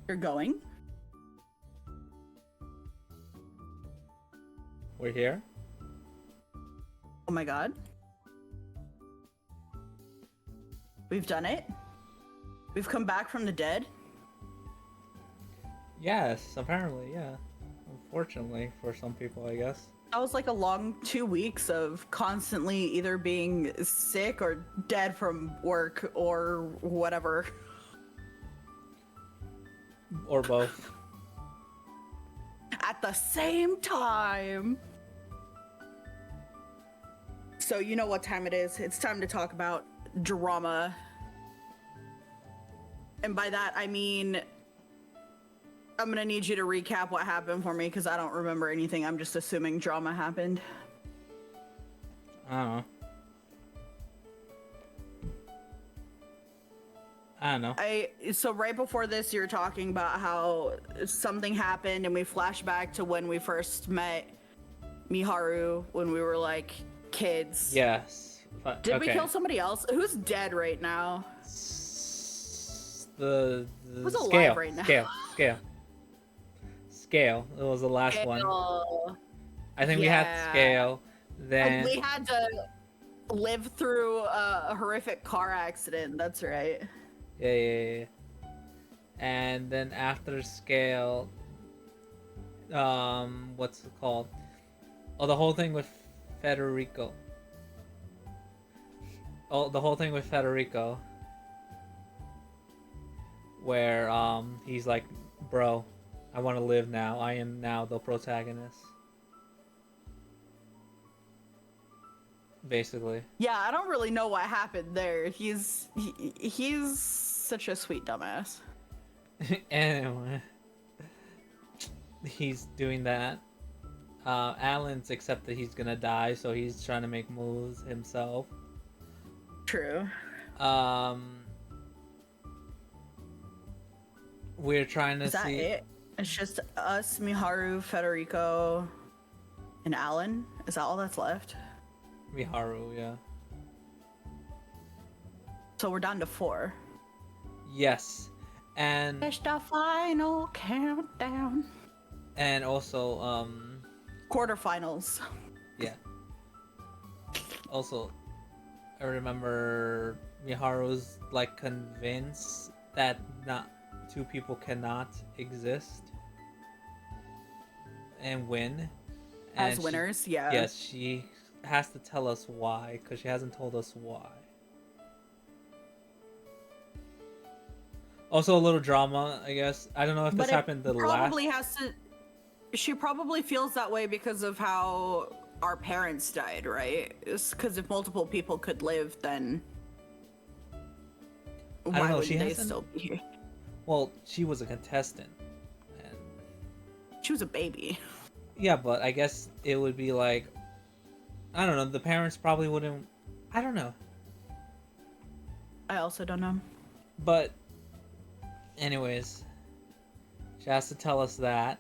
You're going? We're here? Oh my god. We've done it? We've come back from the dead? Yes, apparently, yeah. Unfortunately, for some people, I guess. That was like a long 2 weeks of constantly either being sick or dead from work or whatever. Or both. At the same time. So you know what time it is. It's time to talk about drama. And by that, I mean, I'm gonna need you to recap what happened for me because I don't remember anything. I'm just assuming drama happened. I don't know. So right before this, you were talking about how something happened, and we flash back to when we first met Miharu when we were like kids. Yes. Did we kill somebody else? Who's dead right now? The Who's alive scale right now? Scale. It was the last one. I think we had Scale. Then we had to live through a horrific car accident. That's right. Yeah. And then after Scale, what's it called? Oh, the whole thing with Federico. Where he's like, bro, I want to live now. I am now the protagonist. Basically. Yeah, I don't really know what happened there. He's such a sweet dumbass. Anyway, he's doing that. Alan's accepted he's gonna die, so he's trying to make moves himself. True. We're trying to Is that see. it? It's just us, Miharu, Federico, and Alan. Is that all that's left? Miharu, yeah. So we're down to 4. Yes, and It's the final countdown. And also, quarterfinals. Yeah. Also, I remember Miharu's like convinced that not two people cannot exist and win. And As winners, yeah. Yes, she has to tell us why, because she hasn't told us why. Also, a little drama, I guess. I don't know if this happened the last. She probably feels that way because of how our parents died, right? It's because if multiple people could live, then why would they still be here? Well, she was a contestant. And she was a baby. Yeah, but I guess it would be like, I don't know, the parents probably wouldn't I don't know. I also don't know. But, anyways, she has to tell us that.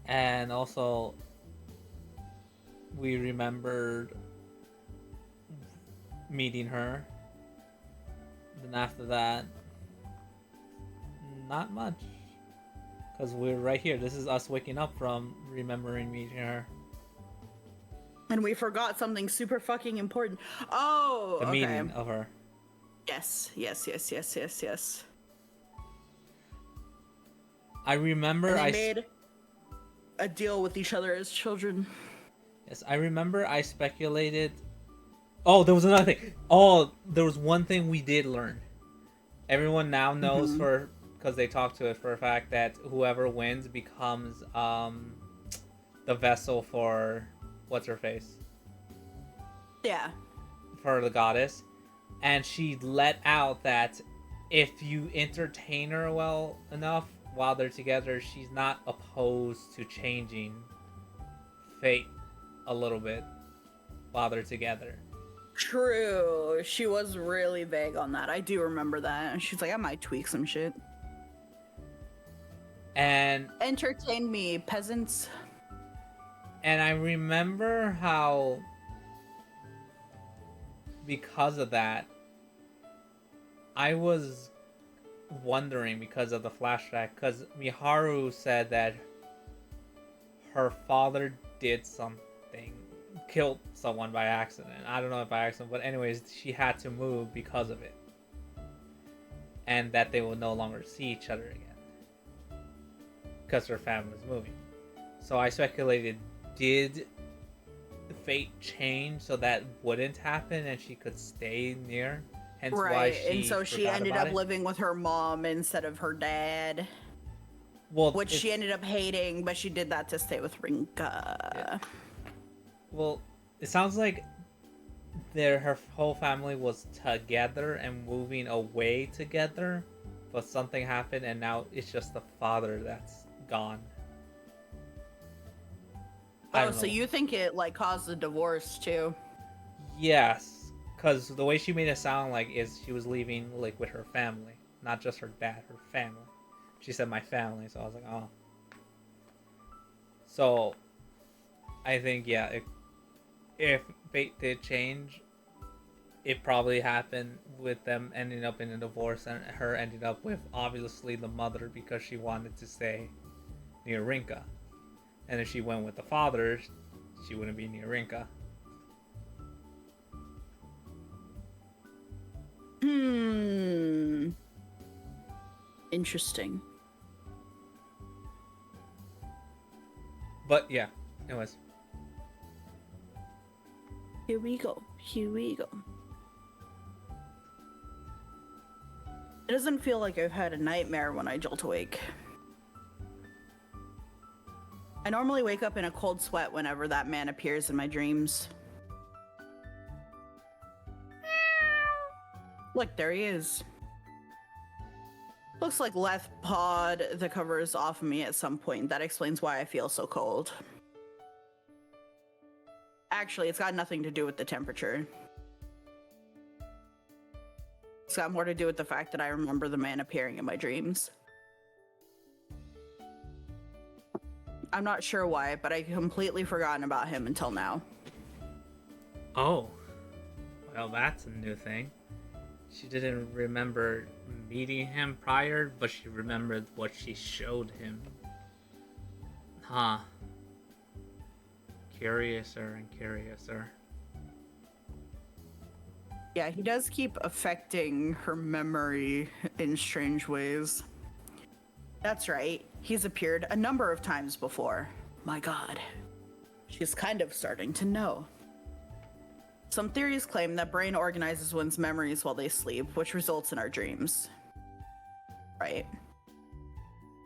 And also, we remembered meeting her. Then after that, not much. Because we're right here. This is us waking up from remembering meeting her. And we forgot something super fucking important. Oh, The okay. meeting of her. Yes. I remember And they made a deal with each other as children. Yes, I remember I speculated. Oh, there was another thing. Oh, there was one thing we did learn. Everyone now knows because they talked to it for a fact that whoever wins becomes the vessel for what's her face? Yeah. For the goddess. And she let out that if you entertain her well enough while they're together, she's not opposed to changing fate a little bit while they're together. True. She was really vague on that. I do remember that. And she's like, I might tweak some shit. And entertain me, peasants. And I remember how, because of that, I was wondering because of the flashback, because Miharu said that her father did something, killed someone by accident. I don't know if by accident, but anyways, she had to move because of it. And that they will no longer see each other again. Because her family was moving. So I speculated, did fate change so that wouldn't happen and she could stay near? Hence why she and so she ended up it. living with her mom instead of her dad. Well, which she ended up hating, but she did that to stay with Rinka. Yeah. Well, it sounds like her whole family was together and moving away together, but something happened and now it's just the father that's gone. Oh, so you think it like caused a divorce too? Yes, because the way she made it sound like is she was leaving like with her family, not just her dad, her family. She said my family, so I was like, oh. So, I think yeah, if fate did change, it probably happened with them ending up in a divorce and her ending up with obviously the mother because she wanted to stay near Rinka. And if she went with the father, she wouldn't be near Rinka. Interesting. But yeah, anyways. Here we go. It doesn't feel like I've had a nightmare when I jolt awake. I normally wake up in a cold sweat whenever that man appears in my dreams. Look, there he is. Looks like Leth pawed the covers off of me at some point. That explains why I feel so cold. Actually, it's got nothing to do with the temperature. It's got more to do with the fact that I remember the man appearing in my dreams. I'm not sure why, but I completely forgotten about him until now. Oh. Well, that's a new thing. She didn't remember meeting him prior, but she remembered what she showed him. Huh. Curiouser and curiouser. Yeah, he does keep affecting her memory in strange ways. That's right. He's appeared a number of times before. My god. She's kind of starting to know. Some theories claim that brain organizes one's memories while they sleep, which results in our dreams. Right.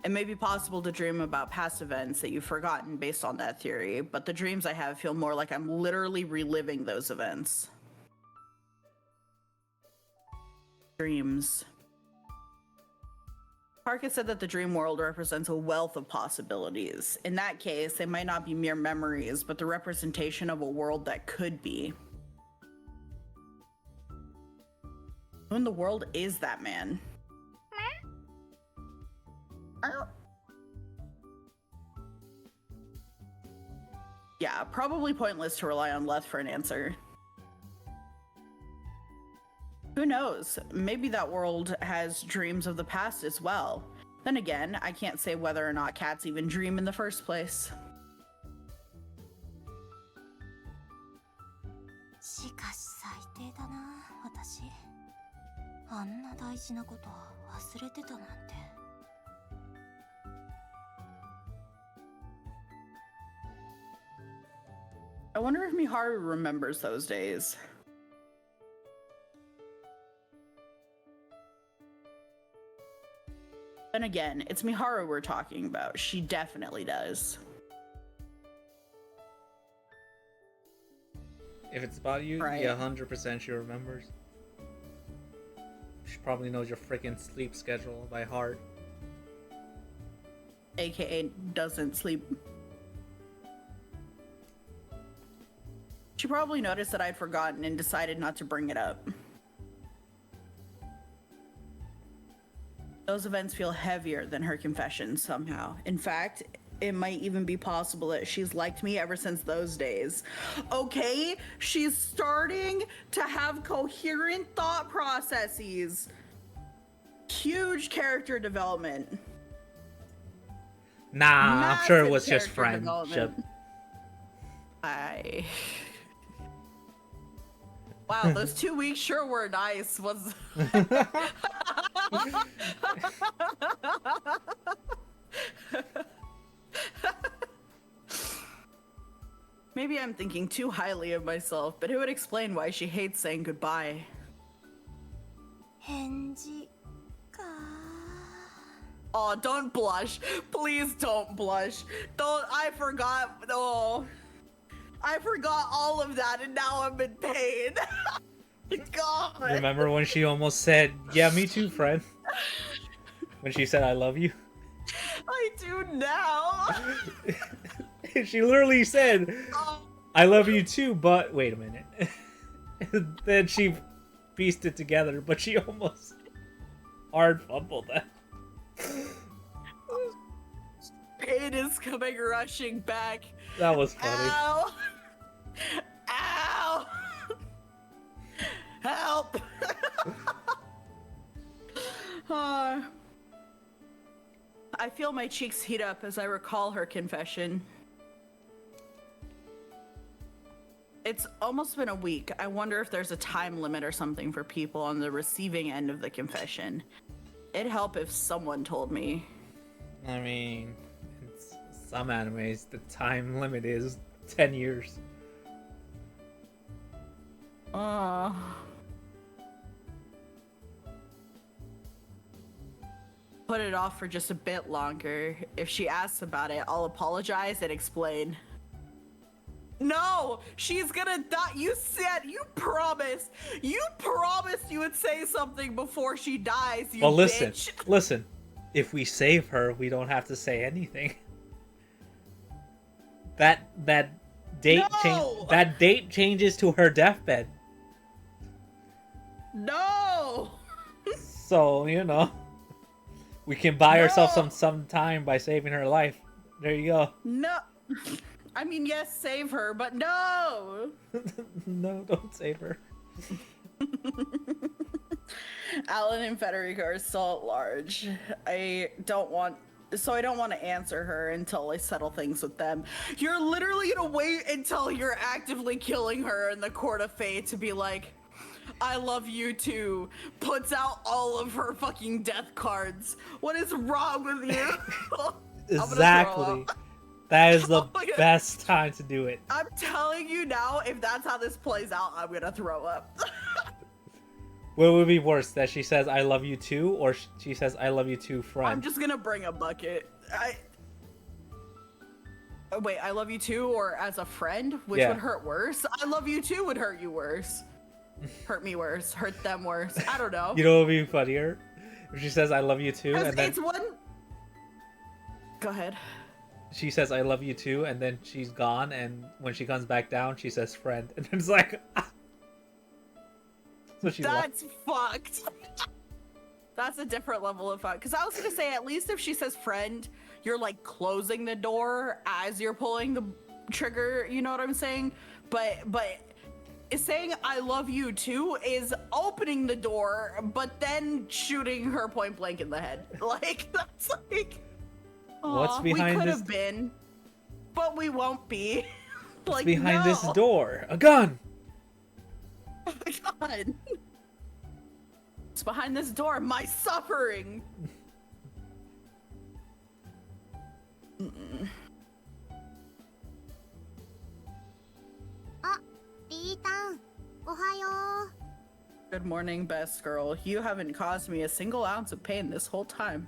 It may be possible to dream about past events that you've forgotten based on that theory, but the dreams I have feel more like I'm literally reliving those events. Dreams. Haruka said that the dream world represents a wealth of possibilities. In that case, they might not be mere memories, but the representation of a world that could be. Who in the world is that man? Yeah, probably pointless to rely on Leth for an answer. Who knows? Maybe that world has dreams of the past as well. Then again, I can't say whether or not cats even dream in the first place. しかし最低だな、私。あんな大事なこと忘れてたなんて。I wonder if Miharu remembers those days. Then again, it's Miharu we're talking about. She definitely does. If it's about you, Right. yeah, 100% she remembers. She probably knows your freaking sleep schedule by heart. AKA doesn't sleep. She probably noticed that I'd forgotten and decided not to bring it up. Those events feel heavier than her confession somehow. In fact, it might even be possible that she's liked me ever since those days. Okay, she's starting to have coherent thought processes. Huge character development. Nah, I'm sure it was Massive just character friendship. development. Wow, those 2 weeks sure were nice. Was Maybe I'm thinking too highly of myself, but it would explain why she hates saying goodbye. 返事か。 Oh, don't blush. Please don't blush. Don't. I forgot. Oh, I forgot all of that, and now I'm in pain. God. Remember when she almost said, "Yeah, me too, friend"? When she said, "I love you." I do now. She literally said, Oh, "I love you too," but wait a minute. Then she pieced it together, but she almost hard fumbled that. pain is coming rushing back. That was funny. Ow! Ow! Help! I feel my cheeks heat up as I recall her confession. It's almost been a week. I wonder if there's a time limit or something for people on the receiving end of the confession. It'd help if someone told me. I mean, in some animes, the time limit is 10 years. Put it off for just a bit longer. If she asks about it, I'll apologize and explain. No, she's gonna die. You promised you would say something before she dies, you Well, listen, bitch. listen. If we save her, we don't have to say anything. That date No! that date changes to her deathbed. No! So, you know, we can buy ourselves No! some time by saving her life. There you go. No. I mean, yes, save her, but no! No, don't save her. Alan and Federico are still at large. I don't want to answer her until I settle things with them. You're literally gonna wait until you're actively killing her in the court of fate to be like, I love you too. Puts out all of her fucking death cards. What is wrong with you? I'm gonna throw Exactly. up. That is the Oh my God. best time to do it. I'm telling you now, if that's how this plays out, I'm gonna throw up. What would be worse, that she says "I love you too," or she says "I love you too, friend"? I'm just gonna bring a bucket. Wait, I love you too, or as a friend, which Yeah. would hurt worse? I love you too would hurt you worse. Hurt me worse. Hurt them worse. I don't know. You know what would be funnier? She says I love you too, and then It's one. Go ahead. she says I love you too, and then she's gone, and when she comes back down, she says friend, and it's like, so she That's fucked. That's a different level of fuck. Because I was gonna say, at least if she says friend, you're like closing the door as you're pulling the trigger. You know what I'm saying? But saying I love you too is opening the door, but then shooting her point blank in the head. Like that's like, What's aw, behind we could this- have been, but we won't be. what's Like behind this no. door? A gun. Oh my god. It's behind this door, my suffering. Mm-mm. あ、リータン、おはよ Good morning, best girl. You haven't caused me a single ounce of pain this whole time.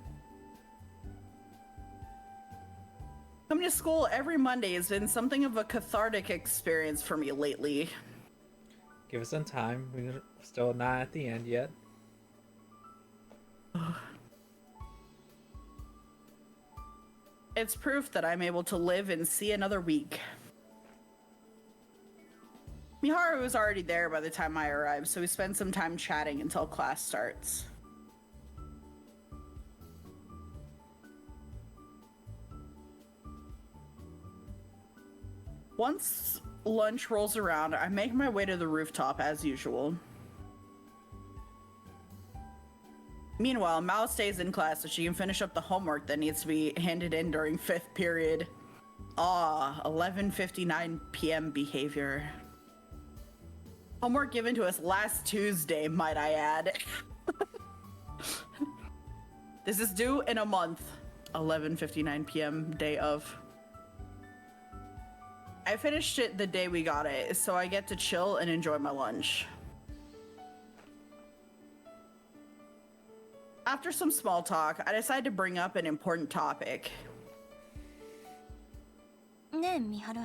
Coming to school every Monday has been something of a cathartic experience for me lately. Give us some time. We're still not at the end yet. It's proof that I'm able to live and see another week. Miharu was already there by the time I arrived, so we spent some time chatting until class starts. Once lunch rolls around, I make my way to the rooftop as usual. Meanwhile, Mao stays in class so she can finish up the homework that needs to be handed in during 5th period. 11:59 p.m. behavior. Homework given to us last Tuesday, might I add. This is due in a month. 11:59 p.m. day of. I finished it the day we got it, so I get to chill and enjoy my lunch. After some small talk, I decide to bring up an important topic. う。ねえ、ミハル。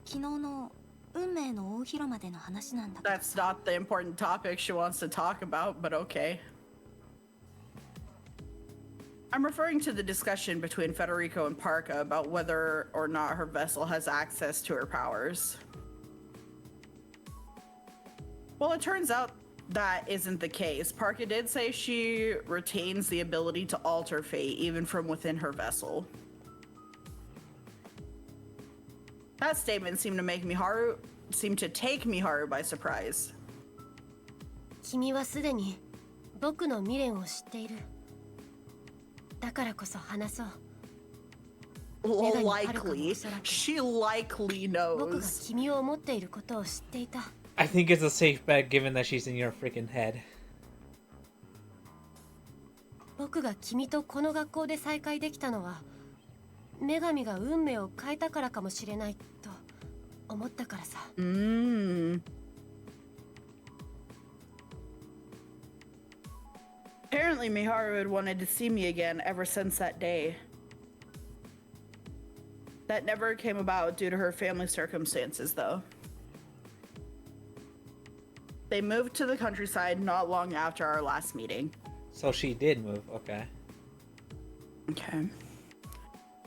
昨日の運命の大広間での話なんだけど That's not the important topic she wants to talk about, but okay. I'm referring to the discussion between Federico and Parka about whether or not her vessel has access to her powers. Well, it turns out that isn't the case. Parka did say she retains the ability to alter fate even from within her vessel. That statement seemed to take Miharu by surprise. 君はすでに僕の未練を知っている。だからこそ話そう。 Likely. She likely 僕が knows. 君を思っていることを知っていた。 I think it's a safe bet given that she's in your freaking head. 僕が君とこの学校で再会できたのは、女神が運命を変えたからかもしれないと思ったからさ。Apparently, Miharu had wanted to see me again ever since that day. That never came about due to her family circumstances, though. They moved to the countryside not long after our last meeting. So she did move, okay. Okay.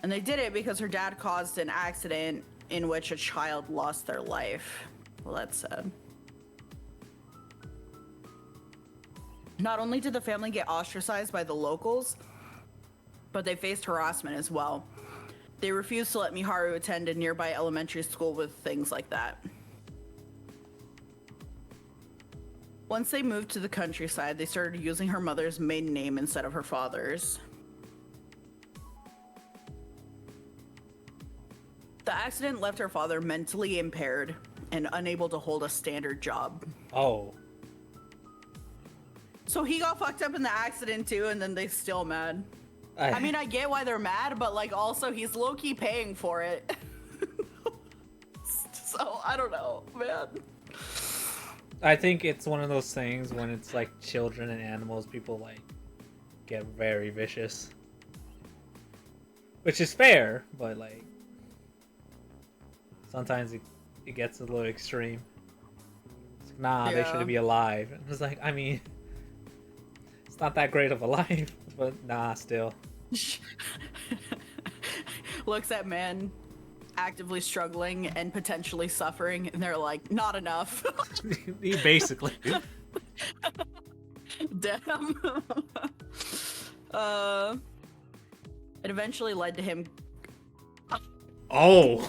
And they did it because her dad caused an accident in which a child lost their life. Well, that's sad. Not only did the family get ostracized by the locals, but they faced harassment as well. They refused to let Miharu attend a nearby elementary school with things like that. Once they moved to the countryside, they started using her mother's maiden name instead of her father's. The accident left her father mentally impaired and unable to hold a standard job. Oh. So he got fucked up in the accident too, and then they still mad. I mean, I get why they're mad, but like also he's low-key paying for it. So I don't know, man. I think it's one of those things when it's like children and animals, people like get very vicious. Which is fair, but like sometimes it gets a little extreme. It's like, nah, they Yeah. shouldn't be alive. It's like, I mean, It's not that great of a life, but nah, still. Looks at man actively struggling and potentially suffering, and they're like, not enough. Basically. Damn. It eventually led to him. Oh.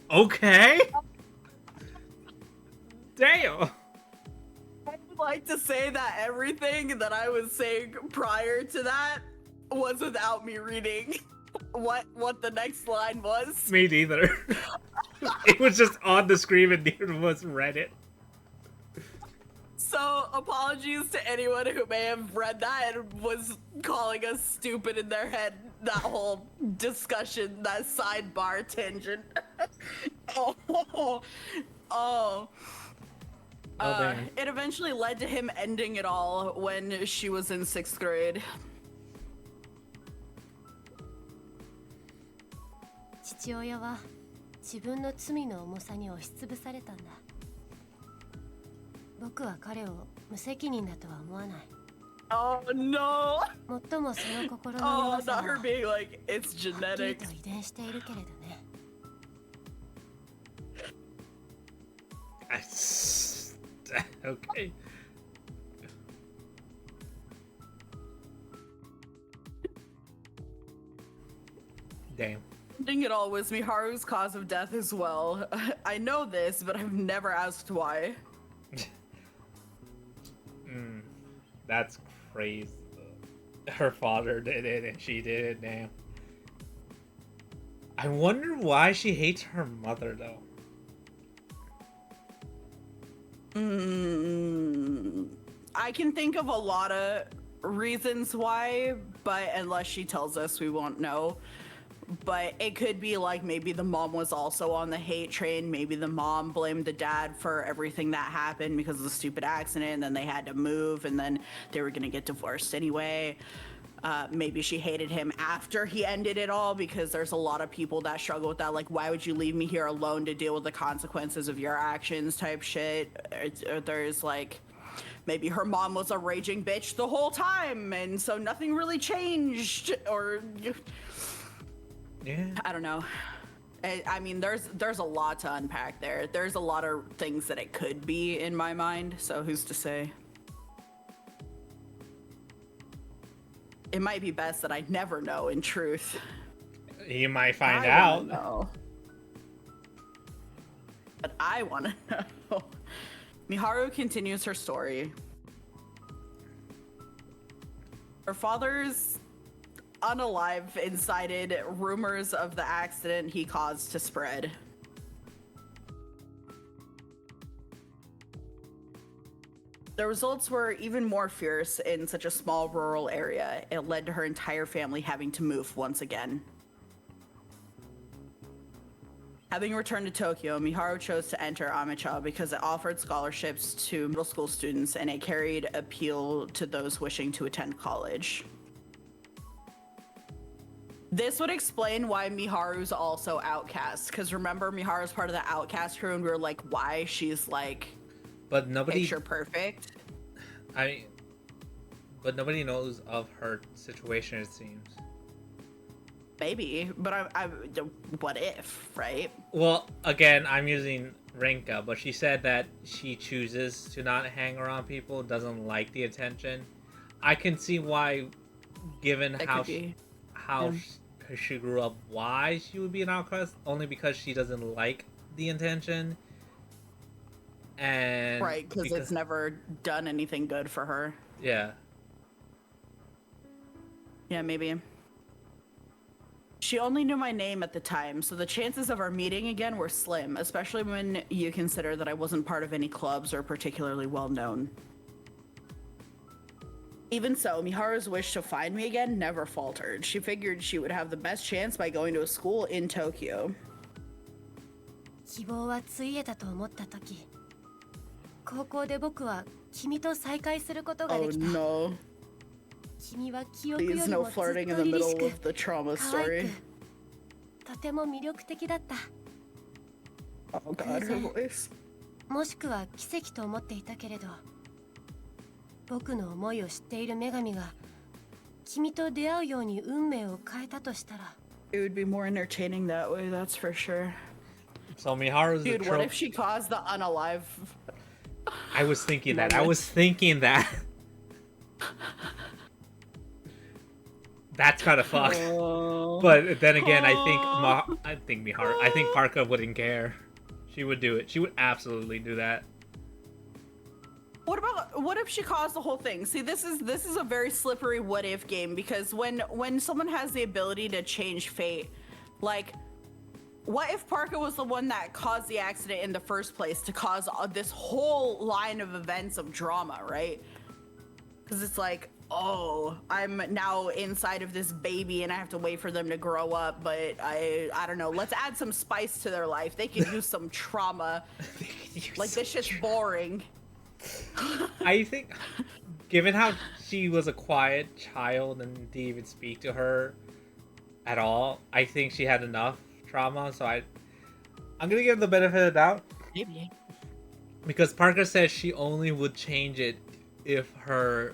Okay. Damn. I would like to say that everything that I was saying prior to that was without me reading what the next line was. Me neither. It was just on the screen and neither of us read it. So apologies to anyone who may have read that and was calling us stupid in their head. That whole discussion, that sidebar tangent. Oh. Damn. It eventually led to him ending it all when she was in 6th grade. 父親は自分の罪の重さに押しつぶされたんだ。僕は彼を無責任だとは思わない。Oh no! もっともその心の Oh, 弱さ not her は being like, it's はっきり genetic. と遺伝しているけれどね。Okay. Damn. Ending it all was Miharu's cause of death as well. I know this, but I've never asked why. That's crazy. Her father did it and she did it, damn. I wonder why she hates her mother though. I can think of a lot of reasons why, but unless she tells us, we won't know. But it could be like maybe the mom was also on the hate train. Maybe the mom blamed the dad for everything that happened because of the stupid accident, and then they had to move, and then they were gonna get divorced anyway. Maybe she hated him after he ended it all because there's a lot of people that struggle with that. Like, why would you leave me here alone to deal with the consequences of your actions type shit? Or there's like, maybe her mom was a raging bitch the whole time, and so nothing really changed. Or, Yeah. I don't know. I mean, there's a lot to unpack there. There's a lot of things that it could be in my mind, so who's to say? It might be best that I never know, in truth. You might find I out. wanna know. But I want to know. Miharu continues her story. Her father's unalive incited rumors of the accident he caused to spread. The results were even more fierce in such a small rural area. It led to her entire family having to move once again. Having returned to Tokyo, Miharu chose to enter Amicha because it offered scholarships to middle school students and it carried appeal to those wishing to attend college. This would explain why Miharu's also outcast, because remember Miharu's part of the outcast crew and we were like, why she's like But nobody picture perfect. but nobody knows of her situation, it seems. Maybe, but I what if, right? Well, again, I'm using Rinka, but she said that she chooses to not hang around people, doesn't like the attention. I can see why, given That how could be. she grew up, why she would be an outcast, only because she doesn't like the attention. And Right, because it's never done anything good for her. Yeah. Yeah, maybe. She only knew my name at the time, so the chances of our meeting again were slim, especially when you consider that I wasn't part of any clubs or particularly well known. Even so, Miharu's wish to find me again never faltered. She figured she would have the best chance by going to a school in Tokyo. 希望はついえたと思った時、高校で僕は君と再会することがで Oh きた。 no. 君は記憶よ Please り no もずっと flirting in the 凛々し middle く of the trauma 可愛 story. くとても魅力的だった。 Oh god, her voice. もしくは奇跡と思っていたけれど、僕の思いを知っている女神が君と出会うように運命を変えたとしたら It would be more entertaining that way, that's for sure. So Miharu's the Dude, what trope. if she caused the unalive? I was thinking that. I was thinking that. That's kind of fucked. But then again, I think Parka wouldn't care. She would do it. She would absolutely do that. What if she caused the whole thing? See, this is a very slippery what if game, because when someone has the ability to change fate, like, what if Parka was the one that caused the accident in the first place to cause this whole line of events of drama, right? Because it's like, oh, I'm now inside of this baby and I have to wait for them to grow up, but I don't know. Let's add some spice to their life. They could use some trauma. Like, this shit's boring. I think, given how she was a quiet child and didn't even speak to her at all, I think she had enough trauma. So I'm gonna give the benefit of the doubt. Maybe. Because Parker says she only would change it if her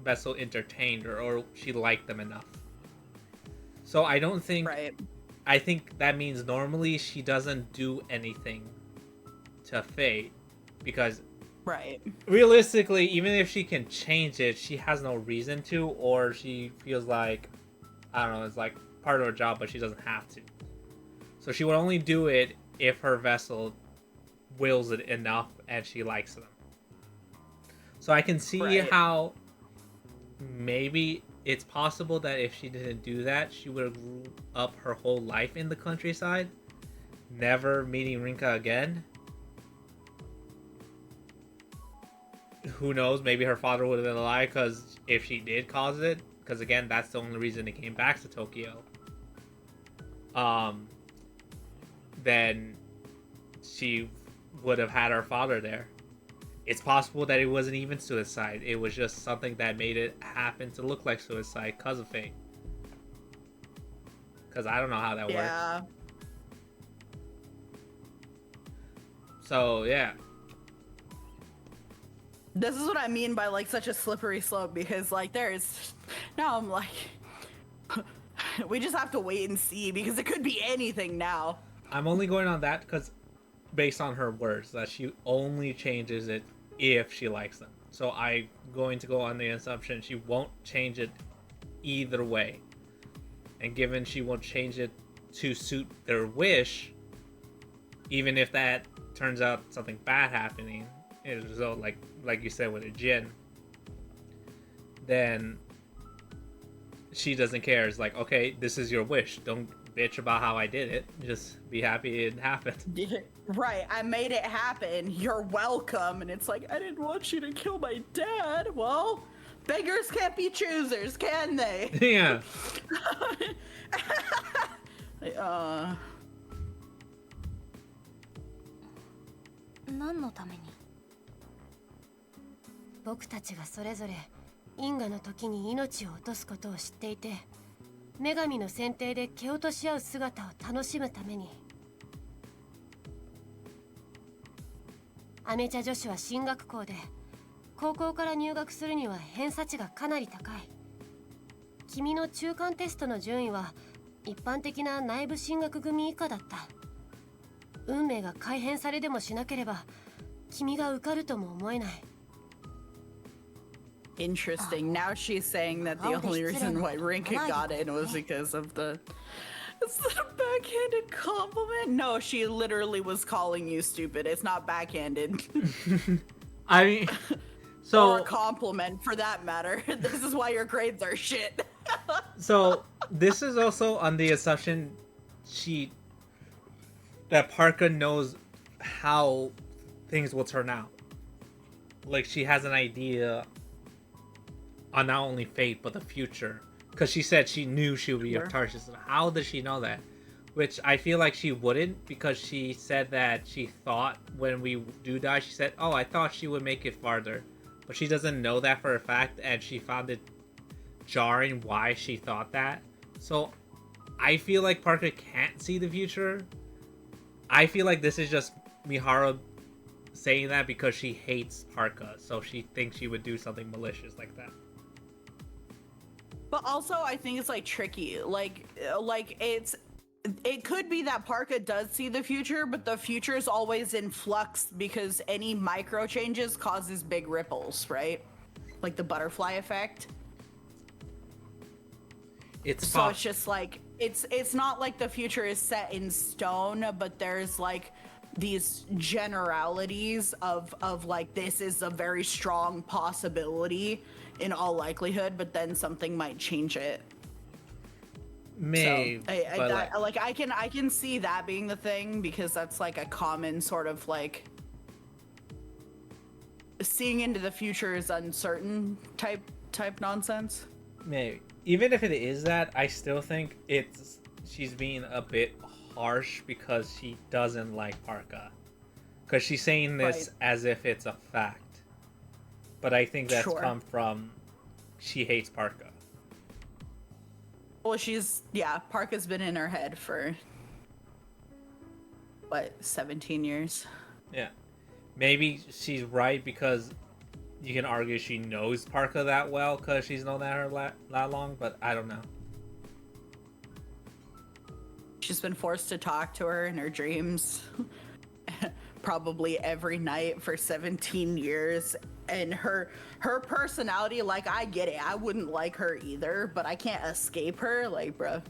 vessel entertained her or she liked them enough. So I don't think. Right. I think that means normally she doesn't do anything to Fate. Because right, realistically, even if she can change it, she has no reason to, or she feels like, I don't know, it's like part of her job, but she doesn't have to. So she would only do it if her vessel wills it enough and she likes them. So I can see how maybe it's possible that if she didn't do that, she would have grew up her whole life in the countryside, never meeting Rinka again. Who knows? Maybe her father would have been alive, because if she did cause it, because again, that's the only reason it came back to Tokyo. Then she would have had her father there. It's possible that it wasn't even suicide. It was just something that made it happen to look like suicide because of fate. Because I don't know how that works. So, yeah. This is what I mean by, like, such a slippery slope, because, like, now I'm like, we just have to wait and see, because it could be anything now. I'm only going on that because, based on her words, that she only changes it if she likes them. So I'm going to go on the assumption she won't change it either way. And given she won't change it to suit their wish, even if that turns out something bad happening, as a result, like you said with a Jin, then she doesn't care. It's like, okay, this is your wish. Don't bitch about how I did it. Just be happy it happened. Yeah, right, I made it happen. You're welcome. And it's like, I didn't want you to kill my dad. Well, beggars can't be choosers, can they? Yeah. 何のために？僕たちがそれぞれ因果の時に命を落とすことを知っていて、女神の選定で蹴落とし合う姿を楽しむために。アメ茶女子は進学校で、高校から入学するには偏差値がかなり高い。君の中間テストの順位は一般的な内部進学組以下だった。運命が改変されでもしなければ、君が受かるとも思えない。Interesting. Now she's saying that the only reason why Rinka got in was because of the... Is that a backhanded compliment? No, she literally was calling you stupid. It's not backhanded. I mean, so... Or a compliment, for that matter. This is why your grades are shit. So, this is also on the assumption that Parka knows how things will turn out. Like, she has an idea on not only fate, but the future. Because she said she knew she would be of Tarsus. How does she know that? Which I feel like she wouldn't, because she said that she thought when we do die, she said, oh, I thought she would make it farther. But she doesn't know that for a fact, and she found it jarring why she thought that. So I feel like Parker can't see the future. I feel like this is just Miharu saying that because she hates Parka, so she thinks she would do something malicious like that. But also, I think it's like tricky. Like it could be that Parka does see the future, but the future is always in flux because any micro changes causes big ripples, right? Like the butterfly effect. So it's just like it's not like the future is set in stone, but there's like these generalities of like this is a very strong possibility in all likelihood, but then something might change it. Maybe, So I can see that being the thing because that's like a common sort of like seeing into the future is uncertain type nonsense. maybe. Even if it is that, I still think she's being a bit harsh because she doesn't like Parka. Because she's saying this as if it's a fact. But I think that's come from she hates Parka. Well, Parka's been in her head for, 17 years? Yeah. Maybe she's right because you can argue she knows Parka that well because she's known her that long, but I don't know. She's been forced to talk to her in her dreams probably every night for 17 years. And her personality, like, I get it. I wouldn't like her either, but I can't escape her. Like, bruh.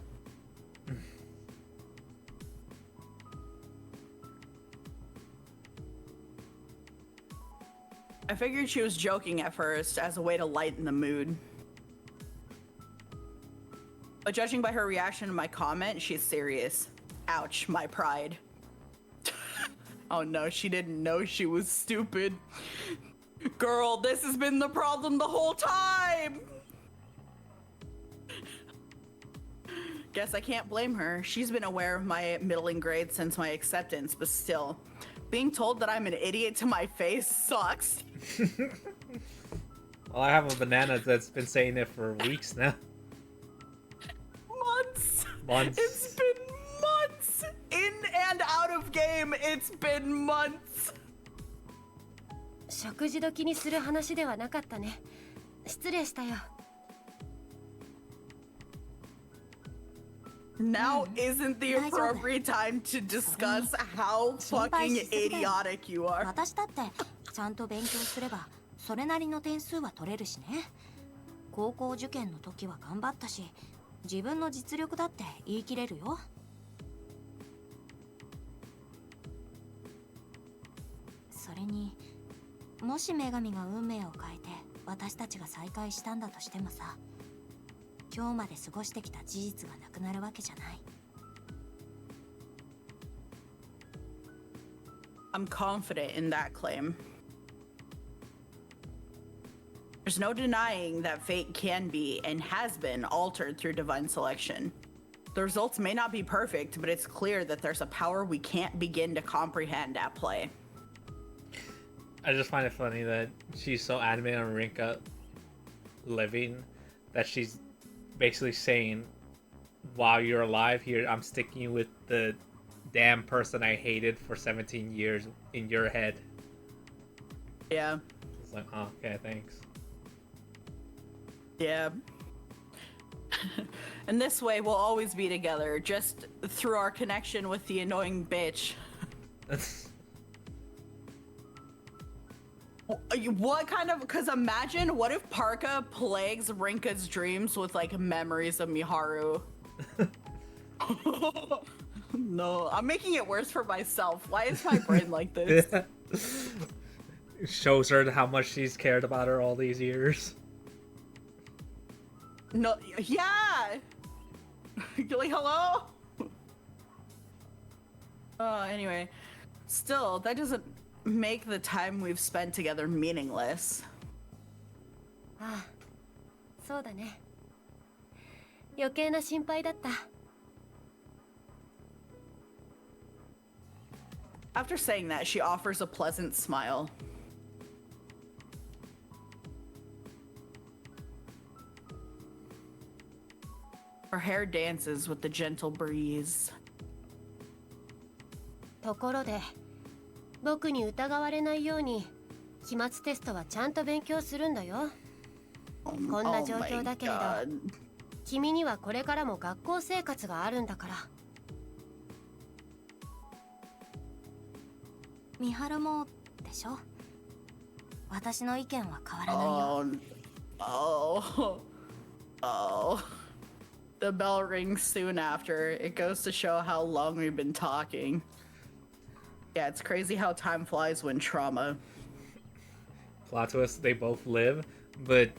I figured she was joking at first as a way to lighten the mood. But judging by her reaction to my comment, she's serious. Ouch, my pride. Oh no, she didn't know she was stupid. Girl, this has been the problem the whole time! Guess I can't blame her. She's been aware of my middling grade since my acceptance, but still, being told that I'm an idiot to my face sucks. Well, I have a banana that's been saying it for weeks now. Months. It's been months. In and out of game, it's been months. 食事時にする話ではなかったね。失礼したよ。Now isn't the appropriate time to discuss how fucking idiotic you are. 私だってちゃんと勉強すればそれなりの点数は取れるしね。高校受験の時は頑張ったし、自分の実力だって言い切れるよ。それに、もし女神が運命を変えて私たちが再会したんだとしてもさ、今日まで過ごしてきた事実がなくなるわけじゃない。I'm confident in that claim. There's no denying that fate can be and has been altered through divine selection. The results may not be perfect, but it's clear that there's a power we can't begin to comprehend at play. I just find it funny that she's so adamant on Rinka living that she's basically saying, while you're alive here, I'm sticking with the damn person I hated for 17 years in your head. Yeah. It's like, oh, okay, thanks. Yeah. And this way we'll always be together, just through our connection with the annoying bitch. What kind of, because imagine, what if Parka plagues Rinka's dreams with like memories of Miharu? No, I'm making it worse for myself. Why is my brain like this? Shows her how much she's cared about her all these years. No, yeah! You're like, hello? Anyway. Still, that doesn't make the time we've spent together meaningless. ああ、そうだね。余計な心配だった。After saying that, she offers a pleasant smile. Her hair dances with the gentle breeze. ところで、僕に疑われないように期末テストはちゃんと勉強するんだよ。こんな状況だけれど、君にはこれからも学校生活があるんだから。美晴もでしょ。私の意見は変わらないよ。Oh. The bell rings soon after. It goes to show how long we've been talking. Yeah, it's crazy how time flies when trauma. Plot twist, they both live, but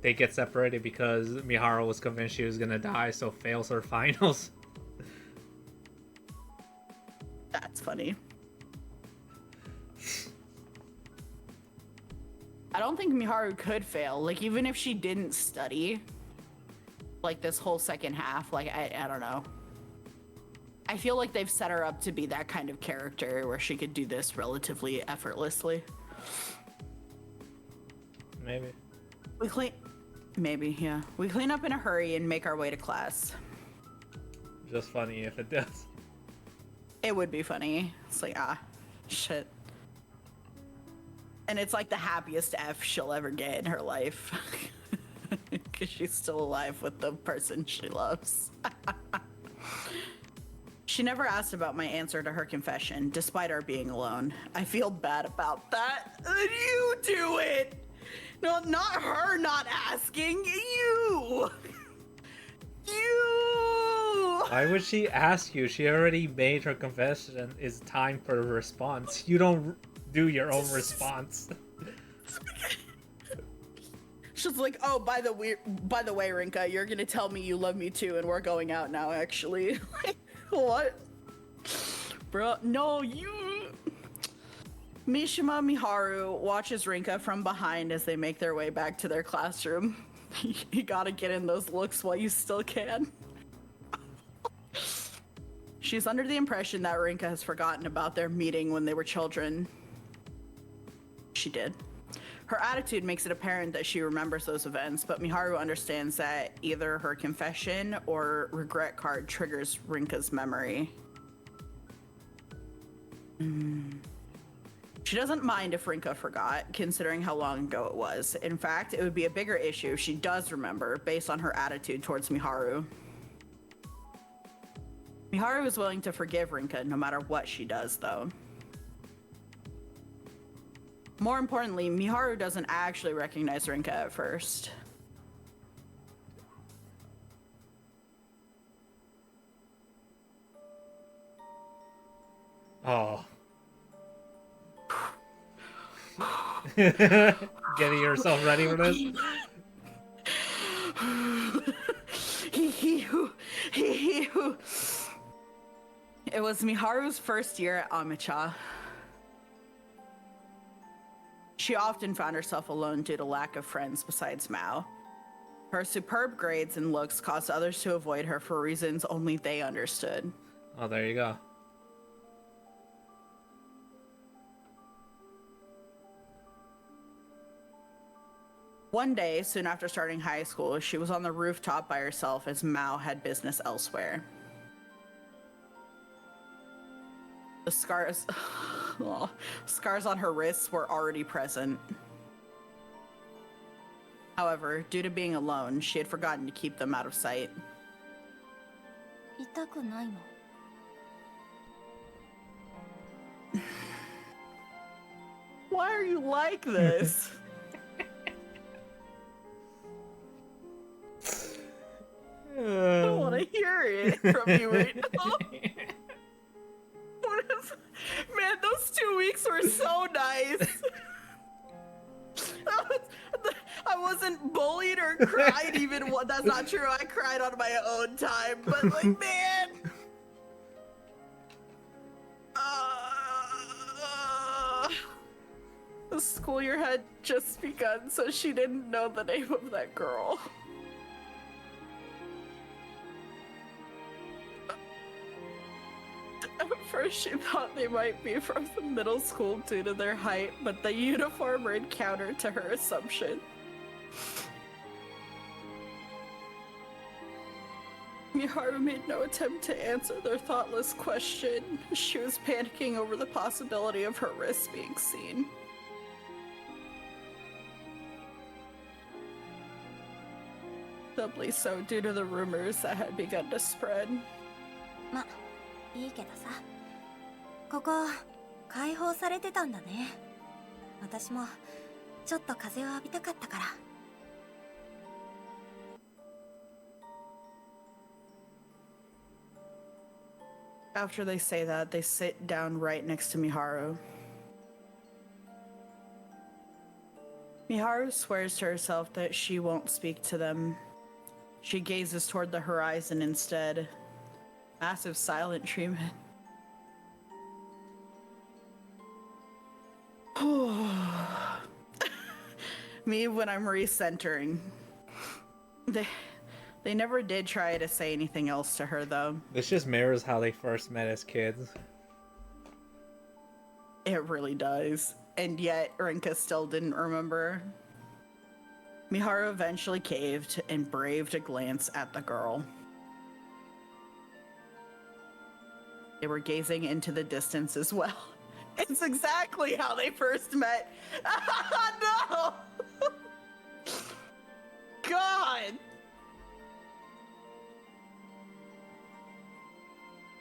they get separated because Miharu was convinced she was gonna die, so fails her finals. That's funny. I don't think Miharu could fail. Like, even if she didn't study, like, this whole second half, like, I don't know. I feel like they've set her up to be that kind of character where she could do this relatively effortlessly. Maybe. Maybe, yeah. We clean up in a hurry and make our way to class. Just funny if it does. It would be funny. It's like, shit. And it's like the happiest F she'll ever get in her life. Because she's still alive with the person she loves. She never asked about my answer to her confession, despite our being alone. I feel bad about that. You do it! No, not her not asking. You! You! Why would she ask you? She already made her confession. It's time for a response. You don't do your own response. She's like, oh, by the way, Rinka, you're gonna tell me you love me too, and we're going out now, actually. Like, what? Bro, no, you... Mishima Miharu watches Rinka from behind as they make their way back to their classroom. You gotta get in those looks while you still can. She's under the impression that Rinka has forgotten about their meeting when they were children. She did. Her attitude makes it apparent that she remembers those events, but Miharu understands that either her confession or regret card triggers Rinka's memory. She doesn't mind if Rinka forgot, considering how long ago it was. In fact, it would be a bigger issue if she does remember, based on her attitude towards Miharu. Miharu is willing to forgive Rinka no matter what she does, though. More importantly, Miharu doesn't actually recognize Rinka at first. Oh. Getting yourself ready for this? It was Miharu's first year at Amicha. She often found herself alone due to lack of friends besides Mao. Her superb grades and looks caused others to avoid her for reasons only they understood. Oh, there you go. One day, soon after starting high school, she was on the rooftop by herself as Mao had business elsewhere. The scars on her wrists were already present. However, due to being alone, she had forgotten to keep them out of sight. 痛くないの? Why are you like this? I don't want to hear it from you right now. Man, those 2 weeks were so nice. I wasn't bullied or cried even. That's not true. I cried on my own time. But, like, man. The school year had just begun, so she didn't know the name of that girl. At first she thought they might be from the middle school due to their height, but the uniform ran counter to her assumption. Miharu made no attempt to answer their thoughtless question. She was panicking over the possibility of her wrists being seen. Doubly so due to the rumors that had begun to spread. ま、いいけどさ。ここ、開放されてたんだね。私も、ちょっと風を浴びたかったから。After they say that, they sit down right next to Miharu. Miharu swears to herself that she won't speak to them. She gazes toward the horizon instead. Massive silent treatment. Me when I'm recentering. They never did try to say anything else to her, though. This just mirrors how they first met as kids. It really does. And yet, Rinka still didn't remember. Miharu eventually caved and braved a glance at the girl. They were gazing into the distance as well. It's exactly how they first met. No! God!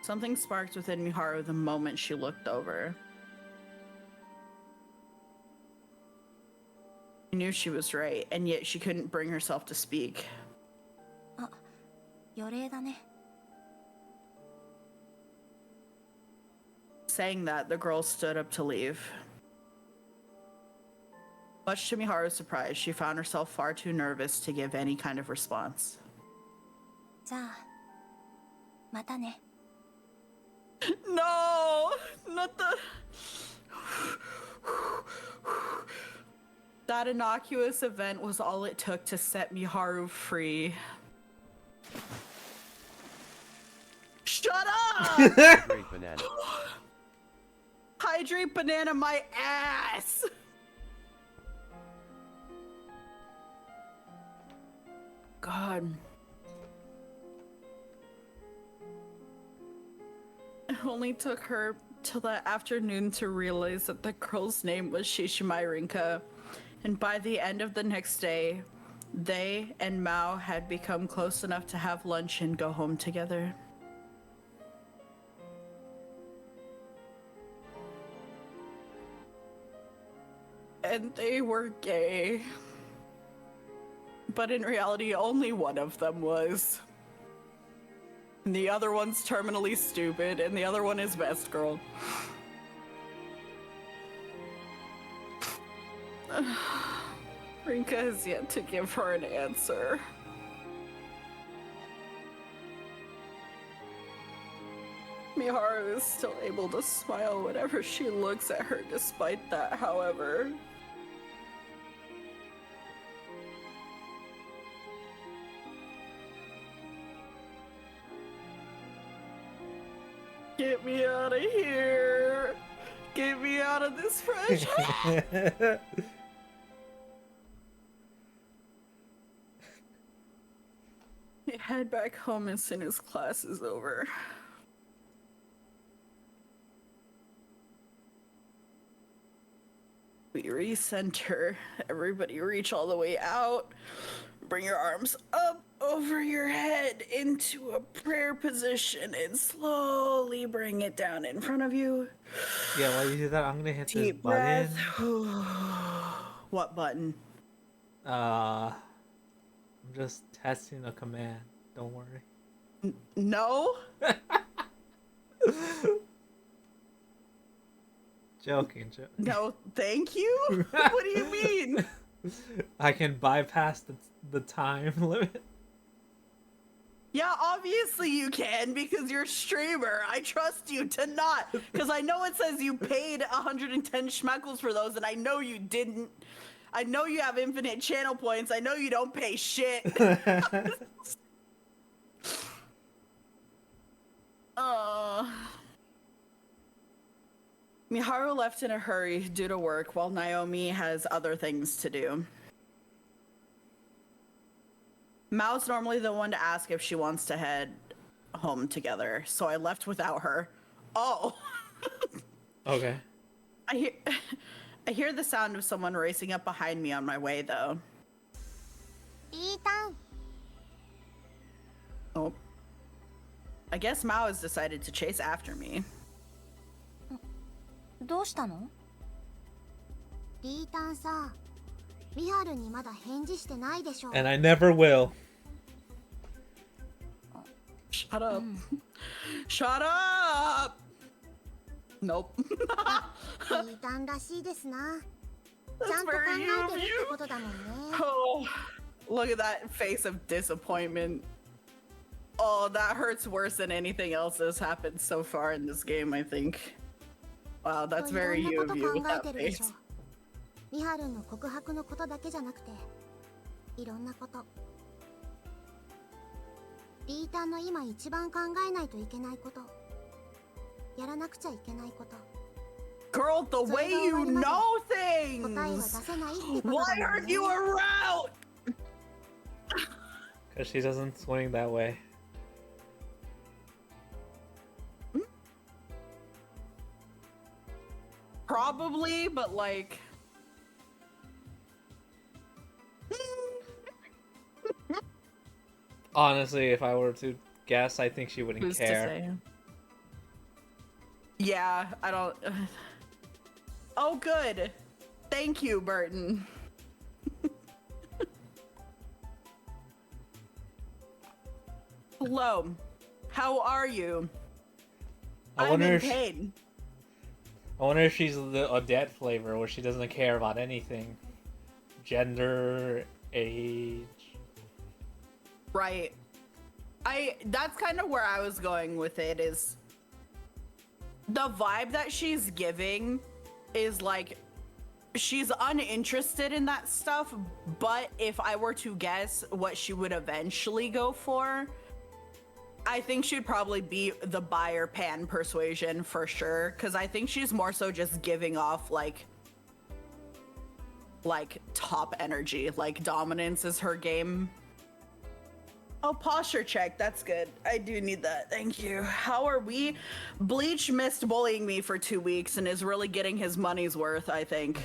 Something sparked within Miharu the moment she looked over. She knew she was right, and yet she couldn't bring herself to speak. あ、予例だね。Saying that, the girl stood up to leave. Much to Miharu's surprise, she found herself far too nervous to give any kind of response. じゃあ、またね。No! Not the... That innocuous event was all it took to set Miharu free. Shut up! Great banana. Hydrate banana my ass! God. It only took her till that afternoon to realize that the girl's name was Shishimai Rinka. And by the end of the next day, they and Mao had become close enough to have lunch and go home together. And they were gay. But in reality, only one of them was. And the other one's terminally stupid, and the other one is best girl. Rinka has yet to give her an answer. Miharu is still able to smile whenever she looks at her despite that, however. Get me out of here! Get me out of this fresh air! We head back home as soon as class is over. We recenter. Everybody reach all the way out. Bring your arms up over your head into a prayer position and slowly bring it down in front of you. Yeah, while you do that, I'm gonna hit this Deep button. breath. What button? I'm just testing a command. Don't worry. No? Joking. No, thank you? What do you mean? I can bypass the time limit. Yeah, obviously you can because you're a streamer. I trust you to not. Because I know it says you paid 110 schmeckles for those, and I know you didn't. I know you have infinite channel points. I know you don't pay shit. Miharu left in a hurry due to work while Naomi has other things to do. Mao's normally the one to ask if she wants to head home together, so I left without her. Oh. Okay. I hear the sound of someone racing up behind me on my way, though. リータン Oh. I guess Mao has decided to chase after me. どうしたの？リータンさ、ミハルにまだ返事してないでしょ。 And I never will. Shut up. Shut up! Nope. リータンらしいですな。ちゃ That's んと考 very え you of てるって you. ことだもんね。 Oh, look at that face of disappointment. Oh, that hurts worse than anything else that's happened so far in this game, I think. Wow, that's very you of you with that face. ミハルの告白のことだけじゃなくて、いろんなこと。リータンの今一番考えないといけないこと。やらなくちゃいけないこと。 Girl, the way you know 答えは出 things! せないってことだ Why もん aren't ね。 you around? Because she doesn't swing that way. Probably, but like... Honestly, if I were to guess, I think she wouldn't Who's to care. say? Yeah, I don't... Oh, good. Thank you, Burton. Hello. How are you? I I'm wonder in if pain. I wonder if she's the Odette flavor, where she doesn't care about anything, gender, age. Right. That's kind of where I was going with it, is the vibe that she's giving is like she's uninterested in that stuff, but if I were to guess what she would eventually go for, I think she'd probably be the buyer pan persuasion for sure, because I think she's more so just giving off like top energy, like dominance is her game. Oh, posture check. That's good. I do need that. Thank you. How are we? Bleach missed bullying me for 2 weeks and is really getting his money's worth, I think.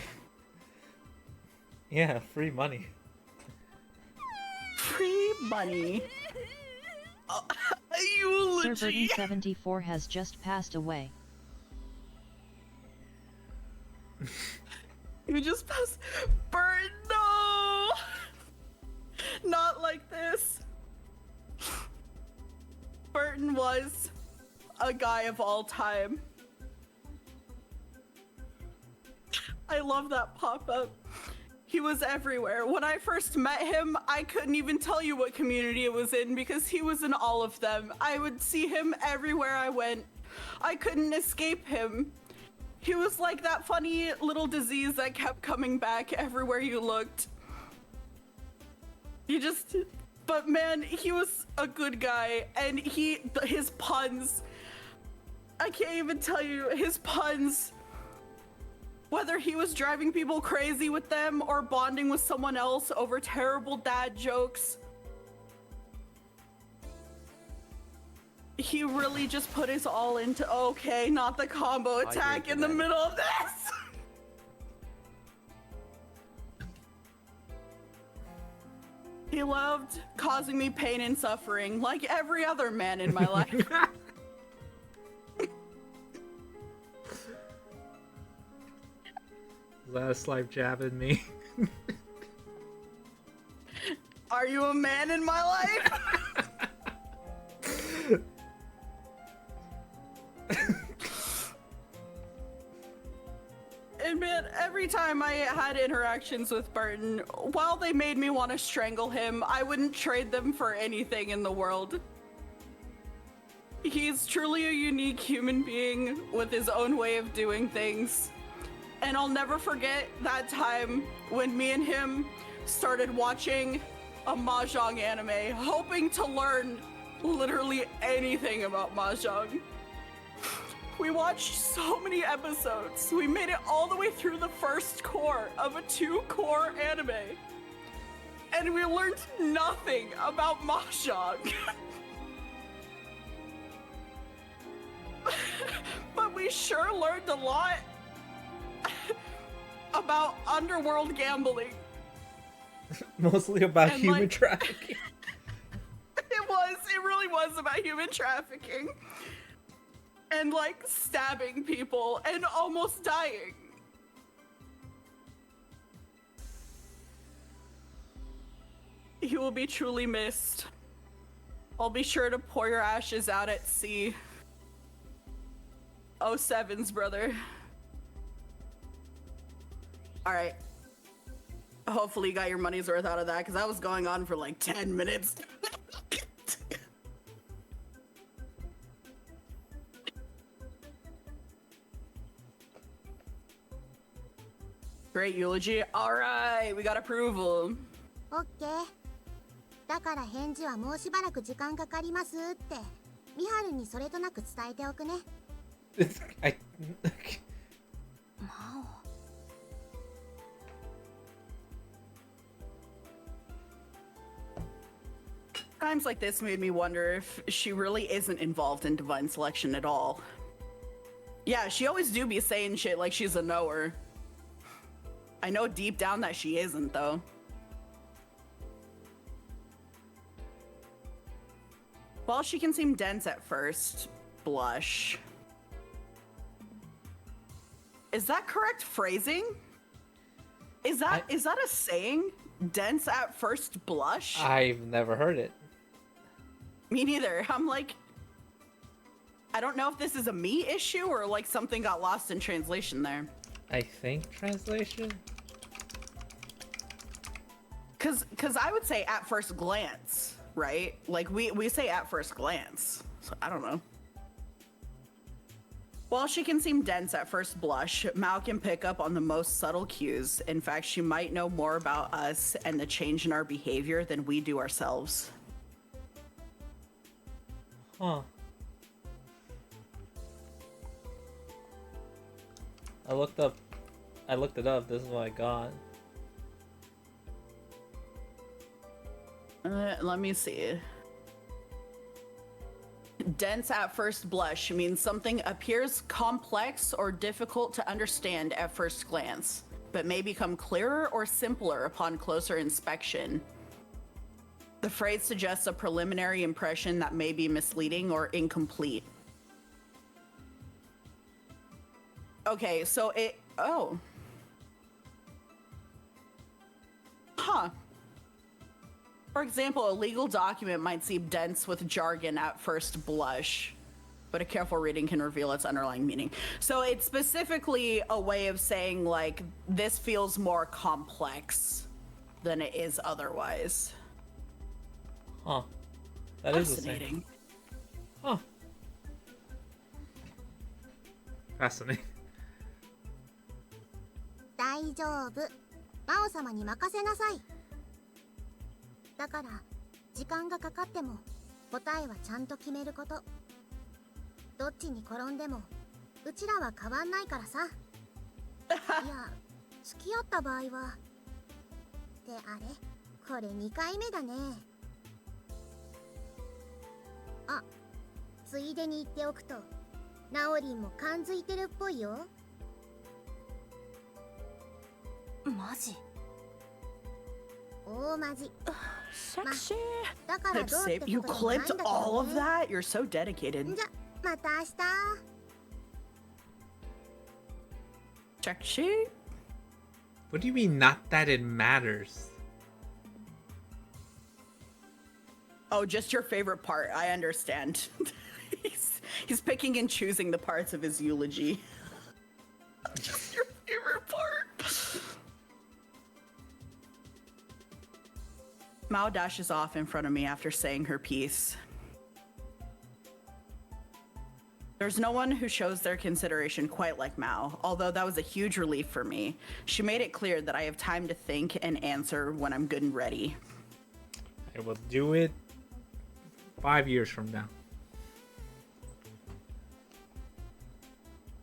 Yeah, free money. Free money. Eulogy. Serverdy74 has just passed away. You just passed. Burn, no! Not like this. Burton was a guy of all time. I love that pop-up. He was everywhere. When I first met him, I couldn't even tell you what community it was in because he was in all of them. I would see him everywhere I went. I couldn't escape him. He was like that funny little disease that kept coming back everywhere you looked. But man, he was a good guy, and his puns, I can't even tell you, his puns, whether he was driving people crazy with them or bonding with someone else over terrible dad jokes, he really just put his all into, okay, not the combo attack in the middle of this. He loved causing me pain and suffering, like every other man in my life. Last slight jab at me. Are you a man in my life? And man, every time I had interactions with Burton, while they made me want to strangle him, I wouldn't trade them for anything in the world. He's truly a unique human being with his own way of doing things. And I'll never forget that time when me and him started watching a Mahjong anime, hoping to learn literally anything about Mahjong. We watched so many episodes. We made it all the way through the first core of a 2-core anime. and we learned nothing about Mahjong. But we sure learned a lot about underworld gambling. Mostly about And, human like- trafficking. It really was about human trafficking. And like stabbing people and almost dying. He will be truly missed. I'll be sure to pour your ashes out at sea. Oh, sevens, brother. Alright. Hopefully you got your money's worth out of that, because that was going on for like 10 minutes. Great eulogy. Alright, we got approval. オッケー。だから返事はもうしばらく時間かかりますってミハルにそれとなく伝えておくね。I, Times like this made me wonder if she really isn't involved in divine selection at all. Yeah, she always do be saying shit like she's a knower. I know deep down that she isn't, though. While she can seem dense at first blush. Is that correct phrasing? Is that a saying? Dense at first blush? I've never heard it. Me neither. I'm like, I don't know if this is a me issue or like something got lost in translation there. I think translation? Cause I would say at first glance, right? Like we say at first glance. So I don't know. While she can seem dense at first blush, Mao can pick up on the most subtle cues. In fact, she might know more about us and the change in our behavior than we do ourselves. Huh. I looked it up. This is what I got. Let me see. Dense at first blush means something appears complex or difficult to understand at first glance, but may become clearer or simpler upon closer inspection. The phrase suggests a preliminary impression that may be misleading or incomplete. Okay, so oh. Huh. For example, a legal document might seem dense with jargon at first blush, but a careful reading can reveal its underlying meaning. So it's specifically a way of saying, like, this feels more complex than it is otherwise. Huh. That is the same. Fascinating. Huh. Fascinating. 大丈夫。魔王様に任せなさい。だから時間がかかっても答えはちゃんと決めること。どっちに転んでもうちらは変わんないからさ。いや、付き合った場合は。ってあれ？これ2回目だね。あ、ついでに言っておくと、ナオリンも感づいてるっぽいよ。マジ？大マジ。 Sexy. だから Clip どうって save. You こともないん clipped だけど all of ね。 that? You're so dedicated. じゃ、また明日。 Sexy. What do you mean, not that it matters? Oh, just your favorite part. I understand. he's picking and choosing the parts of his eulogy. Just your favorite part. Mao dashes off in front of me after saying her piece. There's no one who shows their consideration quite like Mao, although that was a huge relief for me. She made it clear that I have time to think and answer when I'm good and ready. I will do it 5 years from now.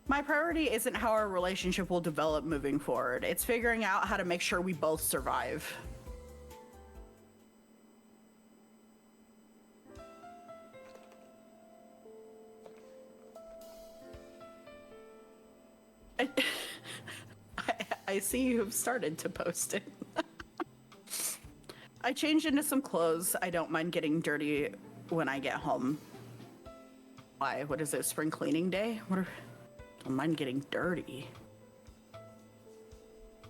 My priority isn't how our relationship will develop moving forward. It's figuring out how to make sure we both survive. I, I see you've started to post it. I changed into some clothes. I don't mind getting dirty when I get home. Why? What is it? Spring cleaning day? Don't mind getting dirty.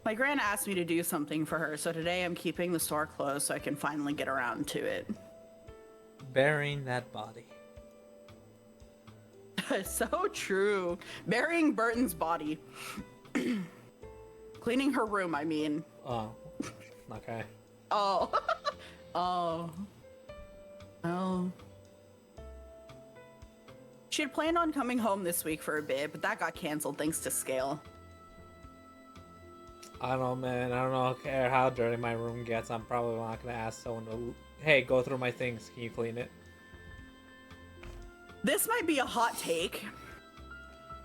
My gran asked me to do something for her, so today I'm keeping the store closed so I can finally get around to it. Burying that body. So true. Burying Burton's body. Cleaning her room, I mean. Oh, okay. Oh. Oh. Oh. She had planned on coming home this week for a bit, but that got canceled thanks to scale. I don't know, man. I don't care how dirty my room gets. I'm probably not gonna ask someone to, hey, go through my things. Can you clean it? This might be a hot take.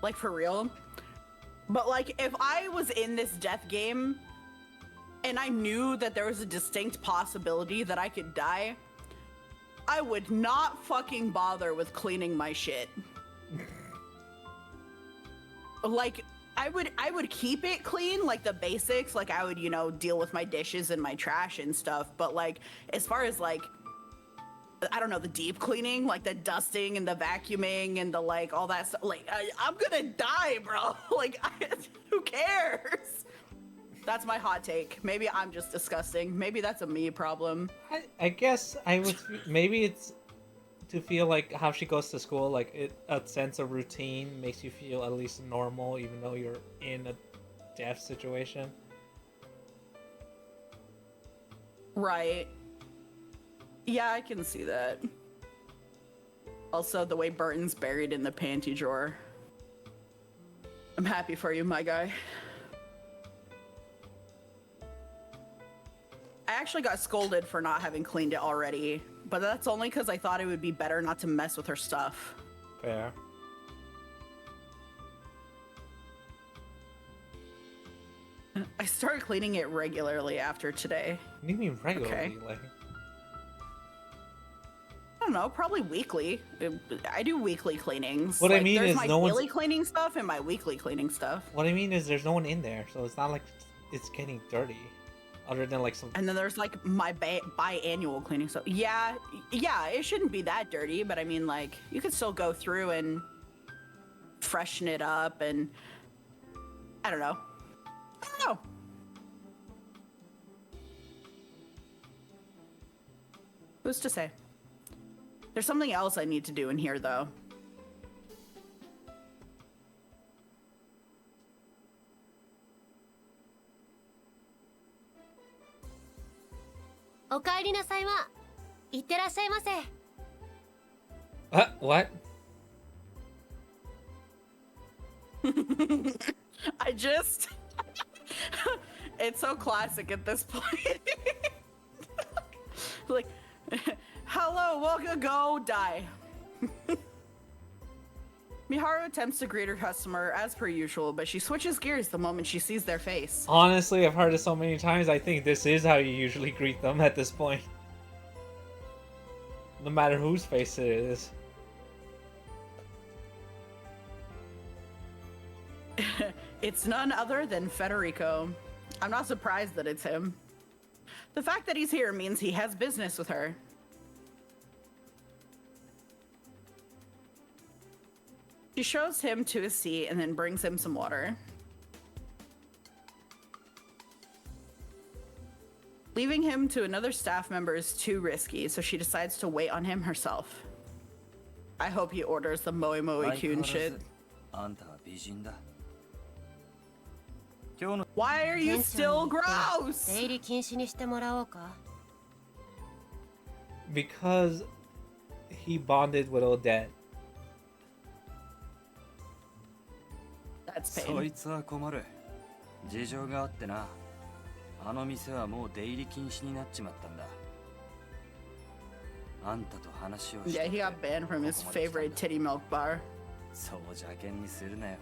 Like, for real. But, like, if I was in this death game and I knew that there was a distinct possibility that I could die, I would not fucking bother with cleaning my shit. Like, I would keep it clean, like the basics, like I would, you know, deal with my dishes and my trash and stuff, but like, as far as like, I don't know, the deep cleaning, like the dusting and the vacuuming and the like, all that stuff, like, I'm gonna die, bro. Like, who cares? That's my hot take. Maybe I'm just disgusting. Maybe that's a me problem. I guess I would. Maybe it's to feel like how she goes to school, like a sense of routine makes you feel at least normal, even though you're in a death situation. Right. Yeah, I can see that. Also, the way Burton's buried in the panty drawer. I'm happy for you, my guy. I actually got scolded for not having cleaned it already, but that's only because I thought it would be better not to mess with her stuff. Fair. I started cleaning it regularly after today. What do you mean regularly? Okay. Like, I don't know, probably weekly. I do weekly cleanings. What I Like, mean there's is my no one's- daily cleaning stuff and my weekly cleaning stuff. what I mean is there's no one in there, so it's not like it's getting dirty. Other than like some. And then there's like my biannual cleaning. So yeah, it shouldn't be that dirty, but I mean, like, you could still go through and freshen it up, and I don't know. Who's to say? There's something else I need to do in here, though.おかえりなさいま。いってらっしゃいませ。What? I just... It's so classic at this point. Like, hello, welcome, go, die. Miharu attempts to greet her customer as per usual, but she switches gears the moment she sees their face. Honestly, I've heard it so many times. I think this is how you usually greet them at this point. No matter whose face it is. It's none other than Federico. I'm not surprised that it's him. The fact that he's here means he has business with her. She shows him to his seat and then brings him some water. Leaving him to another staff member is too risky, so she decides to wait on him herself. I hope he orders the Moe Moe Kyun shit. Why are you still gross? 出入り禁止にしてもらおうか。 Because he bonded with Odette. That's そ pain. いつは困る。事情があってな。あの店はもう出入り禁止になっちまったんだ。あんたと話をして Yeah, he got banned from his favorite titty milk bar. そう邪険にするなよ。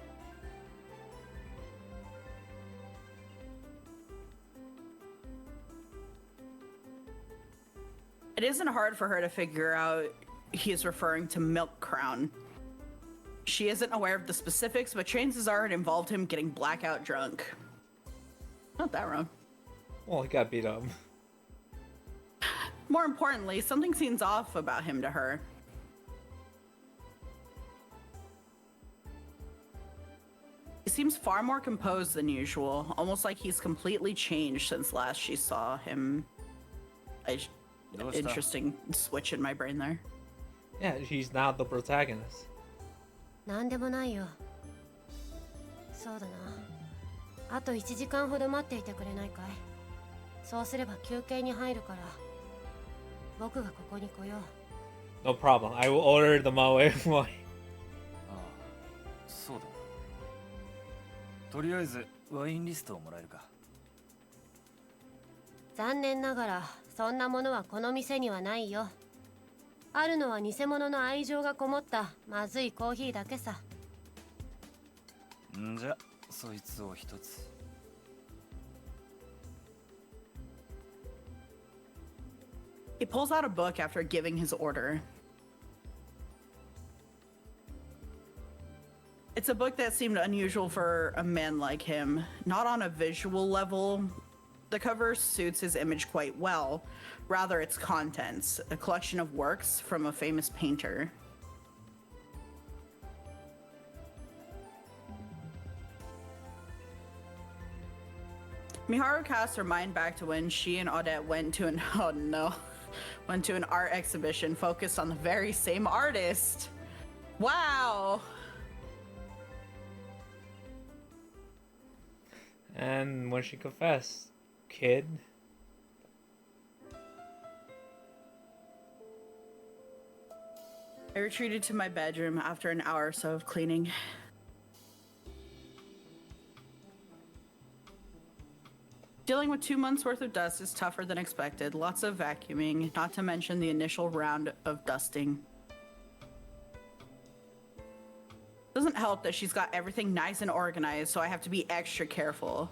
It isn't hard for her to figure out he's referring to Milk Crown. She isn't aware of the specifics, but chances are it involved him getting blackout drunk. Not that wrong. Well, he got beat up. More importantly, something seems off about him to her. He seems far more composed than usual, almost like he's completely changed since last she saw him. Interesting switch in my brain there. Yeah, he's now the protagonist. なんでもないよ。そうだな。あと1時間ほど待っていてくれないかい？そうすれば休憩に入るから。僕がここに来よう。 No problem. I will order the Maui. ああ、そうだな。とりあえずワインリストをもらえるか。残念ながらそんなものはこの店にはないよ。あるのは偽物の愛情がこもったまずいコーヒーだけさ。んじゃ、そいつを一つ。He pulls out a book after giving his order. It's a book that seemed unusual for a man like him, not on a visual level. The cover suits his image quite well, rather its contents, a collection of works from a famous painter. Miharu casts her mind back to when she and Odette went to an went to an art exhibition focused on the very same artist. Wow. And when she confessed, kid. I retreated to my bedroom after an hour or so of cleaning. Dealing with 2 months worth of dust is tougher than expected. Lots of vacuuming, not to mention the initial round of dusting. Doesn't help that she's got everything nice and organized, so I have to be extra careful.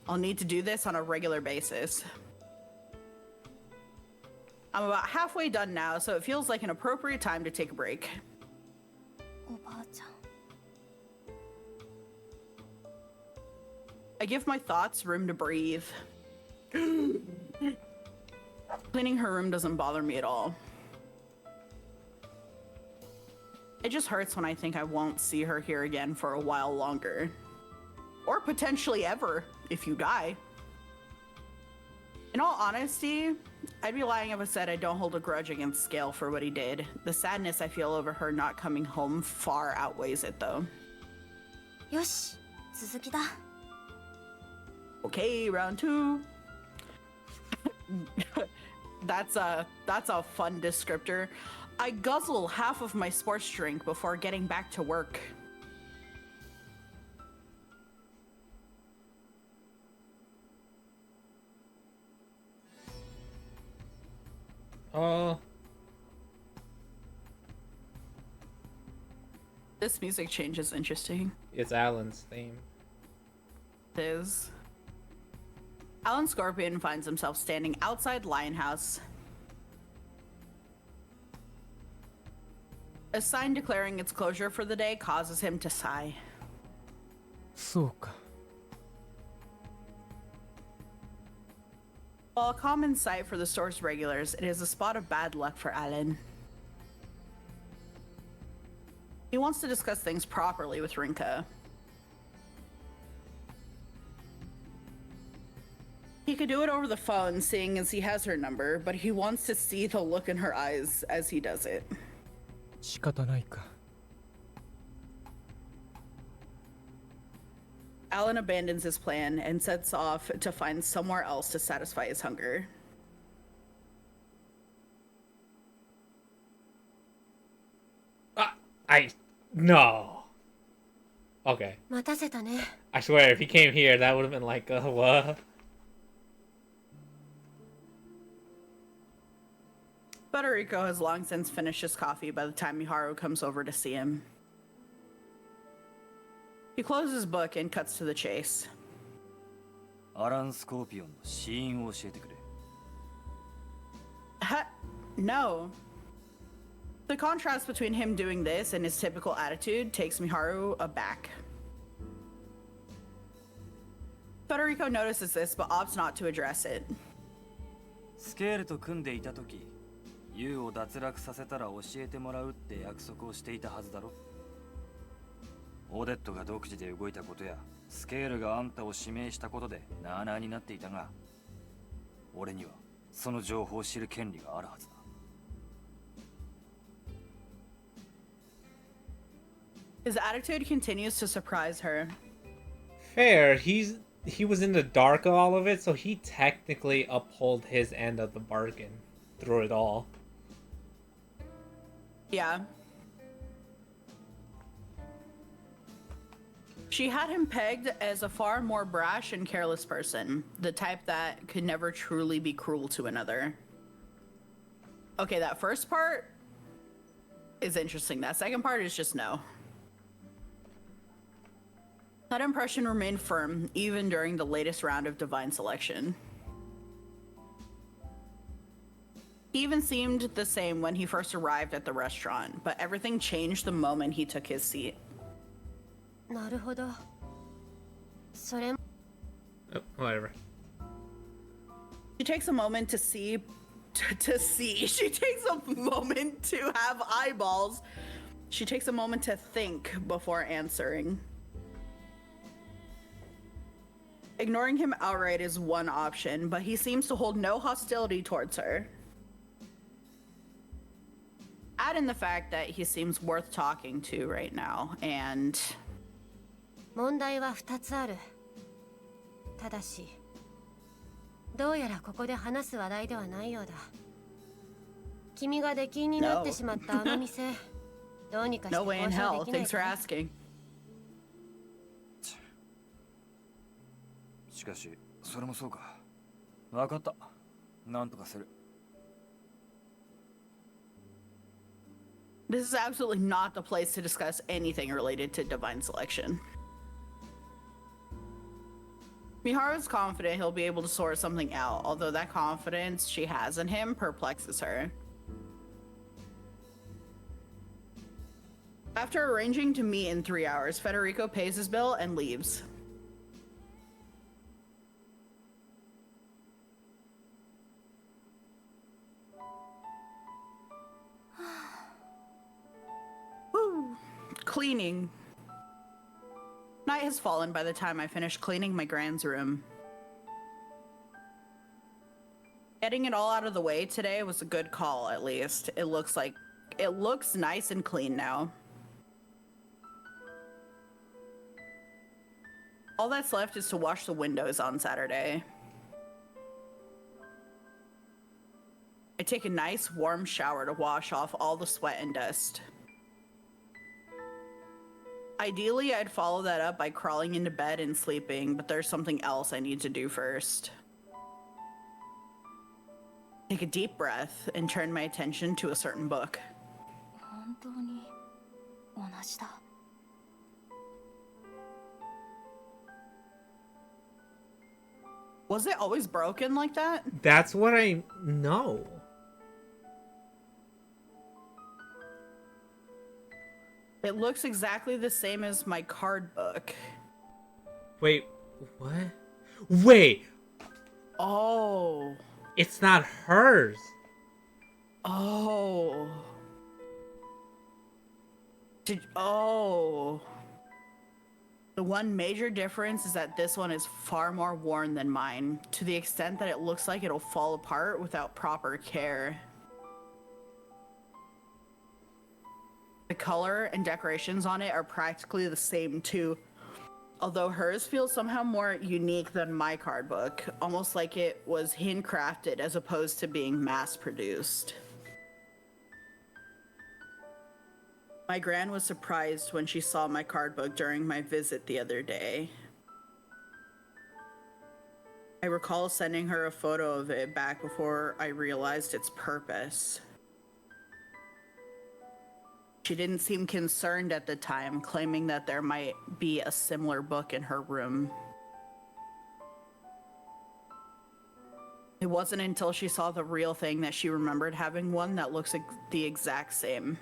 I'll need to do this on a regular basis. I'm about halfway done now, so it feels like an appropriate time to take a break. おばあちゃん。 I give my thoughts room to breathe. Cleaning her room doesn't bother me at all. It just hurts when I think I won't see her here again for a while longer. Or potentially ever, if you die. In all honesty, I'd be lying if I said I don't hold a grudge against Scale for what he did. The sadness I feel over her not coming home far outweighs it, though. よし、続きだ。 Okay, round 2. That's a fun descriptor. I guzzle half of my sports drink before getting back to work. This music change is interesting. It's Alan's theme. It is. Alan Scorpion finds himself standing outside Lionhouse. A sign declaring its closure for the day causes him to sigh. そうか。 While a common sight for the store's regulars, it is a spot of bad luck for Alan. He wants to discuss things properly with Rinka. He could do it over the phone, seeing as he has her number, but he wants to see the look in her eyes as he does it. 仕方ないか。 Alan abandons his plan and sets off to find somewhere else to satisfy his hunger. No. Okay. 待たせたね。 I swear, if he came here, that would have been like, what? Federico has long since finished his coffee by the time Miharu comes over to see him. He closes his book and cuts to the chase. アラン・スコーピオンの死因を教えてくれ。 No. The contrast between him doing this and his typical attitude takes Miharu aback. Federico notices this but opts not to address it. スケールと組んでいた時、ユウを脱落させたら教えてもらうって約束をしていたはずだろ。オデットが独自で動いたことや、スケールがあんたを指名したことでなあなあになっていたが、俺にはその情報を知る権利があるはずだ。His attitude continues to surprise her. Fair. He was in the dark of all of it, so he technically uphold his end of the bargain through it all. Yeah. She had him pegged as a far more brash and careless person, the type that could never truly be cruel to another. Okay, that first part is interesting. That second part is just no. That impression remained firm even during the latest round of divine selection. He even seemed the same when he first arrived at the restaurant, but everything changed the moment he took his seat. なるほど。それ Oh, whatever. She takes a moment to see. She takes a moment to have eyeballs. She takes a moment to think before answering. Ignoring him outright is one option, but he seems to hold no hostility towards her. Add in the fact that he seems worth talking to right now, and 問題は2つある。ただし、どうやらここで話す話題ではないようだ。君が出禁になってしまったあの店、どうにかして no 交 way in 渉 hell. できない Thanks for か？ asking. しかし、それもそうか。わかった。なんとかする。This is absolutely not the place to discuss anything related to divine selection. Miharu's confident he'll be able to sort something out, although that confidence she has in him perplexes her. After arranging to meet in 3 hours, Federico pays his bill and leaves. Woo! Cleaning. Night has fallen by the time I finish cleaning my grand's room. Getting it all out of the way today was a good call, at least. It looks nice and clean now. All that's left is to wash the windows on Saturday. I take a nice warm shower to wash off all the sweat and dust. Ideally, I'd follow that up by crawling into bed and sleeping, but there's something else I need to do first. Take a deep breath and turn my attention to a certain book. 本当に同じだ。Was it always broken like that? That's what I know. It looks exactly the same as my card book. Wait, what? Wait, Oh. it's not hers. Oh. Oh. The one major difference is that this one is far more worn than mine, to the extent that it looks like it'll fall apart without proper care. The color and decorations on it are practically the same too, although hers feels somehow more unique than my card book, almost like it was handcrafted as opposed to being mass-produced. My gran was surprised when she saw my card book during my visit the other day. I recall sending her a photo of it back before I realized its purpose. She didn't seem concerned at the time, claiming that there might be a similar book in her room. It wasn't until she saw the real thing that she remembered having one that looks the exact same.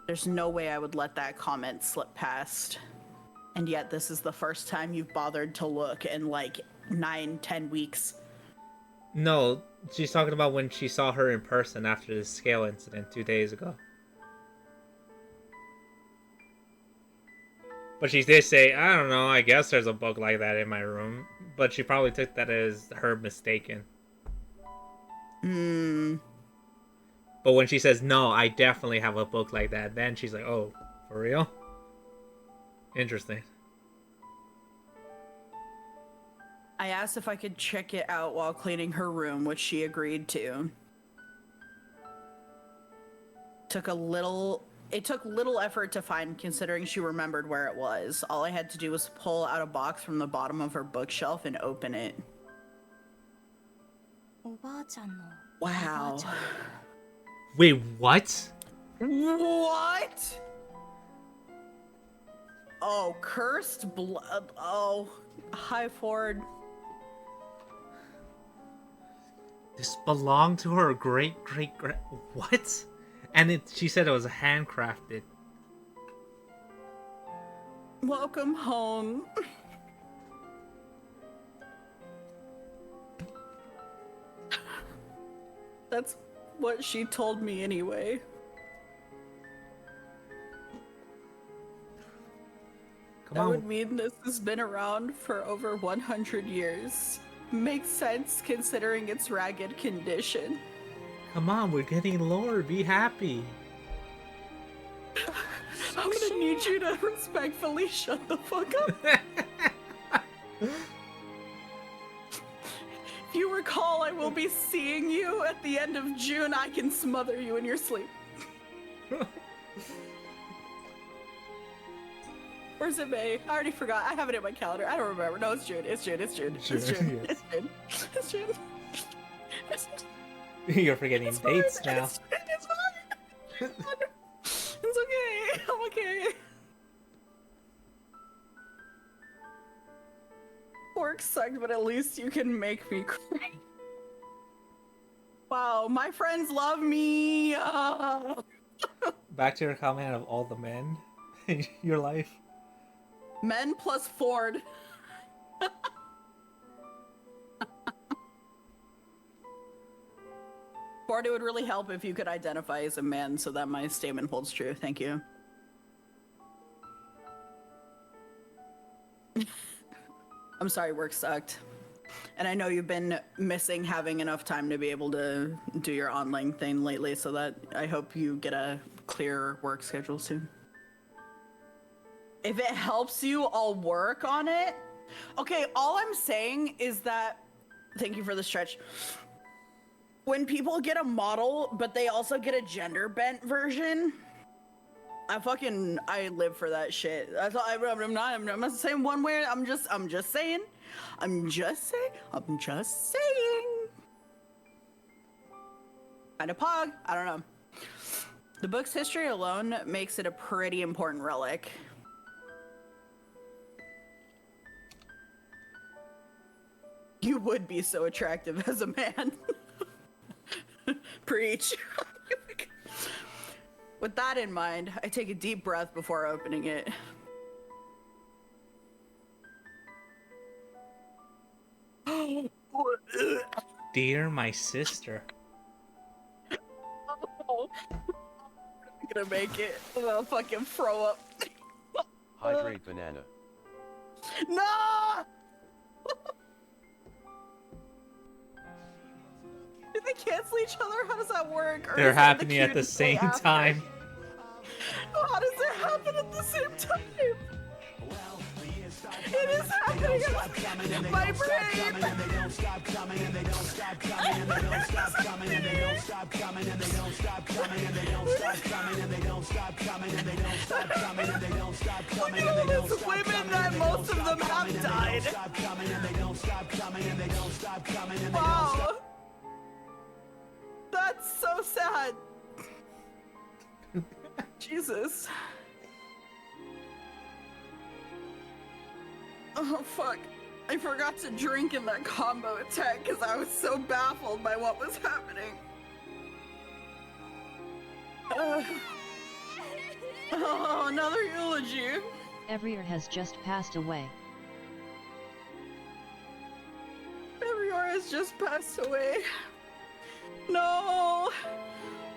There's no way I would let that comment slip past. And yet this is the first time you've bothered to look in like 9-10 weeks. No, she's talking about when she saw her in person after the scale incident 2 days ago. But she did say, I don't know, I guess there's a book like that in my room. But she probably took that as her mistaken. But when she says, no, I definitely have a book like that, then she's like, oh, for real? Interesting. I asked if I could check it out while cleaning her room, which she agreed to. It took little effort to find, considering she remembered where it was. All I had to do was pull out a box from the bottom of her bookshelf and open it. おばあちゃんの Wow. Wait, what? What? Oh, cursed blood. Oh, hi, Ford. This belonged to her great-great-grand... What? And she said it was handcrafted. Welcome home. That's what she told me anyway. Come That on. would mean this has been around for over 100 years. Makes sense considering its ragged condition. Come on, we're getting lower. Be happy. I'm gonna need you to respectfully shut the fuck up. If you recall, I will be seeing you at the end of June. I can smother you in your sleep. Where's it, May? I already forgot. I have it in my calendar. I don't remember. No, it's June. It's June. It's June. It's June. It's June. Yes. It's June. It's You're forgetting it's dates fine. now. It's fine. It's okay. I'm okay. Work sucked, but at least you can make me cry. Wow, my friends love me. Back to your comment of all the men in your life. Men plus Ford. Ford, it would really help if you could identify as a man so that my statement holds true. Thank you. I'm sorry, work sucked. And I know you've been missing having enough time to be able to do your online thing lately, so that I hope you get a clear work schedule soon. If it helps you, I'll work on it. Okay, all I'm saying is that, thank you for the stretch. When people get a model, but they also get a gender bent version, I live for that shit. That's all. I'm not saying one way. I'm just saying. Kind of pog. I don't know. The book's history alone makes it a pretty important relic. You would be so attractive as a man. Preach. With that in mind, I take a deep breath before opening it. Dear my sister. Oh, I'm gonna make it. I'm gonna fucking throw up. Hydrate banana. No! Did they cancel each other? How does that work? Or They're is that the happening at the cue to play same after? time. How does it happen at the same time? It is happening in my brain. Look at all these women that most of them have died. Wow. That's so sad. Jesus. Oh fuck. I forgot to drink in that combo attack because I was so baffled by what was happening. Oh, another eulogy. Evrier has just passed away. Everyone has just passed away. No!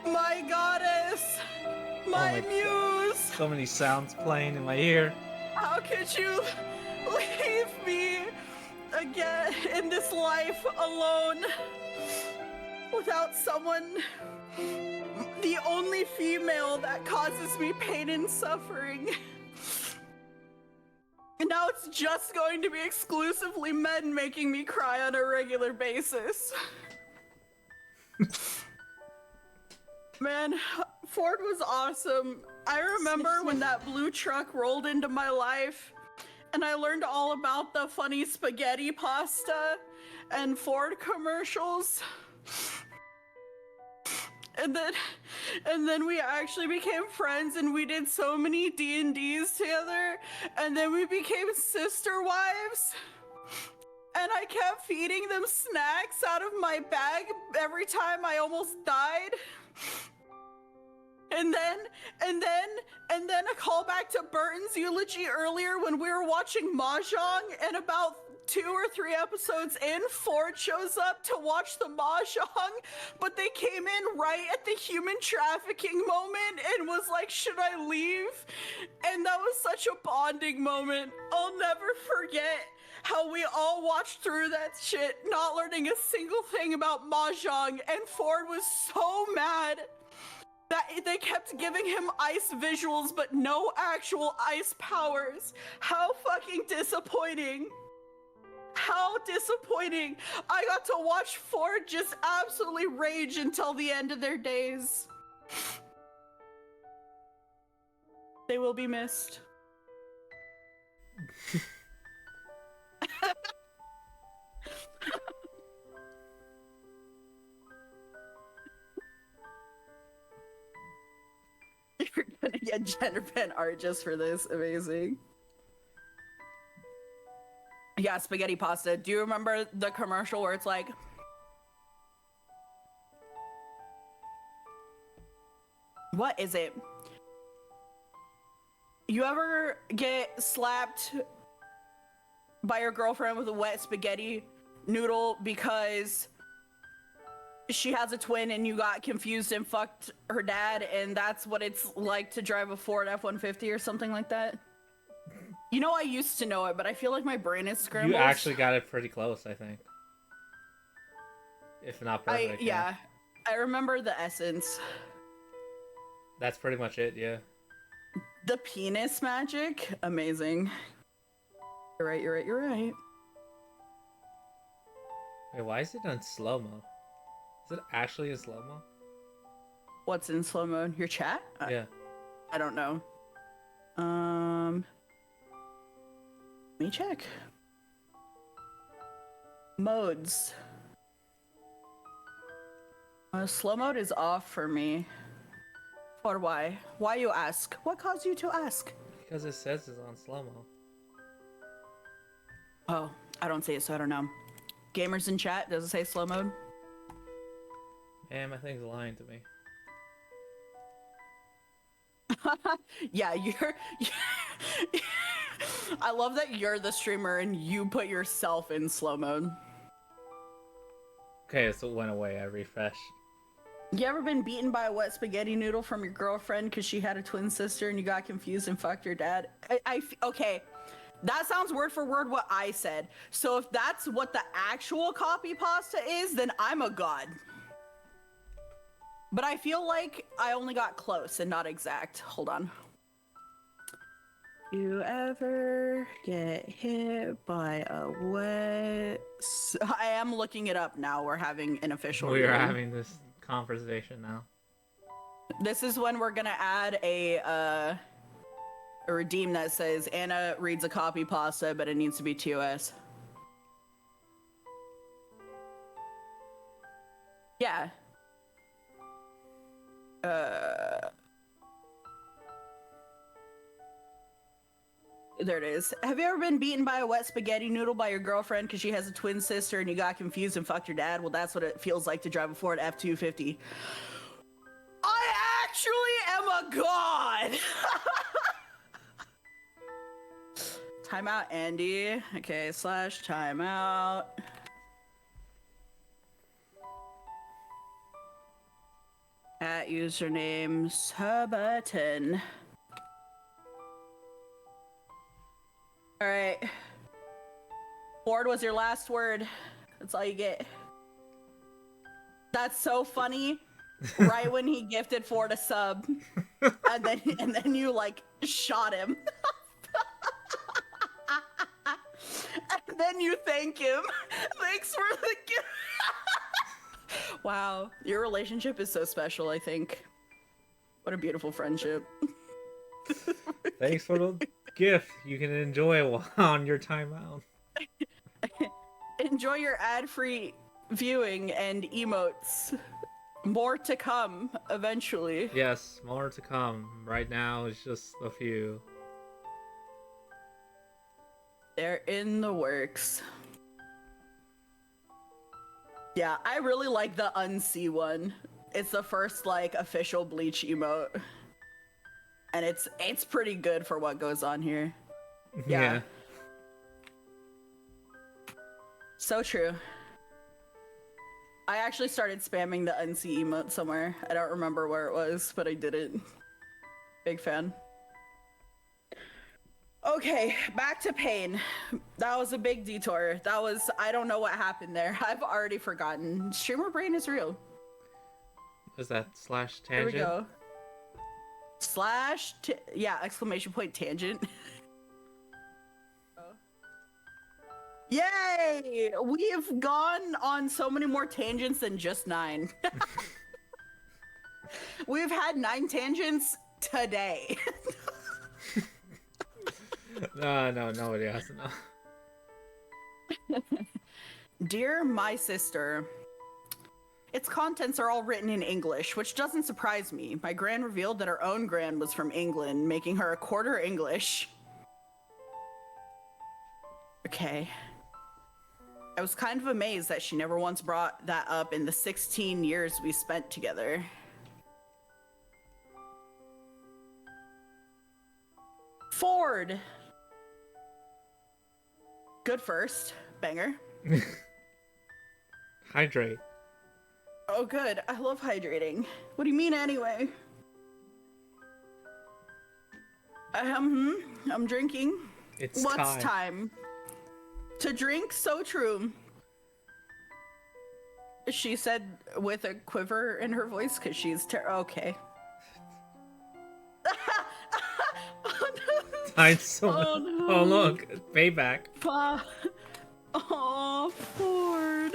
My goddess! My my muse! So many sounds playing in my ear. How could you leave me again in this life alone? Without someone, the only female that causes me pain and suffering. And now it's just going to be exclusively men making me cry on a regular basis. Man, Ford was awesome. I remember when that blue truck rolled into my life and I learned all about the funny spaghetti pasta and Ford commercials. And then we actually became friends and we did so many D&Ds together, and then we became sister wives. And I kept feeding them snacks out of my bag every time I almost died. And then a callback to Burton's eulogy earlier when we were watching Mahjong, and about 2 or 3 episodes in, Ford shows up to watch the Mahjong, but they came in right at the human trafficking moment and was like, should I leave? And that was such a bonding moment. I'll never forget how we all watched through that shit, not learning a single thing about Mahjong, and Ford was so mad that they kept giving him ice visuals but no actual ice powers. How fucking disappointing. How disappointing. I got to watch Ford just absolutely rage until the end of their days. They will be missed. You're gonna get gender bent art just for this. Amazing. Yeah, spaghetti pasta. Do you remember the commercial where it's like, what is it? You ever get slapped by your girlfriend with a wet spaghetti noodle because she has a twin and you got confused and fucked her dad, and that's what it's like to drive a Ford F-150 or something like that? You know, I used to know it, but I feel like my brain is scrambled. You actually got it pretty close, I think. If not perfect. Yeah. I remember the essence. That's pretty much it, yeah. The penis magic? Amazing. You're right. Wait, why is it on slow-mo? Is it actually in slow-mo? What's in slow mode? Your chat? Yeah. I don't know. Let me check. Modes. Slow mode is off for me. Or why? Why, you ask? What caused you to ask? Because it says it's on slow-mo. Oh, I don't see it, so I don't know. Gamers in chat, does it say slow mode? Man, my thing's lying to me. Yeah, you're I love that you're the streamer and you put yourself in slow mode. Okay, so it went away. I refreshed. You ever been beaten by a wet spaghetti noodle from your girlfriend because she had a twin sister and you got confused and fucked your dad? Okay, that sounds word for word what I said. So if that's what the actual copy pasta is, then I'm a god. But I feel like I only got close and not exact. Hold on. You ever get hit by a wet... I am looking it up now. We're having an official We are reading. having this conversation now. This is when we're gonna add a redeem that says Anna reads a copy pasta, but it needs to be TOS. Yeah. There it is. Have you ever been beaten by a wet spaghetti noodle by your girlfriend because she has a twin sister and you got confused and fucked your dad? Well, that's what it feels like to drive a Ford F-250. I actually am a god! Timeout, Andy. Okay, slash timeout. At username Sabaton. Alright. Ford was your last word. That's all you get. That's so funny. Right when he gifted Ford a sub. and then you like shot him. And then you thank him. Thanks for the gift. Wow. Your relationship is so special, I think. What a beautiful friendship. Thanks for the gift. You can enjoy while on your timeout. Enjoy your ad-free viewing and emotes. More to come eventually. Yes, more to come. Right now, it's just a few. They're in the works. Yeah, I really like the unsee one. It's the first like official Bleach emote. And it's pretty good for what goes on here. Yeah. So true. I actually started spamming the unsee emote somewhere. I don't remember where it was, but I did it. Big fan. Okay, back to pain. That was a big detour. I don't know what happened there. I've already forgotten. Streamer brain is real. Is that slash Here tangent? we go. Slash, yeah, exclamation point tangent. Yay! We have gone on so many more tangents than just 9. We've had 9 tangents today. No, nobody has to know. Dear my sister, its contents are all written in English, which doesn't surprise me. My gran revealed that her own gran was from England, making her a quarter English. Okay. I was kind of amazed that she never once brought that up in the 16 years we spent together. Ford! Good first. Banger. Hydrate. Oh, good. I love hydrating. What do you mean, anyway? I'm drinking. It's What's time? To drink? So true. She said with a quiver in her voice because she's okay. Oh, no. Oh, look. Payback. Oh, Ford.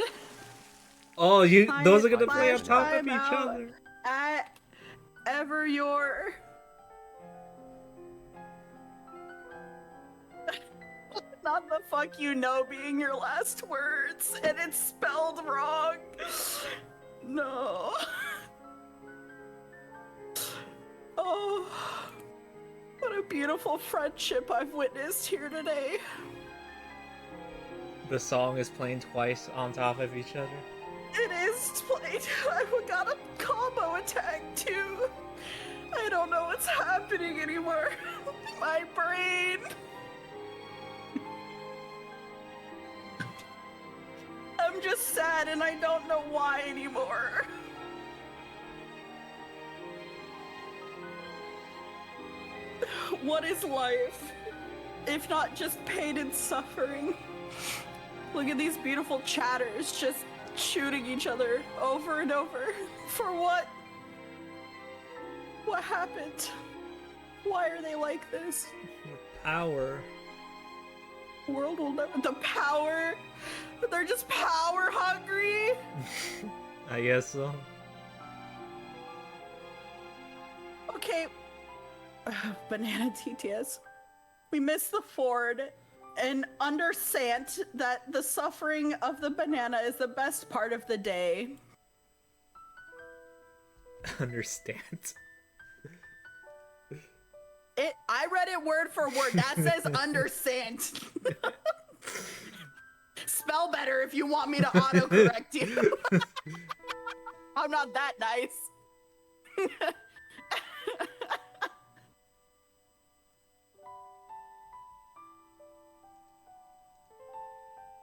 Oh, those are gonna play on top of each other. At ever your. Not the fuck you know being your last words, and it's spelled wrong. No. Oh, what a beautiful friendship I've witnessed here today. The song is playing twice on top of each other. It is played. I got a combo attack too. I don't know what's happening anymore. My brain. I'm just sad and I don't know why anymore. What is life, if not just pain and suffering? Look at these beautiful chatters just shooting each other over and over. For what? What happened? Why are they like this? Power. World will never. The power? They're just power hungry? I guess so. Okay. Banana TTS. We missed the Ford and understand that the suffering of the banana is the best part of the day. Understand. I read it word for word. That says understand. Spell better if you want me to autocorrect you. I'm not that nice.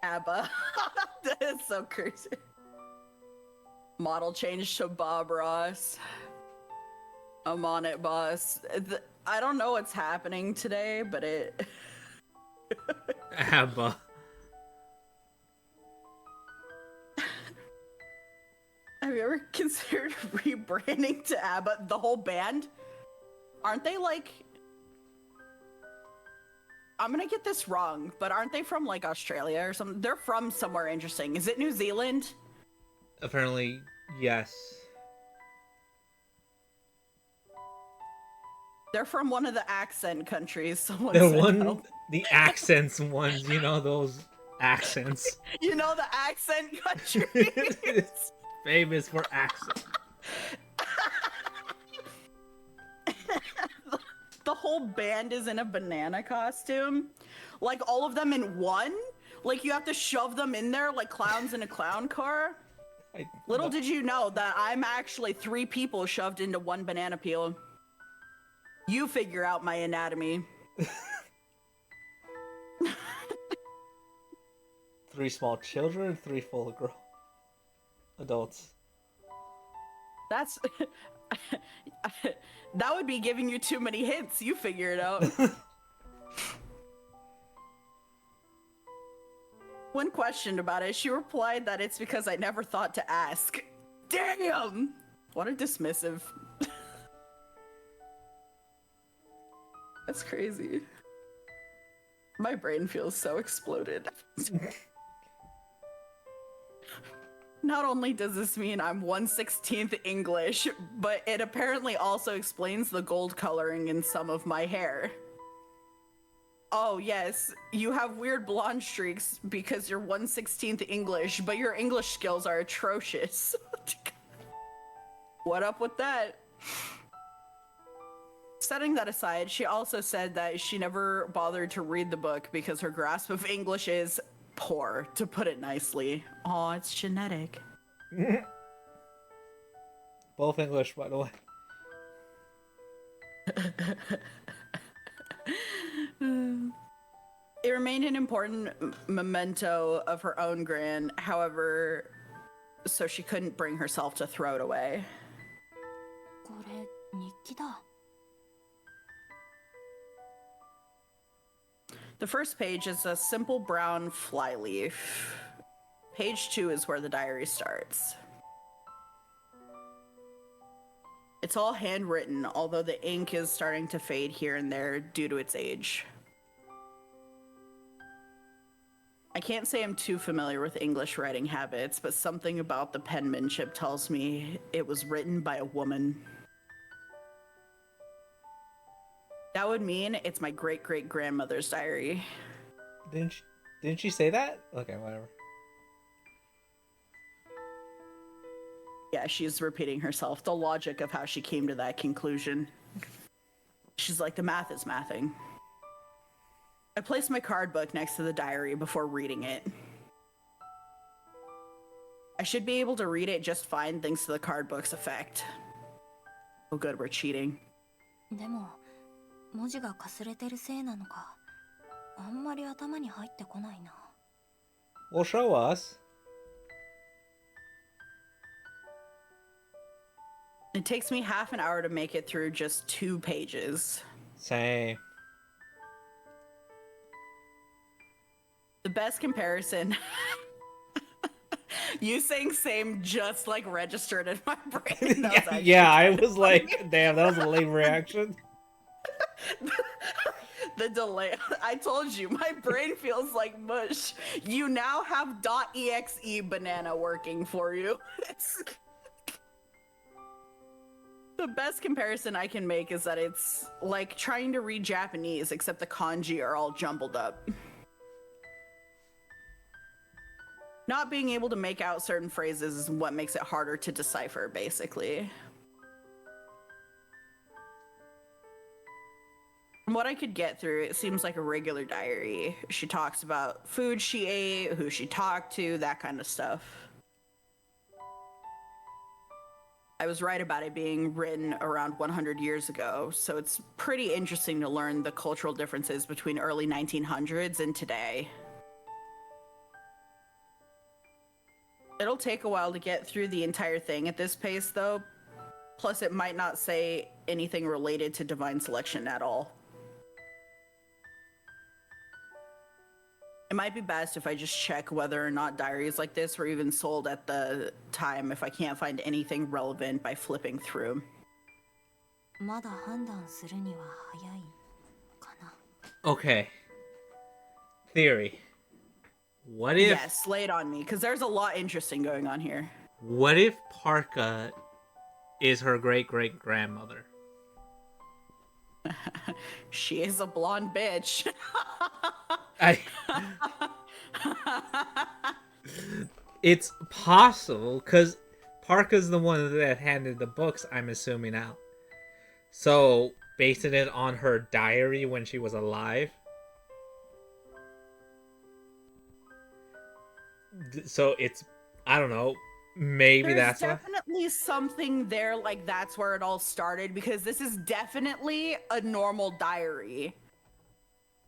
ABBA. That is so crazy. Model change to Bob Ross. I'm on it, boss. I don't know what's happening today, but it... ABBA. Have you ever considered rebranding to ABBA? The whole band? Aren't they like... I'm gonna get this wrong, but aren't they from like Australia or something? They're from somewhere interesting. Is it New Zealand? Apparently, yes. They're from one of the accent countries. Someone The said one, no. the accents ones, you know, those accents. You know the accent countries. It's famous for accents. The whole band is in a banana costume. Like all of them in one? Like you have to shove them in there like clowns in a clown car? Little did you know that I'm actually 3 people shoved into one banana peel. You figure out my anatomy. 3 small children, 3 full adults. That's... That would be giving you too many hints. You figure it out. When questioned about it, she replied that it's because I never thought to ask. Damn! What a dismissive. That's crazy. My brain feels so exploded. Not only does this mean I'm 1/16 English, but it apparently also explains the gold coloring in some of my hair. Oh yes, you have weird blonde streaks because you're 1/16 English, but your English skills are atrocious. What up with that? Setting that aside, she also said that she never bothered to read the book because her grasp of English is poor, to put it nicely. Aw, it's genetic. Both English, by the way. It remained an important memento of her own gran, however, so she couldn't bring herself to throw it away. これ日記だ。 The first page is a simple brown flyleaf. Page 2 is where the diary starts. It's all handwritten, although the ink is starting to fade here and there due to its age. I can't say I'm too familiar with English writing habits, but something about the penmanship tells me it was written by a woman. That would mean it's my great-great-grandmother's diary. Didn't she say that? Okay, whatever. Yeah, she's repeating herself. The logic of how she came to that conclusion. She's like, the math is mathing. I placed my card book next to the diary before reading it. I should be able to read it just fine thanks to the card book's effect. Oh good, we're cheating. でも文字がかすれてるせいなのか、あんまり頭に入ってこないな。 Well, show us. It takes me half an hour to make it through just 2 pages. Same. The best comparison... You saying same just like registered in my brain. Yeah, I was like, damn, that was a lame reaction. The delay. I told you, my brain feels like mush. You now have .exe banana working for you. It's... The best comparison I can make is that it's like trying to read Japanese, except the kanji are all jumbled up. Not being able to make out certain phrases is what makes it harder to decipher, basically. From what I could get through, it seems like a regular diary. She talks about food she ate, who she talked to, that kind of stuff. I was right about it being written around 100 years ago, so it's pretty interesting to learn the cultural differences between early 1900s and today. It'll take a while to get through the entire thing at this pace, though. Plus, it might not say anything related to divine selection at all. It might be best if I just check whether or not diaries like this were even sold at the time if I can't find anything relevant by flipping through. まだ判断するには早いかな。 Okay. Theory. What if Yes, lay it on me, because there's a lot interesting going on here. what if Parka is her great-great-grandmother? She is a blonde bitch. It's possible, because Parka's the one that handed the books, I'm assuming out. So, basing it on her diary when she was alive. So it's, I don't know, maybe There's that's why. definitely something there, like that's where it all started, because this is definitely a normal diary.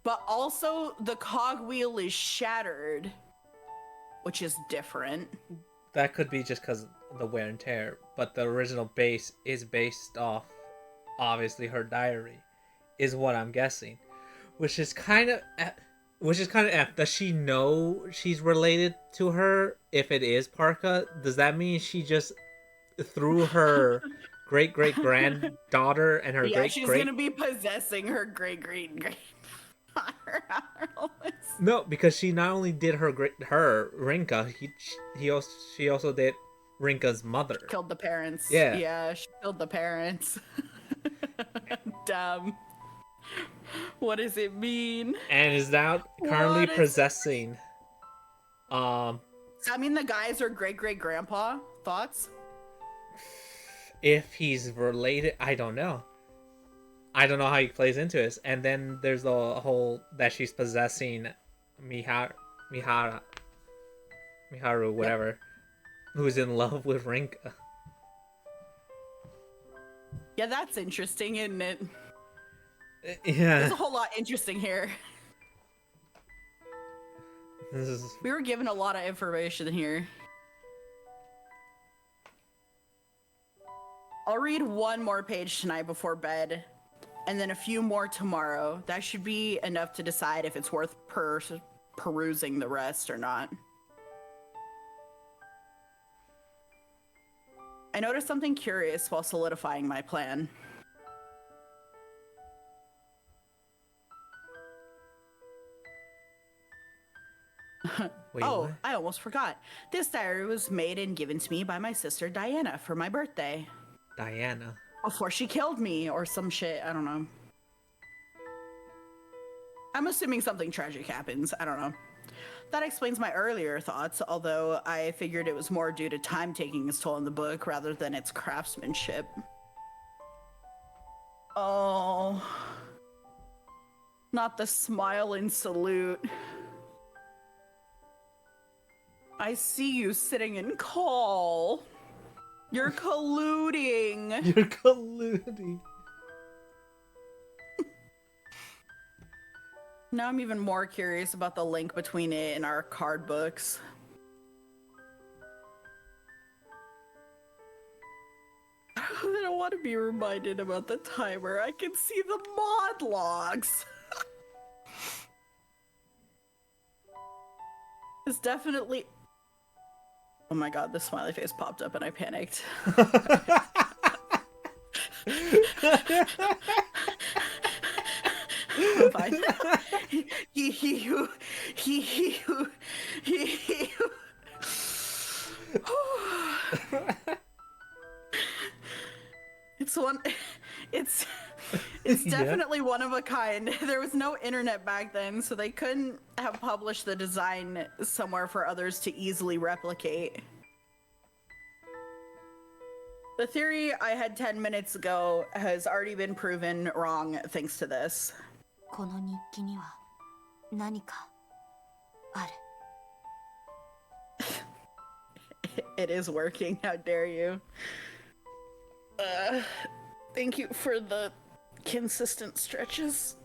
But also, the cogwheel is shattered, which is different. That could be just because of the wear and tear, but the original base is based off, obviously, her diary, is what I'm guessing. Which is kind of F. Does she know she's related to her if it is Parka? Does that mean she just threw her great-great-granddaughter and her Yeah, she's great-great... gonna be possessing her great-great-great. No, because she not only did her Rinka, she also did Rinka's mother. Killed the parents. Yeah. Yeah, she killed the parents. Damn. What does it mean? And is now currently What is- possessing Does that mean the guys are great-great-grandpa? Thoughts? if he's related, I don't know. I don't know how he plays into this. And then there's the whole that she's possessing Miharu, whatever, who's in love with Rinka. Yeah, that's interesting, isn't it? Yeah. There's a whole lot interesting here. This is... We were given a lot of information here. I'll read one more page tonight before bed, and then a few more tomorrow. That should be enough to decide if it's worth perusing the rest or not. I noticed something curious while solidifying my plan. Wait, Oh, what? I almost forgot. This diary was made and given to me by my sister Diana for my birthday. Diana. Before she killed me or some shit, I don't know. I'm assuming something tragic happens, I don't know. That explains my earlier thoughts, although I figured it was more due to time taking its toll in the book rather than its craftsmanship. Oh. Not the smile and salute. I see you sitting in call. You're colluding. You're colluding. Now I'm even more curious about the link between it and our card books. I don't want to be reminded about the timer. I can see the mod logs. It's definitely... Oh my god, the smiley face popped up and I panicked. I'm fine. It's one. It's definitely one of a kind. There was no internet back then, so they couldn't have published the design somewhere for others to easily replicate. The theory I had 10 minutes ago has already been proven wrong thanks to this. この日記には何かある。It is working. How dare you? Thank you for the consistent stretches.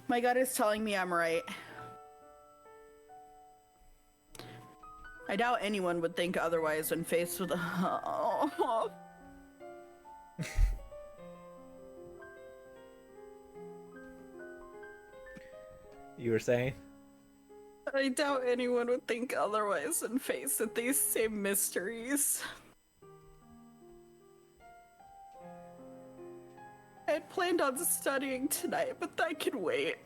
My gut is telling me I'm right. I doubt anyone would think otherwise when faced with a. You were saying? I doubt anyone would think otherwise when faced with these same mysteries. I had planned on studying tonight, but that can wait.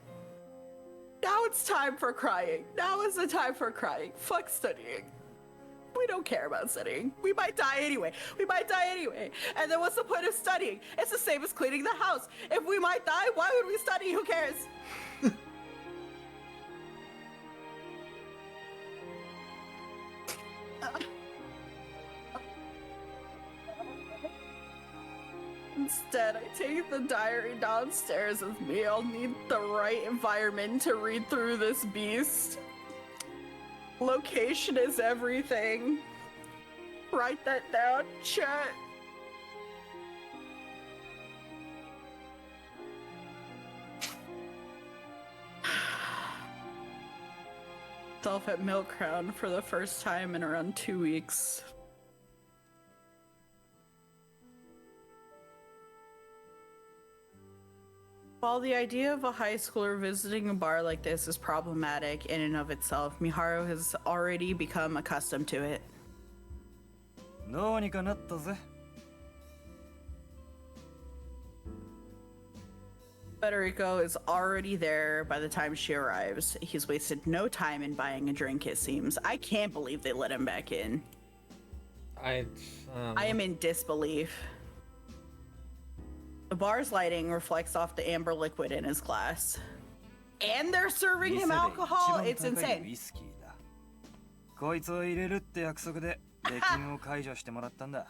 Now it's time for crying. Now is the time for crying. Fuck studying. We don't care about studying. We might die anyway. And then what's the point of studying? It's the same as cleaning the house. If we might die, why would we study? Who cares? Instead, I take the diary downstairs with me. I'll need the right environment to read through this beast. Location is everything. Write that down, chat. Self at Milk Crown for the first time in around 2 weeks. While the idea of a high schooler visiting a bar like this is problematic in and of itself, Miharu has already become accustomed to it. どうにかなったぜ。Federico is already there by the time she arrives. He's wasted no time in buying a drink, it seems. I can't believe they let him back in. I am in disbelief. The bar's lighting reflects off the amber liquid in his glass. And they're serving him alcohol? It's insane. こいつを入れるって約束で出禁を解除してもらったんだ。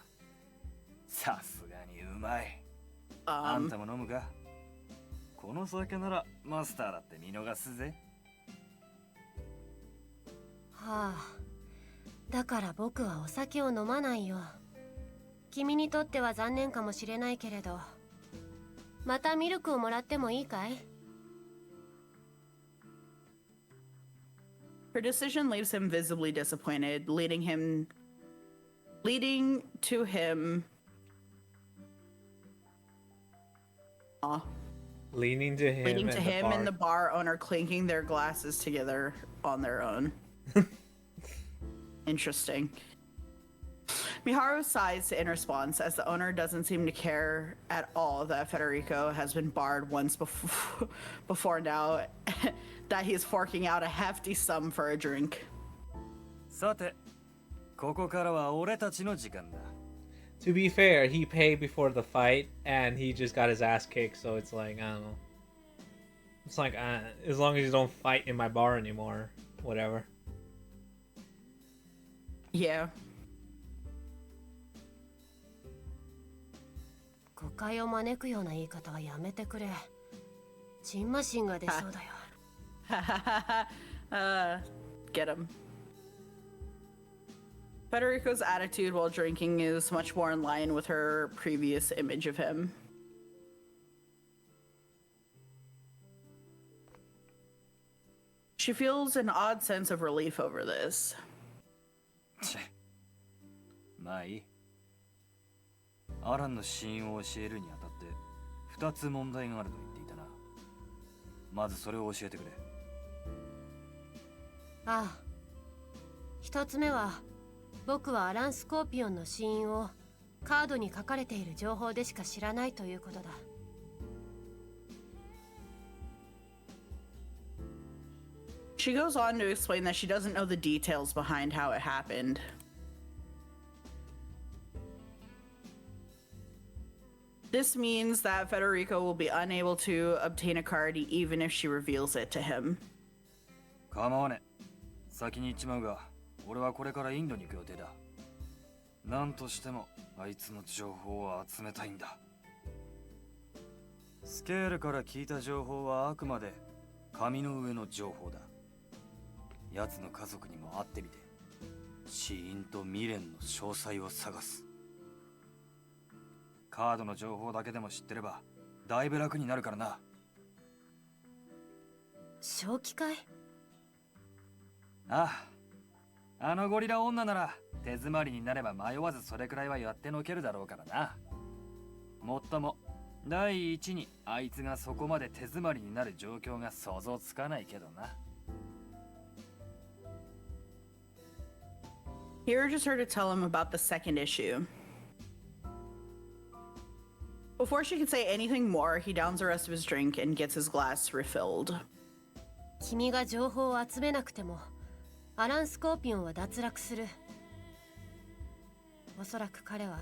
さすがにうまい。あんたも飲むか？この酒ならマスターだって見逃すぜ。はあ、だから僕はお酒を飲まないよ。君にとっては残念かもしれないけれど、またミルクをもらってもいいかい？ Her decision leaves him visibly disappointed, leading to him and the bar owner clinking their glasses together on their own. Interesting. Miharu sighs in response as the owner doesn't seem to care at all that Federico has been barred once before now, that he's forking out a hefty sum for a drink. さて、ここからは俺たちの時間だ。To be fair, he paid before the fight, and he just got his ass kicked, so it's like, I don't know. It's like, as long as you don't fight in my bar anymore, whatever. Yeah. 誤解を招くような言い方はやめてくれ。ジンマシンが出そうだよ。Get him. Federico's attitude while drinking is much more in line with her previous image of him. She feels an odd sense of relief over this. まあいい。アランの死因を教えるにあたって2つ問題があると言っていたな。まずそれを教えてくれ。ああ。一つ目は、僕はアラン・スコーピオンの死因をカードに書かれている情報でしか知らないということだ。She goes on to explain that she doesn't know the details behind how it happened. This means that Federico will be unable to obtain a card even if she reveals it to him. 構わねえ。先に言っちまうが、俺はこれからインドに行く予定だ。なんとしてもあいつの情報を集めたいんだ。スケールから聞いた情報はあくまで紙の上の情報だ。奴の家族にも会ってみて、死因と未練の詳細を探す。カードの情報だけでも知ってればだいぶ楽になるからな。正気かい？ああ、あのゴリラ女なら手詰まりになれば迷わずそれくらいはやってのけるだろうからな。もっとも第一にあいつがそこまで手詰まりになる状況が想像つかないけどな。He urges her to tell him about the second issue. Before she can say anything more, he downs the rest of his drink and gets his glass refilled. 君が情報を集めなくてもアラン・スコーピオンは脱落する。おそらく彼は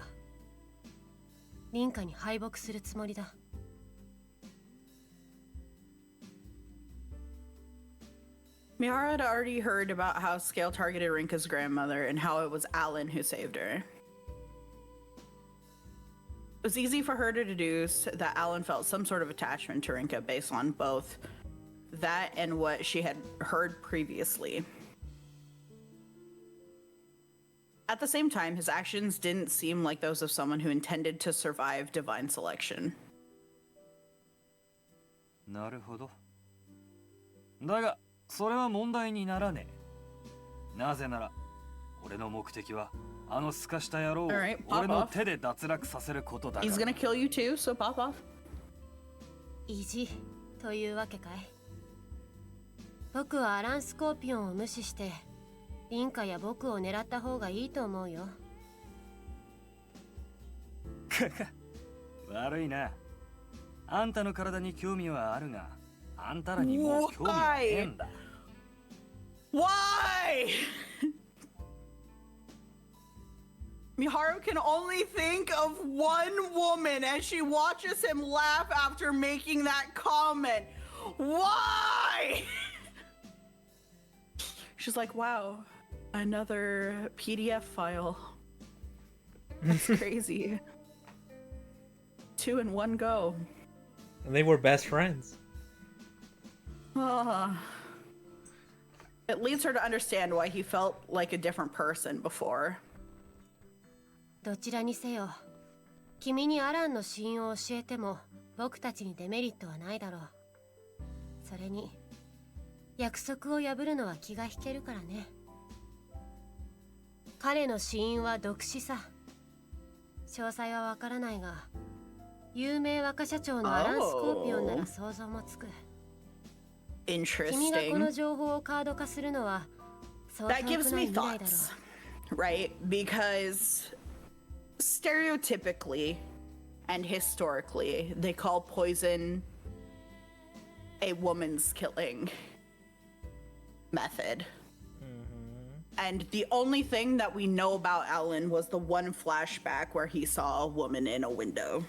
リンカに敗北するつもりだ。Mihara had already heard about how Scale targeted Rinka's grandmother and how it was Alan who saved her. It was easy for her to deduce that Alan felt some sort of attachment to Rinka based on both that and what she had heard previously. At the same time, his actions didn't seem like those of someone who intended to survive divine selection. なるほど。だがそれは問題にならねえ。なぜなら俺の目的はあのすかした野郎を Alright, pop 俺の off. 手で脱落させることだから。 He's gonna kill you too, so pop off. 意地というわけかい？僕はアラン・スコーピオンを無視してリンカや僕を狙った方がいいと思うよ。悪いな。あんたの体に興味はあるが、あんたらにもう興味はねえんだ。Why? Miharu can only think of one woman as she watches him laugh after making that comment. Why? She's like, wow, another PDF file. That's crazy. 2 in 1 go. And they were best friends. It leads her to understand why he felt like a different person before. どちらにせよ、君にアランの死因を教えても僕たちにデメリットはないだろう。それに約束を破るのは気が引けるからね。彼の死因は毒死さ。詳細はわからないが、有名若社長のアラン・スコーピオンなら想像もつく。君がこの Interesting. 情報をカード化するのはそう遠 That く gives ない me 未来だろ thoughts, right? Because stereotypically and historically, they call poison a woman's killing method. And the only thing that we know about Alan was the one flashback where he saw a woman in a window.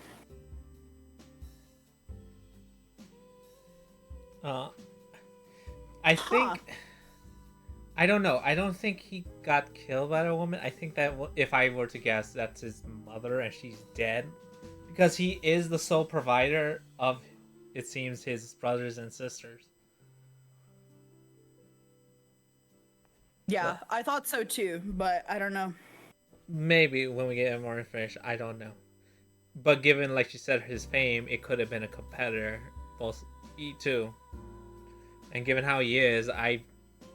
I think I don't know. I don't think he got killed by a woman. I think that if I were to guess, that's his mother and she's dead. Because he is the sole provider of, it seems, his brothers and sisters. Yeah, I thought so too, but I don't know. Maybe when we get more information, I don't know. But given, like you said, his fame, it could have been a competitor, both E2. And given how he is, I'm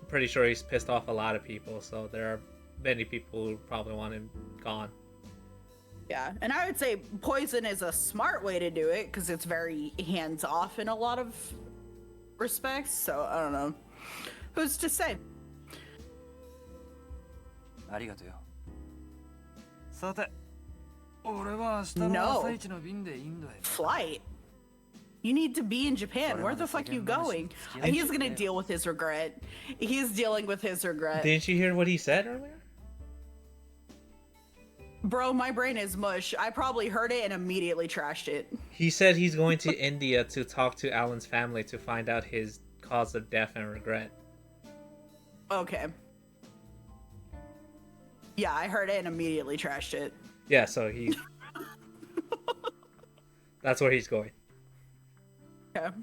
pretty sure he's pissed off a lot of people, so there are many people who probably want him gone. Yeah, and I would say poison is a smart way to do it because it's very hands-off in a lot of respects, so I don't know. Who's to say? ありがとうよ。さて、俺は明日の朝一の便でインドへ。 Flight? You need to be in Japan. Where the fuck you going? He's gonna deal with his regret. He's dealing with his regret. Didn't you hear what he said earlier? Bro, my brain is mush. I probably heard it and immediately trashed it. He said he's going to India to talk to Alan's family to find out his cause of death and regret. Okay. Yeah, I heard it and immediately trashed it. Yeah, so he... That's where he's going. Okay.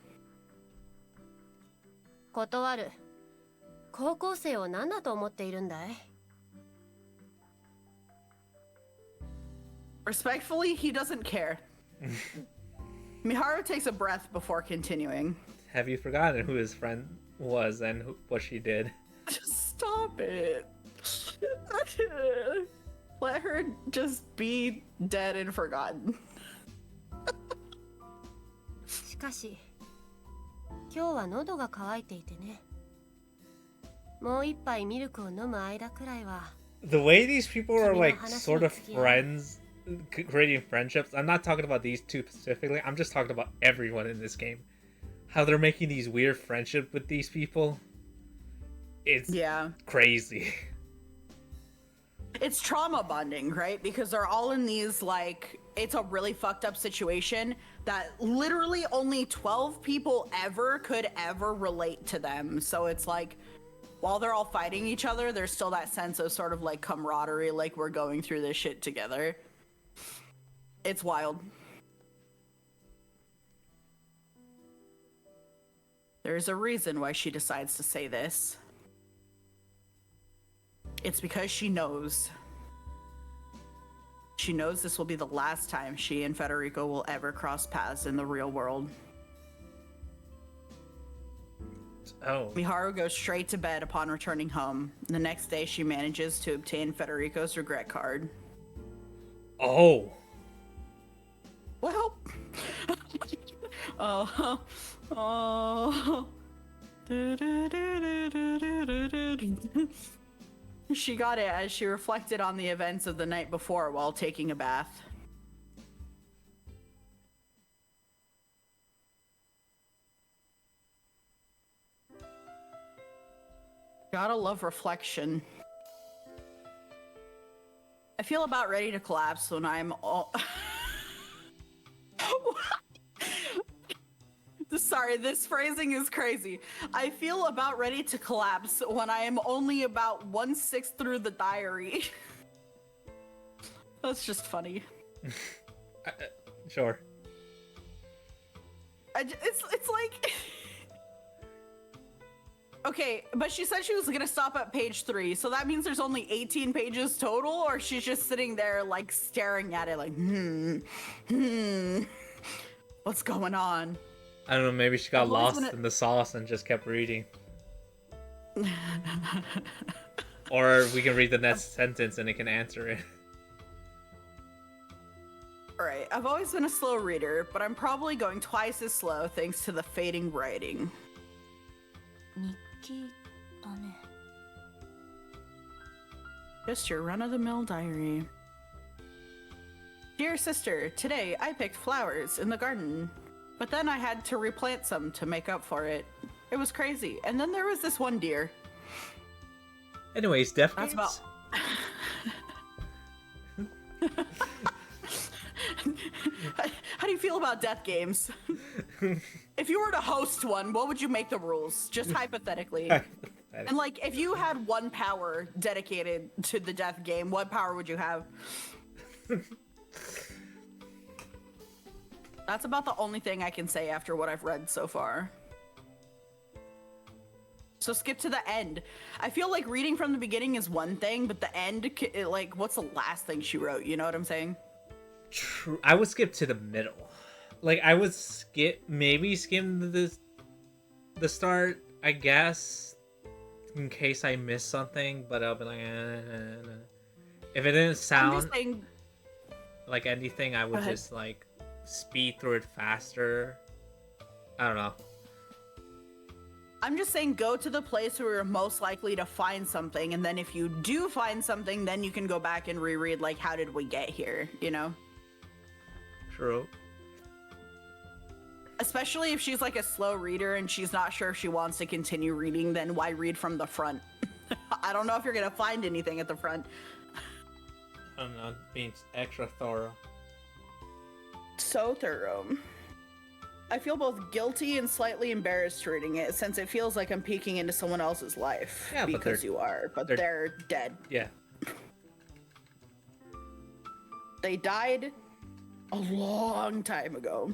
断る。高校生を何だと思っているんだい？ Respectfully, he doesn't care. Miharu takes a breath before continuing. Have you forgotten who his friend was and what she did? Just stop it. Let her just be dead and forgotten. しかし、今日は喉が渇いていてね。もう一杯ミルクを飲む間くらいは。The way these people are like sort of friends, creating friendships. I'm not talking about these two specifically. I'm just talking about everyone in this game. How they're making these weird friendships with these people. It's crazy. It's trauma bonding, right? Because they're all in these, like, it's a really fucked up situation that literally only 12 people ever could ever relate to them. So it's like, while they're all fighting each other, there's still that sense of sort of like camaraderie, like we're going through this shit together. It's wild. There's a reason why she decides to say this. It's because she knows. She knows this will be the last time she and Federico will ever cross paths in the real world. Oh. Miharu goes straight to bed upon returning home. The next day, she manages to obtain Federico's regret card. Oh. Well. Oh. Oh. She got it as she reflected on the events of the night before while taking a bath. Gotta love reflection. I feel about ready to collapse when I'm all... Sorry, this phrasing is crazy. I feel about ready to collapse when I am only about 1/6 through the diary. That's just funny. Sure. It's like... Okay, but she said she was gonna stop at page 3, so that means there's only 18 pages total, or she's just sitting there, like, staring at it like, what's going on? I don't know, maybe she got lost in the sauce and just kept reading. Or we can read the next sentence and it can answer it. Alright, I've always been a slow reader, but I'm probably going twice as slow thanks to the fading writing. 日記だね。 Just your run-of-the-mill diary. Dear sister, today I picked flowers in the garden, but then I had to replant some to make up for it. It was crazy, and then there was this one deer. Anyways, Death That's Games? about... How do you feel about death games? If you were to host one, what would you make the rules? Just hypothetically. And like, if you had one power dedicated to the death game, what power would you have? That's about the only thing I can say after what I've read so far. So skip to the end. I feel like reading from the beginning is one thing, but the end, like, what's the last thing she wrote? You know what I'm saying? True. I would skip to the middle. Like, I would maybe skim the start, I guess, in case I missed something, but I'll be like, if it didn't sound like anything, I would just, like, speed through it faster. I don't know. I'm just saying go to the place where you're most likely to find something, and then if you do find something, then you can go back and reread, like, how did we get here, you know? True. Especially if she's like a slow reader and she's not sure if she wants to continue reading, then why read from the front? I don't know if you're gonna find anything at the front. I'm not being extra thorough. So thorough. I feel both guilty and slightly embarrassed reading it, since it feels like I'm peeking into someone else's life. Yeah, because you are, but they're dead. Yeah. They died a long time ago.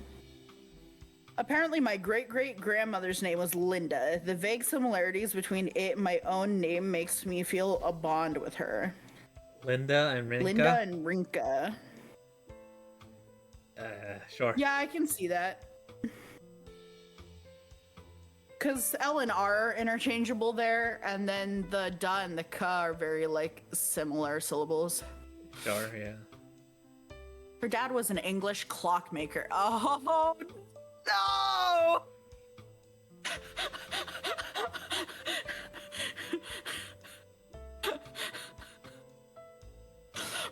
Apparently, my great-great-grandmother's name was Linda. The vague similarities between it and my own name makes me feel a bond with her. Linda and Rinka? Linda and Rinka. Sure. Yeah, I can see that. Because L and R are interchangeable there, and then the da and the ka are very, like, similar syllables. Sure, yeah. Her dad was an English clockmaker. Oh, no!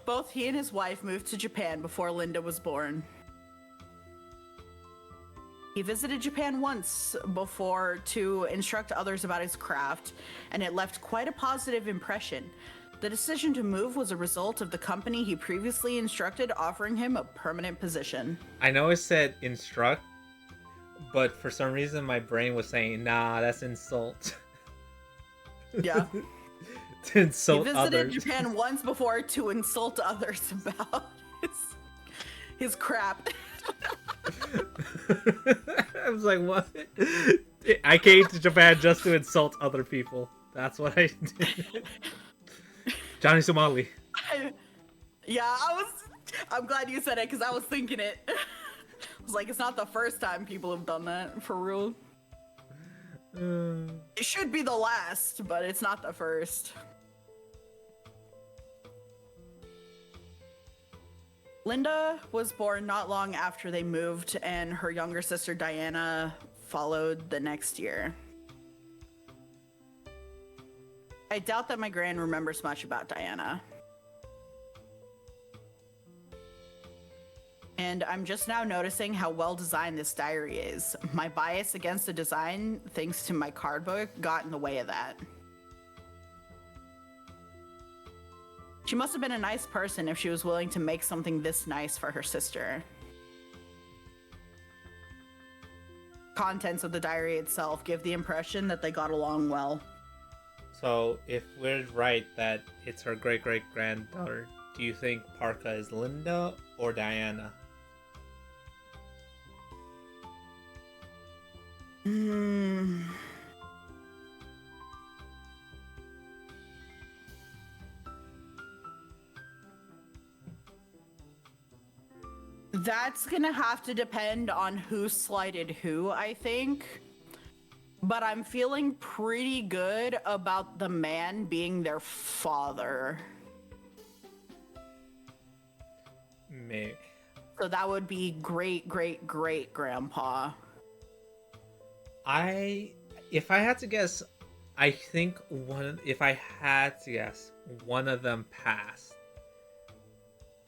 Both he and his wife moved to Japan before Linda was born. He visited Japan once before to instruct others about his craft, and it left quite a positive impression. The decision to move was a result of the company he previously instructed offering him a permanent position. I know it said instruct, but for some reason my brain was saying, nah, that's insult. Yeah. To insult He visited others. Japan once before to insult others about his crap. I was like, what? I came to Japan just to insult other people. That's what I did. Johnny Somali. I'm glad you said it because I was thinking it. I was like, it's not the first time people have done that, for real. It should be the last, but it's not the first. Linda was born not long after they moved, and her younger sister Diana followed the next year. I doubt that my gran remembers much about Diana. And I'm just now noticing how well designed this diary is. My bias against the design, thanks to my card book, got in the way of that. She must have been a nice person if she was willing to make something this nice for her sister. Contents of the diary itself give the impression that they got along well. So, if we're right that it's her great-great-granddaughter, do you think Parka is Linda or Diana? That's gonna have to depend on who slighted who, I think. But I'm feeling pretty good about the man being their father. Maybe. So that would be great-great-great-grandpa. If I had to guess, I think if I had to guess, one of them passed.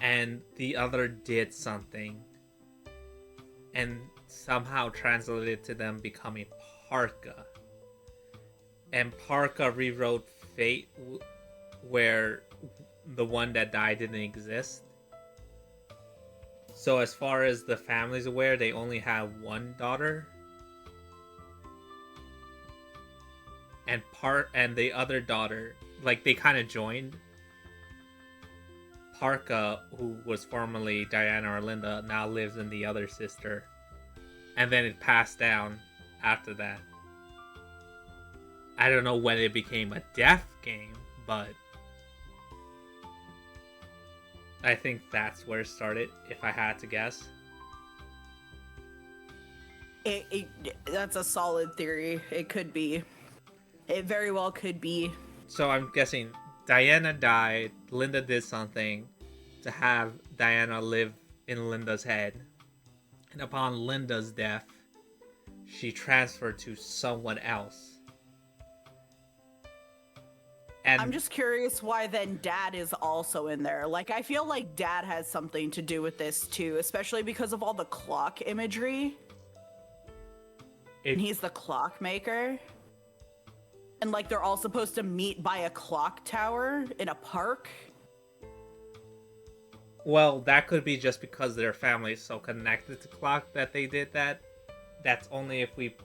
And the other did something. And somehow translated to them becoming Parka. And Parka rewrote fate where the one that died didn't exist. So as far as the family's aware, they only have one daughter. And the other daughter, like, they kind of joined. Parka, who was formerly Diana or Linda, now lives in the other sister. And then it passed down after that. I don't know when it became a death game, but I think that's where it started, if I had to guess. That's a solid theory. It could be. It very well could be. So I'm guessing Diana died, Linda did something to have Diana live in Linda's head. And upon Linda's death, she transferred to someone else. And I'm just curious why then Dad is also in there. Like, I feel like Dad has something to do with this too, especially because of all the clock imagery. And he's the clockmaker. And like, they're all supposed to meet by a clock tower in a park. well, that could be just because their family is so connected to clock that they did that. That's only if we...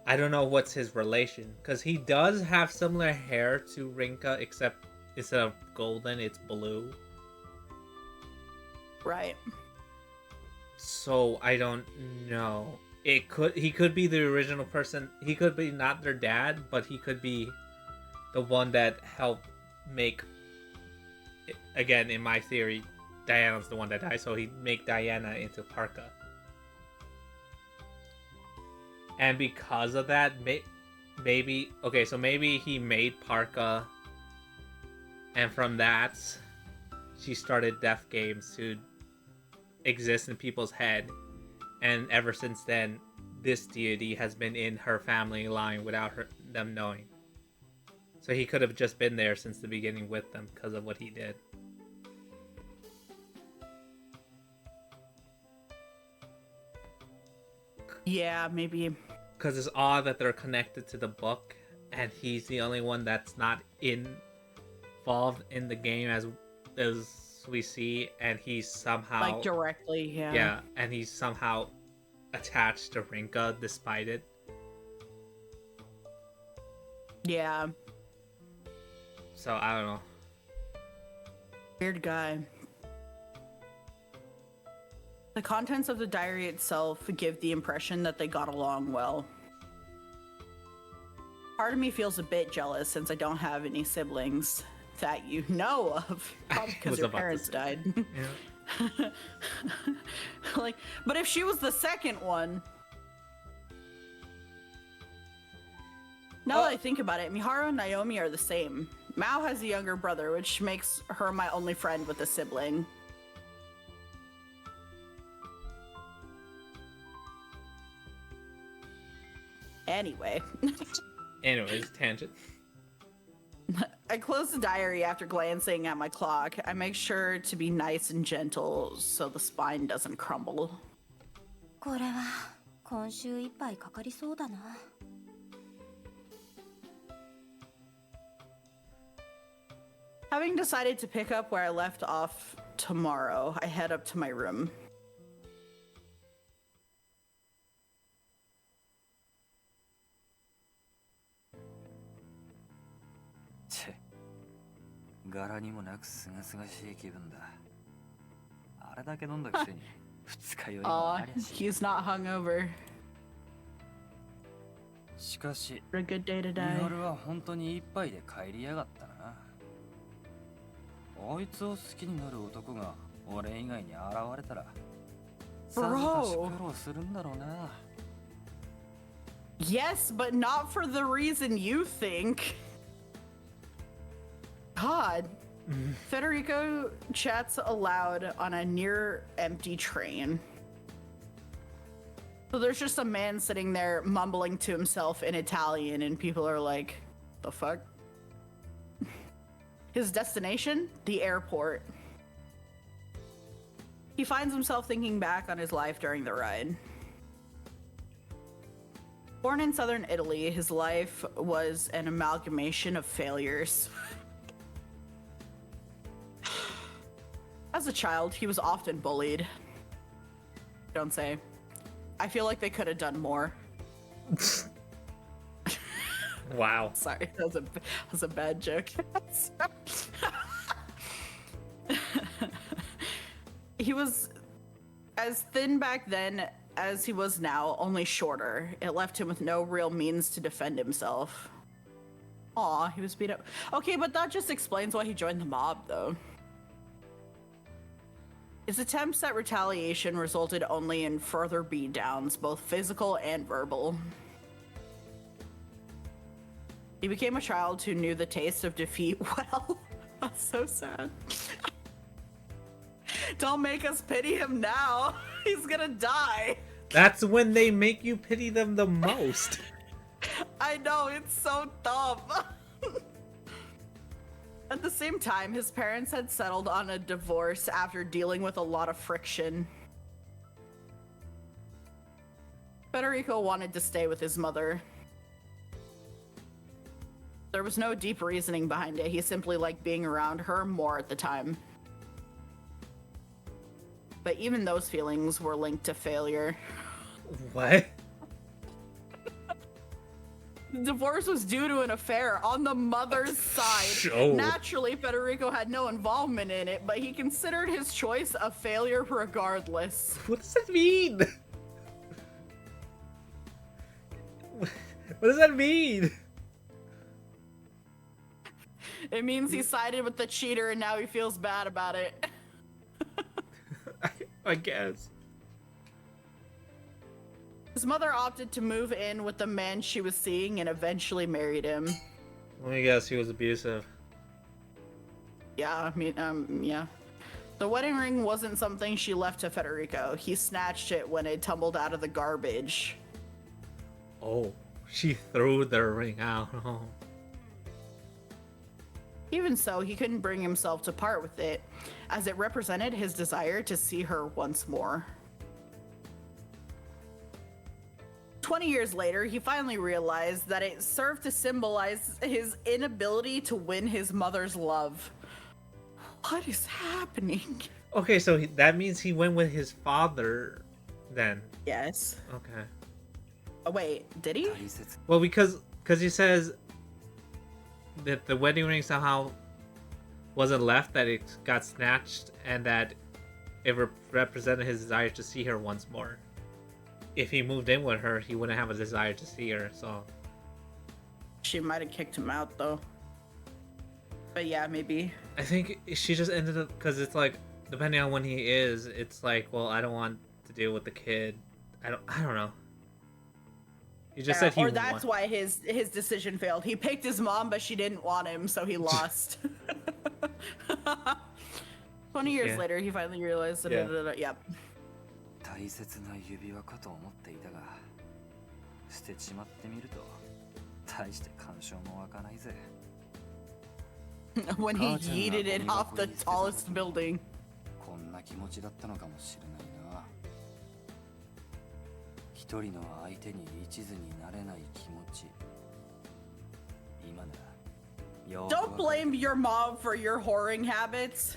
I don't know what's his relation, because he does have similar hair to Rinka, except instead of golden, it's blue. Right. So I don't know. He could be the original person. He could be not their dad, but he could be the one that helped make, again, in my theory, Diana's the one that died, so he'd make Diana into Parka. And because of that, maybe he made Parka, and from that, she started death games to exist in people's head, and ever since then, this deity has been in her family line without them knowing. So he could have just been there since the beginning with them because of what he did. Yeah, maybe. Because it's odd that they're connected to the book, and he's the only one that's not involved in the game as we see, and he's somehow Like directly, yeah. Yeah, and he's somehow attached to Rinka despite it. Yeah. So I don't know. Weird guy. The contents of the diary itself give the impression that they got along well. Part of me feels a bit jealous since I don't have any siblings that you know of, probably because your parents died. Yeah. Like, but if she was the second one. Now that I think about it, Miharu and Naomi are the same. Mao has a younger brother, which makes her my only friend with a sibling. Anyway. Anyways, tangent. I close the diary after glancing at my clock. I make sure to be nice and gentle so the spine doesn't crumble. これは今週いっぱいかかりそうだな。Having decided to pick up where I left off tomorrow, I head up to my room. Che. 柄にもなくすがすがしい気分だ。あれだけ飲んだくせに二日酔いも Aw, ありゃし。 he's not hungover. しかし、 For a good day to die. ミハルは本当に一杯で帰りやがったな。あいつを好きになる男が俺以外に現れたら、さぞかし苦労するんだろうな。 Yes, but not for the reason you think. God. Federico chats aloud on a near empty train. So there's just a man sitting there mumbling to himself in Italian, and people are like, the fuck? His destination? The airport. He finds himself thinking back on his life during the ride. Born in southern Italy, his life was an amalgamation of failures. As a child, he was often bullied. Don't say. I feel like they could have done more. Wow. Sorry, that was a bad joke. He was as thin back then as he was now, only shorter. It left him with no real means to defend himself. Aw, he was beat up. Okay, but that just explains why he joined the mob, though. His attempts at retaliation resulted only in further beatdowns, both physical and verbal. He became a child who knew the taste of defeat well. That's so sad. Don't make us pity him now. He's gonna die. That's when they make you pity them the most. I know, it's so dumb. At the same time, his parents had settled on a divorce after dealing with a lot of friction. Federico wanted to stay with his mother. There was no deep reasoning behind it. He simply liked being around her more at the time. But even those feelings were linked to failure. What? divorce was due to an affair on the mother's side. Oh. Naturally, Federico had no involvement in it, but he considered his choice a failure regardless. What does that mean? What does that mean? It means he sided with the cheater and now he feels bad about it. I guess. His mother opted to move in with the man she was seeing and eventually married him. Let me guess, he was abusive. Yeah, I mean, yeah. The wedding ring wasn't something she left to Federico. He snatched it when it tumbled out of the garbage. Oh, she threw the ring out. Oh. Even so, he couldn't bring himself to part with it, as it represented his desire to see her once more. 20 years later, he finally realized that it served to symbolize his inability to win his mother's love. What is happening? Okay, so that means he went with his father then. Yes. Okay. Oh, wait, did he? Well, because he says that the wedding ring somehow wasn't left, that it got snatched, and that it represented his desire to see her once more. If he moved in with her, he wouldn't have a desire to see her, so... She might have kicked him out, though. But yeah, maybe. I think she just ended up... Because it's like, depending on when he is, it's like, well, I don't want to deal with the kid. I don't know. He just said he or that's why his decision failed. He picked his mom, but she didn't want him, so he lost. 20 years later, he finally realized that. Yep. 大切な指輪かと思っていたが、捨てちまってみると大して感傷も湧かないぜ。When he yeeted it off the tallest building. こんな気持ちだったのかもしれないな。一人の相手に一途になれない気持ち。今ならよく Don't blame your mom for your whoring habits.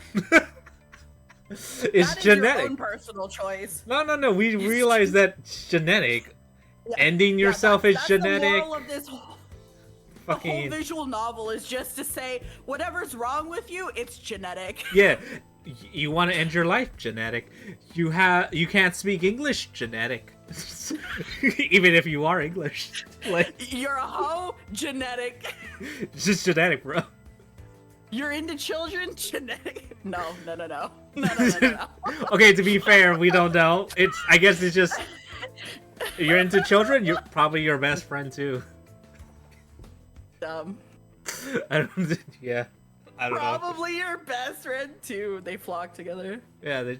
It's that genetic. Is your own personal choice. No. We realize that it's genetic. Yeah, Ending yourself that's is genetic. The moral of this whole visual novel is just to say whatever's wrong with you, it's genetic. Yeah, you want to end your life, genetic. You can't speak English, genetic. Even if you are English, like you're a hoe, genetic. It's just genetic, bro. You're into children, genetic. No. Okay, to be fair, we don't know. I guess it's just you're into children. You're probably your best friend too. I don't know. Probably your best friend too. They flock together. Yeah, the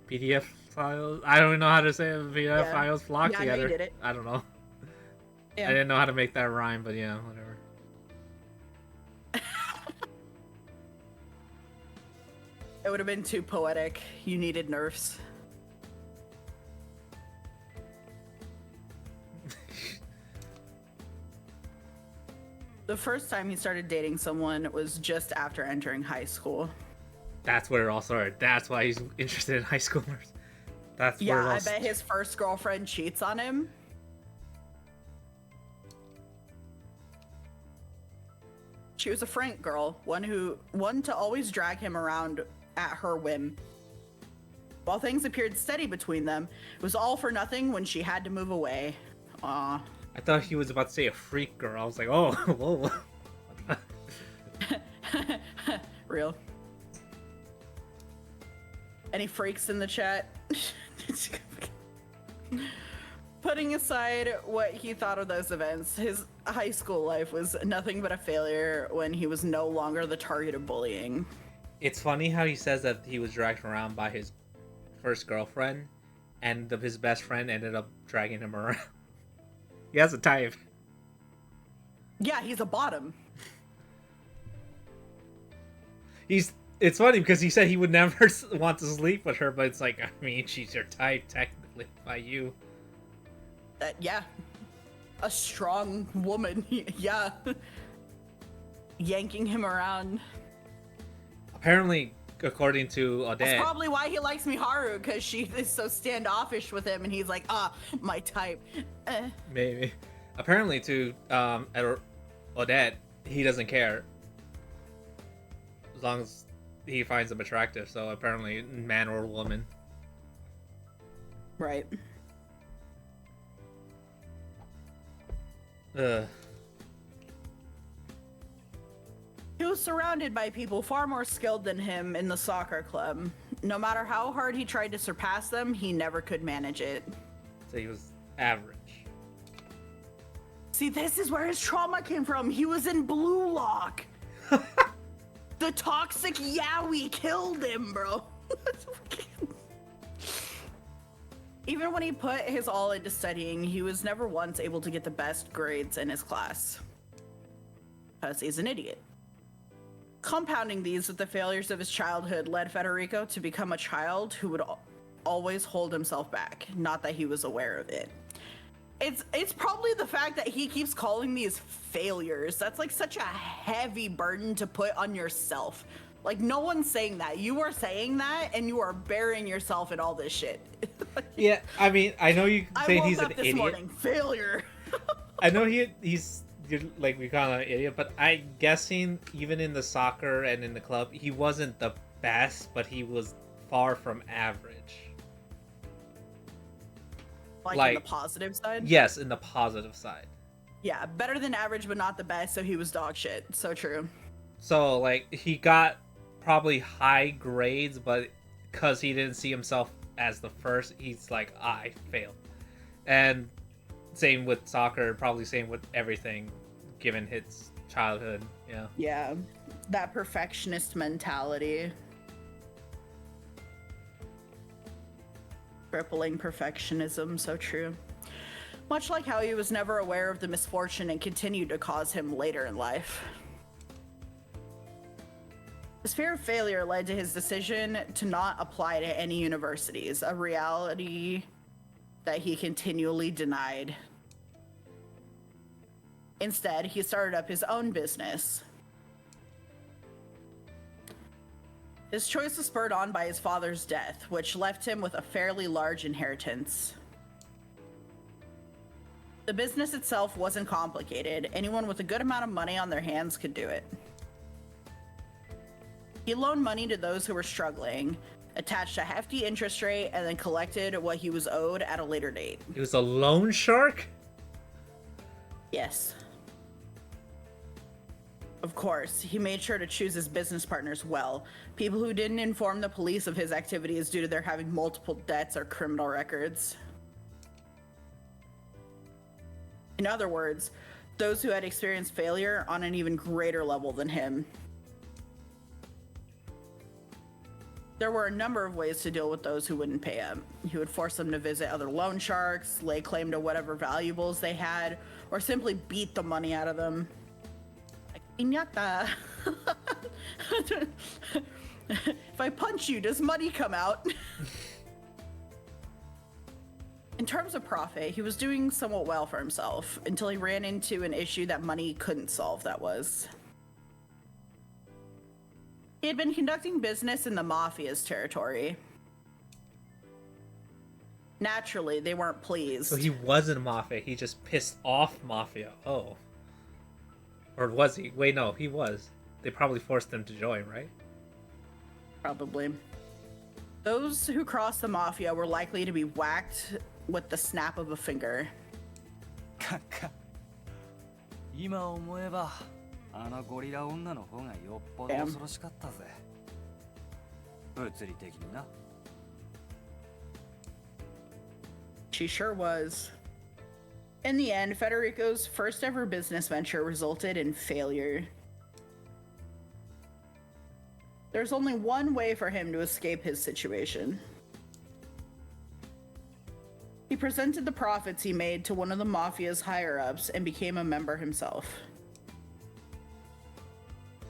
PDF files. I don't even know how to say it. PDF files flock together. No, you did it. I don't know. Yeah. I didn't know how to make that rhyme, but yeah, whatever. It would have been too poetic. You needed nerfs. The first time he started dating someone was just after entering high school. That's where it all started. That's why he's interested in high schoolers. That's where it all I bet his first girlfriend cheats on him. She was a frank girl, one to always drag him around at her whim. While things appeared steady between them, it was all for nothing when she had to move away. Aw. I thought he was about to say a freak girl. I was like, oh, whoa. Real. Any freaks in the chat? Putting aside what he thought of those events, his high school life was nothing but a failure when he was no longer the target of bullying. It's funny how he says that he was dragged around by his first girlfriend, and his best friend ended up dragging him around. He has a type. Yeah, he's a bottom. It's funny because he said he would never want to sleep with her, but it's like, I mean, she's your type technically by you. Yeah. A strong woman. Yeah. Yanking him around. Apparently, according to Odette... That's probably why he likes Miharu, because she is so standoffish with him, and he's like, my type. Maybe. Apparently, to Odette, he doesn't care as long as he finds them attractive. So apparently, man or woman. Right. Ugh. He was surrounded by people far more skilled than him in the soccer club. No matter how hard he tried to surpass them, he never could manage it. So he was average. See, this is where his trauma came from. He was in Blue Lock. The toxic Yowie killed him, bro. Even when he put his all into studying, he was never once able to get the best grades in his class. Because he's an idiot. Compounding these with the failures of his childhood led Federico to become a child who would always hold himself back. Not that he was aware of it. It's probably the fact that he keeps calling these failures. That's like such a heavy burden to put on yourself. Like, no one's saying that. You are saying that, and you are burying yourself in all this shit. Yeah, I mean, I know you say he's an I woke up this idiot. morning, failure. I know he's like, we call him an idiot, but I'm guessing even in the soccer and in the club, he wasn't the best, but he was far from average. Like in the positive side? Yes, in the positive side. Yeah, better than average, but not the best, so he was dog shit. So true. So, like, he got probably high grades, but because he didn't see himself as the first, he's like, I failed. And same with soccer, probably same with everything, given his childhood, yeah. Yeah, that perfectionist mentality. Crippling perfectionism, so true. Much like how he was never aware of the misfortune and continued to cause him later in life. His fear of failure led to his decision to not apply to any universities, a reality that he continually denied. Instead, he started up his own business. His choice was spurred on by his father's death, which left him with a fairly large inheritance. The business itself wasn't complicated. Anyone with a good amount of money on their hands could do it. He loaned money to those who were struggling, attached a hefty interest rate, and then collected what he was owed at a later date. He was a loan shark? Yes. Of course, he made sure to choose his business partners well. People who didn't inform the police of his activities due to their having multiple debts or criminal records. In other words, those who had experienced failure on an even greater level than him. There were a number of ways to deal with those who wouldn't pay up. He would force them to visit other loan sharks, lay claim to whatever valuables they had, or simply beat the money out of them. Like, piñata. If I punch you, does money come out? In terms of profit, he was doing somewhat well for himself until he ran into an issue that money couldn't solve, that was. He had been conducting business in the Mafia's territory. Naturally, they weren't pleased. So he wasn't Mafia, he just pissed off Mafia. Oh. Or was he? Wait, no, he was. They probably forced him to join, right? Probably. Those who crossed the Mafia were likely to be whacked with the snap of a finger. 今思えばあのゴリラ女の方がよっぽど恐ろしかったぜ。物理的にな。She sure was. In the end, Federico's first ever business venture resulted in failure. There's only one way for him to escape his situation. He presented the profits he made to one of the Mafia's higher-ups and became a member himself.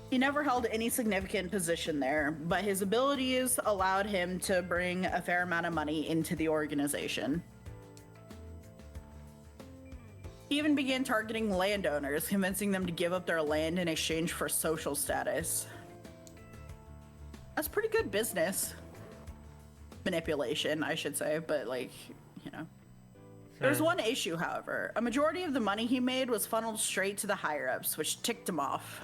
He never held any significant position there, but his abilities allowed him to bring a fair amount of money into the organization. He even began targeting landowners, convincing them to give up their land in exchange for social status. That's pretty good business. Manipulation, I should say, but like, you know. There's one issue, however. A majority of the money he made was funneled straight to the higher-ups, which ticked him off.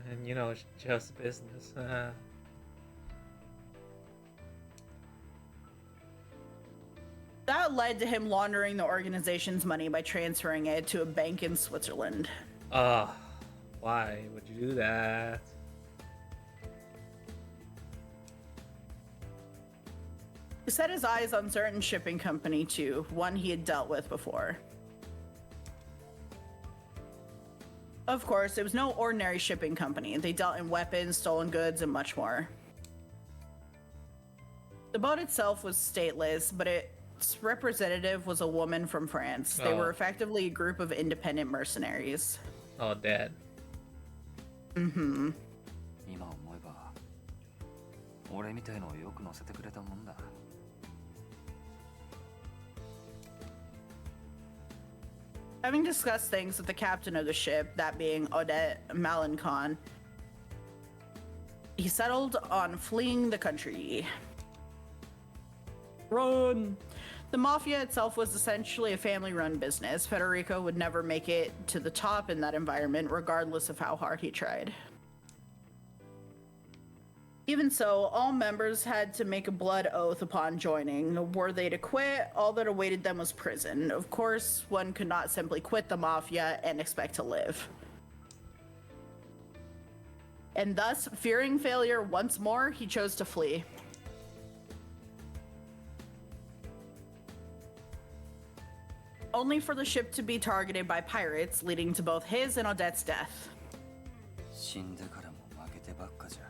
And you know, it's just business. That led to him laundering the organization's money by transferring it to a bank in Switzerland. Why would you do that? He set his eyes on certain shipping company too, one he had dealt with before. Of course, it was no ordinary shipping company. They dealt in weapons, stolen goods, and much more. The boat itself was stateless, but its representative was a woman from France. They were effectively a group of independent mercenaries. Oh, dead. Mm-hmm. 今思えば俺みたいのをよく乗せてくれたもんだ。Having discussed things with the captain of the ship, that being Odette Malencon, he settled on fleeing the country. Run! The Mafia itself was essentially a family-run business. Federico would never make it to the top in that environment, regardless of how hard he tried. Even so, all members had to make a blood oath upon joining. Were they to quit, all that awaited them was prison. Of course, one could not simply quit the Mafia and expect to live. And thus, fearing failure once more, he chose to flee. Only for the ship to be targeted by pirates, leading to both his and Odette's death. 死んでからも負けてばっかじゃ。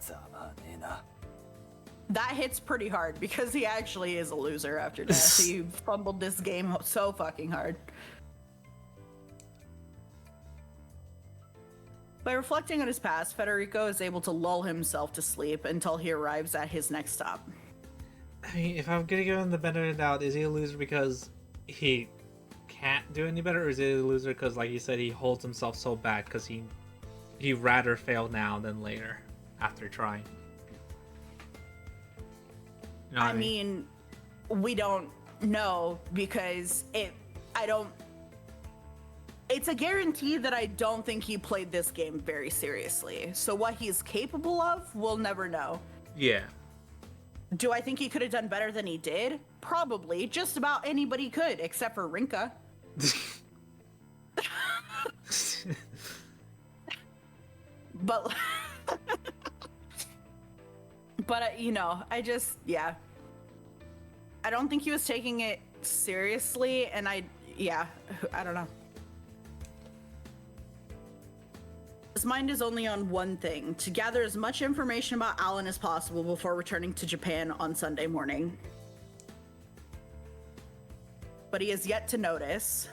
ざまあねえな。 That hits pretty hard because he actually is a loser after death. He fumbled this game so fucking hard. By reflecting on his past, Federico is able to lull himself to sleep until he arrives at his next stop. I mean, if I'm gonna give him the benefit of the doubt, is he a loser because he can't do any better, or is he a loser because, like you said, he holds himself so bad because he'd rather fail now than later after trying? You know what I mean, we don't know because it's a guarantee that I don't think he played this game very seriously. So what he's capable of, we'll never know. Yeah. Do I think he could have done better than he did? Probably. Just about anybody could, except for Rinka. But, you know, I don't think he was taking it seriously, and I don't know. His mind is only on one thing, to gather as much information about Alan as possible before returning to Japan on Sunday morning. But he has yet to notice.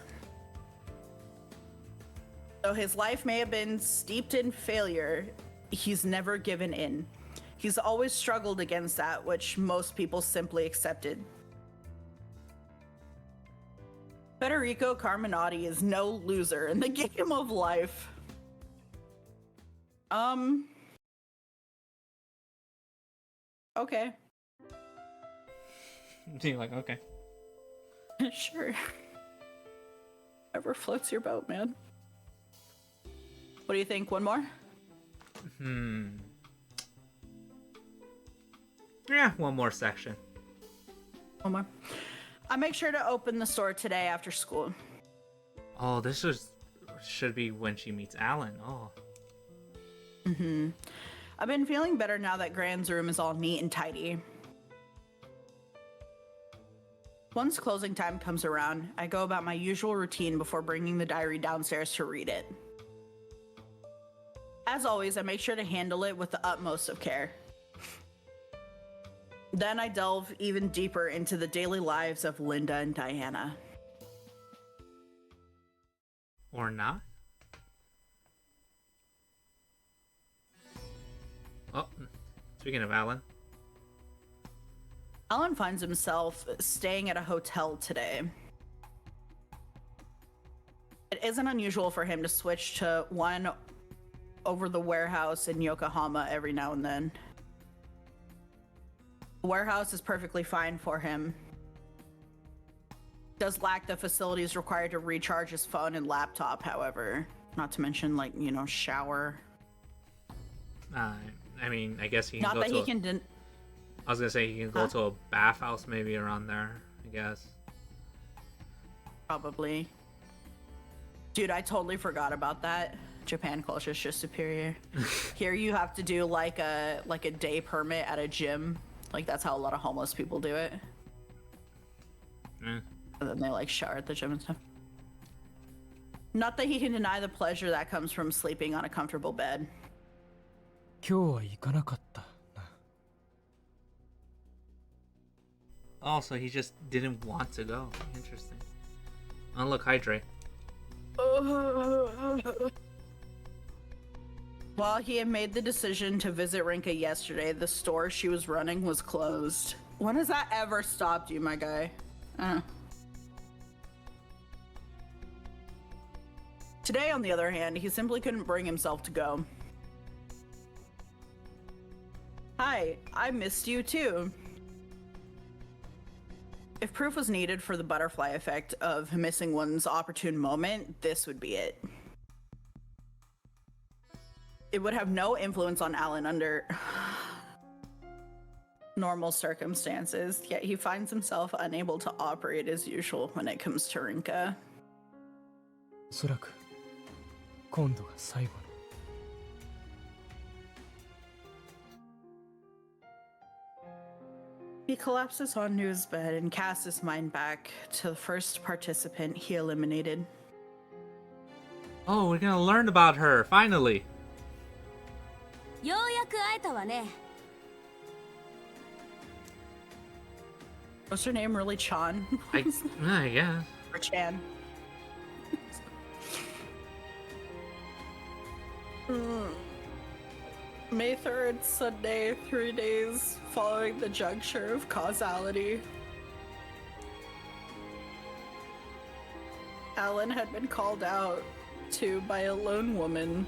Though his life may have been steeped in failure, he's never given in. He's always struggled against that which most people simply accepted. Federico Carminati is no loser in the game of life. Okay. You're like, okay. Sure. Whatever floats your boat, man. What do you think? One more? Yeah, one more section. One more. I make sure to open the store today after school. Oh, should be when she meets Alan. Oh. I've been feeling better now that Grand's room is all neat and tidy. Once closing time comes around, I go about my usual routine before bringing the diary downstairs to read it. As always, I make sure to handle it with the utmost of care. Then I delve even deeper into the daily lives of Linda and Diana. Or not? Oh, speaking of Alan. Alan finds himself staying at a hotel today. It isn't unusual for him to switch to one over the warehouse in Yokohama every now and then. The warehouse is perfectly fine for him. does lack the facilities required to recharge his phone and laptop, however. Not to mention, like, you know, shower. I mean, I guess he can Not go that to. he can. I was gonna say he can go Huh? to a bathhouse maybe around there. I guess. Probably. Dude, I totally forgot about that. Japan culture is just superior. Here you have to do like a day permit at a gym. Like that's how a lot of homeless people do it. Eh. And then they like shower at the gym and stuff. Not that he can deny the pleasure that comes from sleeping on a comfortable bed. 今日は行かなかったな。 Also, he just didn't want to go. Interesting. Oh, look, hydrate. While he had made the decision to visit Rinka yesterday, the store she was running was closed. When has that ever stopped you, my guy? Today, on the other hand, he simply couldn't bring himself to go. Hi, I missed you too. If proof was needed for the butterfly effect of missing one's opportune moment, this would be it. It would have no influence on Alan under normal circumstances, yet he finds himself unable to operate as usual when it comes to Rinka. おそらく今度が最後の。 He collapses onto his bed and casts his mind back to the first participant he eliminated. Oh, we're gonna learn about her finally. ようやく会えたわね。 What's her name? Really, Chan? I guess. Or Chan? May 3rd, Sunday, 3 days following the juncture of causality. Alan had been called out to by a lone woman.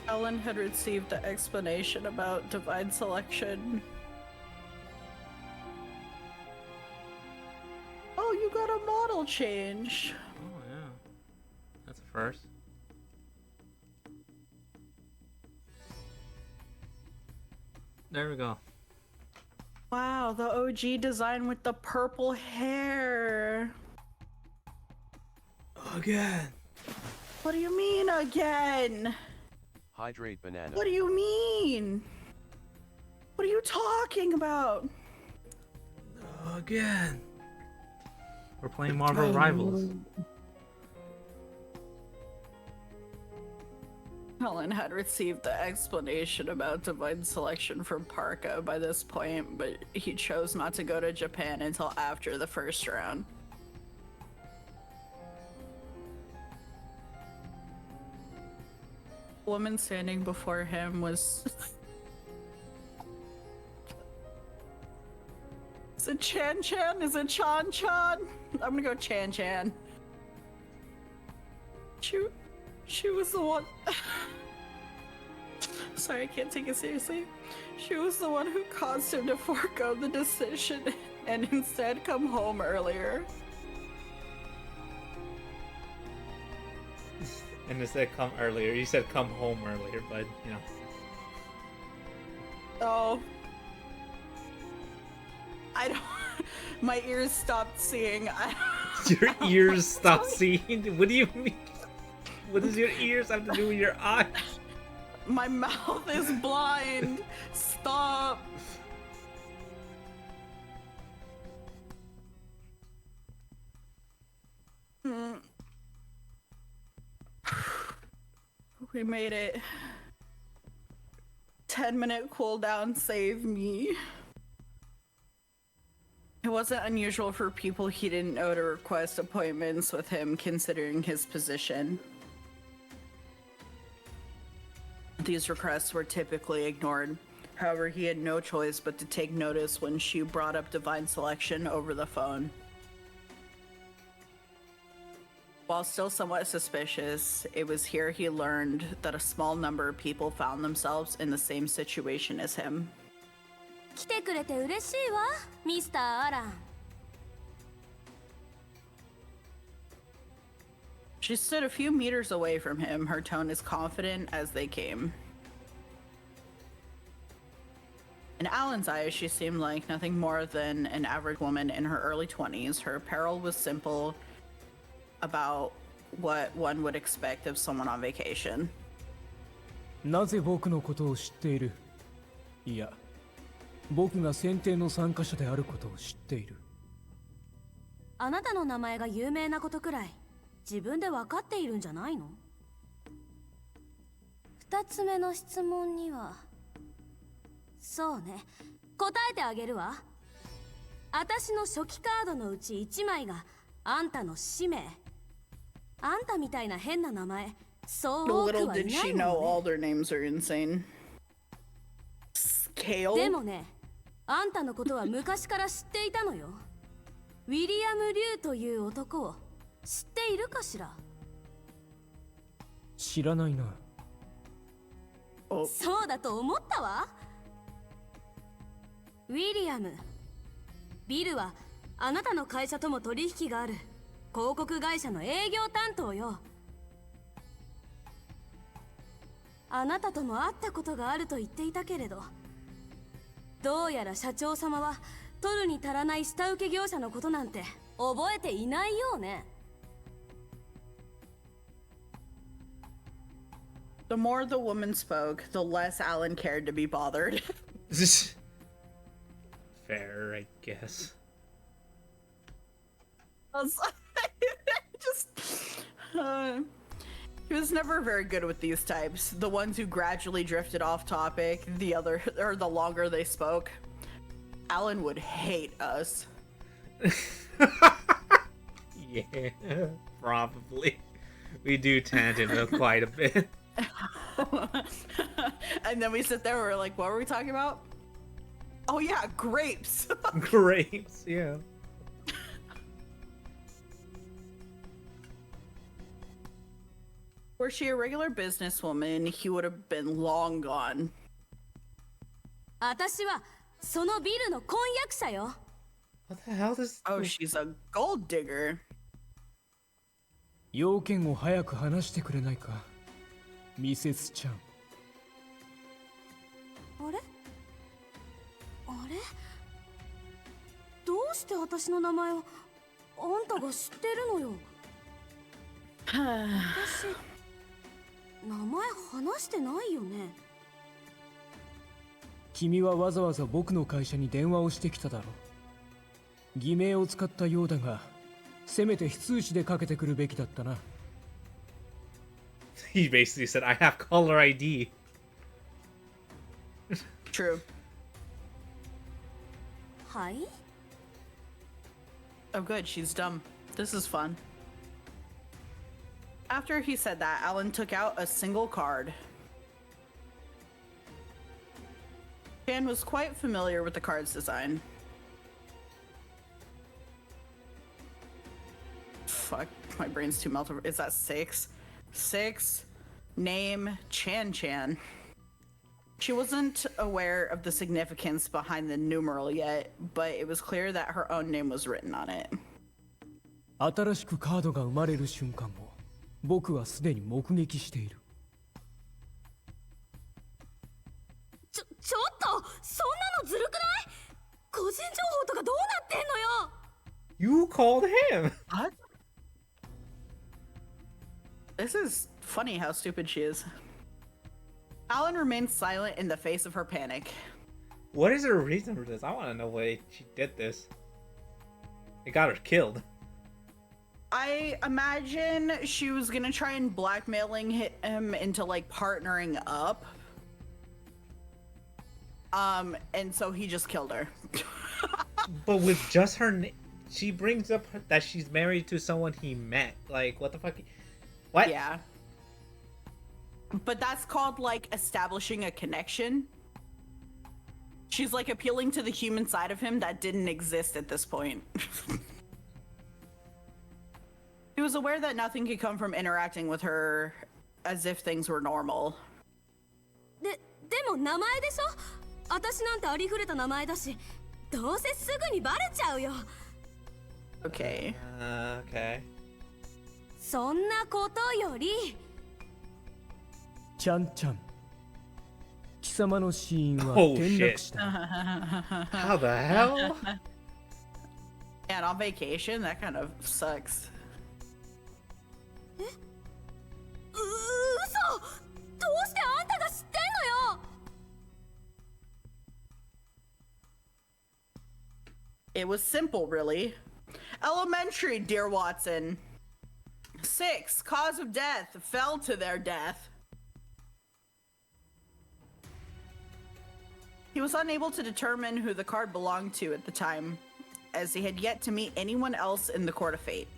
Alan had received the explanation about divine selection. Oh, you got a model change. Oh yeah, that's a first. There we go. Wow, the OG design with the purple hair. Again. What do you mean again? Hydrate banana. What do you mean? What are you talking about? Again. We're playing Marvel Rivals. Helen had received the explanation about divine selection from Parka by this point, but he chose not to go to Japan until after the first round. The woman standing before him was... Is it Chan Chan? Is it Chan Chan? I'm gonna go Chan Chan. She was the one... Sorry, I can't take it seriously. She was the one who caused him to forego the decision and instead come home earlier. And instead come earlier. You said come home earlier, but you know. Oh. I don't... My ears stopped seeing. Your ears stopped seeing? What do you mean? What does your ears have to do with your eyes? My mouth is blind. Stop. We made it. 10-minute cooldown, save me. It wasn't unusual for people he didn't know to request appointments with him considering his position. These requests were typically ignored. However, he had no choice but to take notice when she brought up divine selection over the phone. While still somewhat suspicious, it was here he learned that a small number of people found themselves in the same situation as him. 来てくれて嬉しいわ、ミスター・アラン。She stood a few meters away from him, her tone as confident as they came. In Alan's eyes, she seemed like nothing more than an average woman in her early 20s. Her apparel was simple, about what one would expect of someone on vacation. なぜ僕のことを知っている？いや、僕が選定の参加者であることを知っている。あなたの名前が有名なことくらい自分で分かっているんじゃないの？二つ目の質問には、そうね、答えてあげるわ。私の初期カードのうち1枚があんたの氏名。あんたみたいな変な名前、そう多く Little はい did な she い know も all んね。 their names are insane. Scale? でもね、あんたのことは昔から知っていたのよ。ウィリアム・リュウという男を知っているかしら？知らないな。Oh. そうだと思ったわ。ウィリアム、ビルはあなたの会社とも取引がある広告会社の営業担当よ。あなたとも会ったことがあると言っていたけれど、どうやら社長様は取るに足らない下請け業者のことなんて覚えていないようね。The more the woman spoke, the less Alan cared to be bothered. Fair, I guess. He was never very good with these types. The ones who gradually drifted off topic, the longer they spoke. Alan would hate us. Yeah, probably. We do tangent quite a bit. And then we sit there and we're like, what were we talking about? Oh yeah, grapes. Grapes, yeah. Were she a regular businesswoman, he would have been long gone. 私はそのビルの婚約者よ。What the hell does... Oh, she's a gold digger. 要件を早く話してくれないか、ミセスちゃん。あれ？あれ？どうして私の名前をあんたが知ってるのよ。私、名前話してないよね。君はわざわざ僕の会社に電話をしてきただろう。偽名を使ったようだが、せめて非通知でかけてくるべきだったな。He basically said, I have caller ID. True. はい？ Oh good, she's dumb. This is fun. After he said that, Alan took out a single card. Chan was quite familiar with the card's design. Fuck, my brain's too melted. Is that 6? 6. Name Chan Chan. She wasn't aware of the significance behind the numeral yet, but it was clear that her own name was written on it. 新しくカードが生まれる瞬間を僕はすでに目撃している。ちょっと、そんなのずるくない？個人情報とかどうなってんのよ。 You called him. What? This is funny how stupid she is. Alan remained silent in the face of her panic. What is her reason for this? I want to know why she did this. It got her killed. I imagine she was gonna try and blackmailing him into like partnering up. And so he just killed her. But with just her name, she brings up that she's married to someone he met. Like, what the fuck? What? Yeah. But that's called like establishing a connection. She's like appealing to the human side of him that didn't exist at this point. He was aware that nothing could come from interacting with her as if things were normal. でも名前でしょ？私なんてありふれた名前だし、どうせすぐにバレちゃうよ。 Okay. Okay. そんなことより、ちゃんちゃん、貴様の死因は Oh, 転 shit. 落死だ。 How the hell? And on vacation, that kind of sucks. 嘘。どうしてあんたが知ってんのよ。 It was simple, really. Elementary, dear Watson. 6. Cause of death. Fell to their death. He was unable to determine who the card belonged to at the time, as he had yet to meet anyone else in the Court of Fate.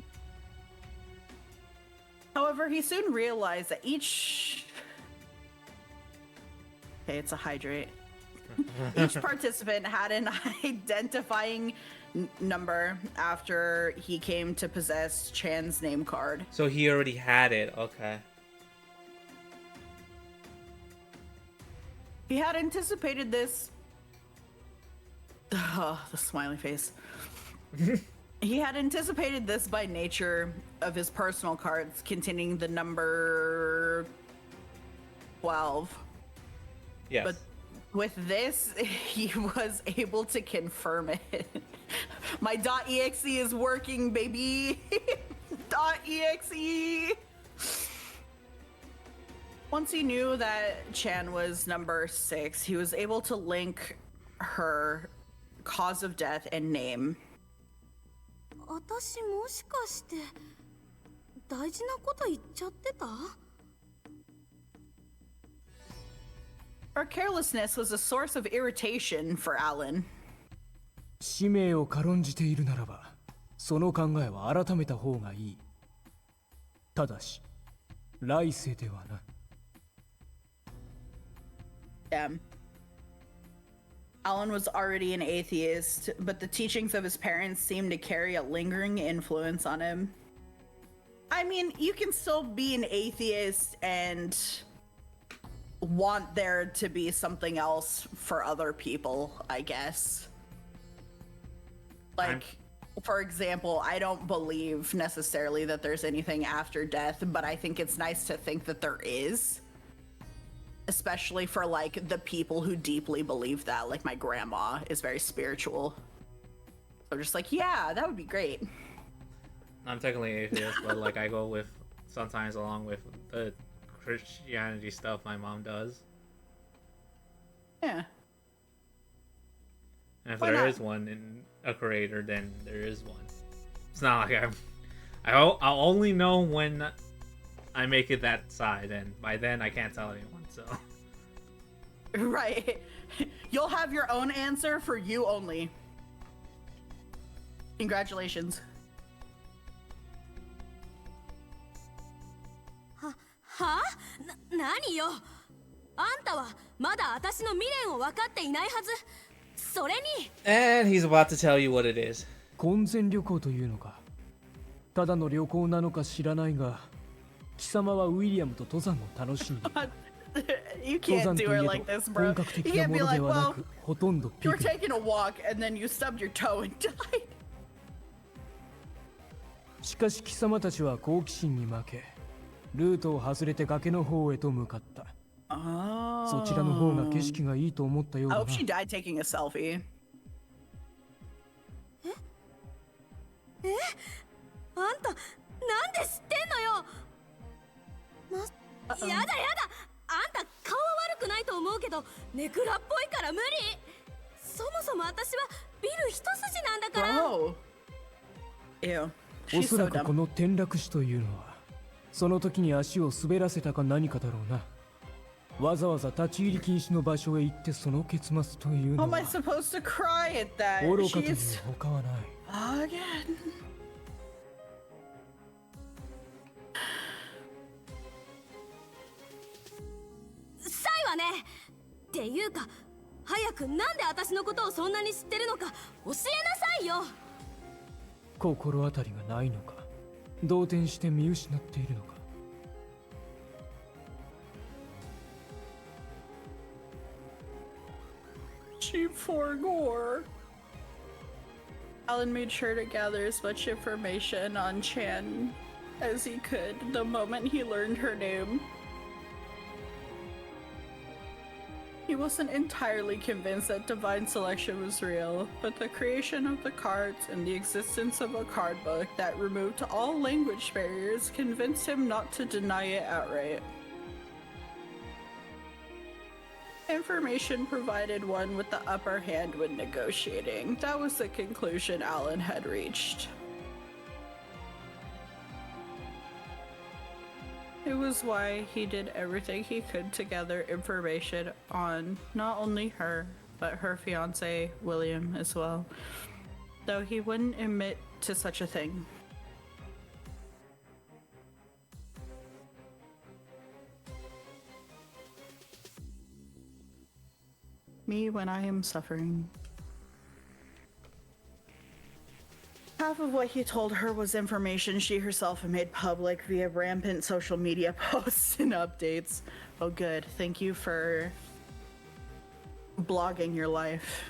However, he soon realized that each... Okay, it's a hydrate. Each participant had an identifying number after he came to possess Chan's name card. So he already had it. Okay. He had anticipated this. Oh, the smiley face. He had anticipated this by nature of his personal cards containing the number 12. Yes. But with this, he was able to confirm it. My .exe is working, baby. .exe. Once he knew that Chan was number 6, he was able to link her cause of death and name. 私もしかして大事なこと言っちゃってた？ Her carelessness was a source of irritation for Alan. 使命を軽んじているならば、その考えは改めた方がいい。ただし、来世ではな。Yeah. Alan was already an atheist, but the teachings of his parents seemed to carry a lingering influence on him. I mean, you can still be an atheist and want there to be something else for other people, I guess. Like, for example, I don't believe necessarily that there's anything after death, but I think it's nice to think that there is. Especially for, like, the people who deeply believe that. Like, my grandma is very spiritual. So just like, yeah, that would be great. I'm technically atheist, but like I go with sometimes along with the Christianity stuff my mom does. Yeah. And if Why there not? is one in a creator, then there is one. It's not like I'll only know when I make it that side, and by then I can't tell anyone. So. Right. You'll have your own answer for you only. Congratulations. は？何よ。あんたはまだ私の未練を分かっていないはず。それに。And he's about to tell you what it is. 婚前旅行というのか。ただの旅行なのか知らないが、貴様はウィリアムと登山を楽しんでいる。You 登 can't 山とい do え it ど like this, 本 bro. 格 You 的な can't も be ので like, はな well, く、ほとんどピ you ク were ニック。 taking a walk and then you stubbed your toe and died. しかし貴様たちは好奇心に負け、ルートを外れて崖の方へと向かった。Oh. そちらの方が景色がいいと思ったよう I だ hope な。 she died taking a selfie. あんたなんで知ってんのよ。やだやだ。あんた顔は悪くないと思うけどネクラっぽいから無理。そもそも私はビル一筋なんだから。 Bro. Ew. お She's そ so らく dumb. この転落死というのは、その時に足を滑らせたか何かだろうな。わざわざ立ち入り禁止の場所へ行ってその結末という How の am は I supposed to cry at that? 愚かという She's 他はない。 again. さいわね。っていうか早くなんで私のことをそんなに知ってるのか教えなさいよ。心当たりがないのか、動転して見失っているのか。She forgore. Alan made sure to gather as much information on Chan as he could the moment he learned her name. He wasn't entirely convinced that divine selection was real, but the creation of the cards and the existence of a card book that removed all language barriers convinced him not to deny it outright. Information provided one with the upper hand when negotiating. That was the conclusion Alan had reached. It was why he did everything he could to gather information on not only her, but her fiancé, William, as well. Though he wouldn't admit to such a thing. Me when I am suffering. Half of what he told her was information she herself had made public via rampant social media posts and updates. Oh good, thank you for blogging your life.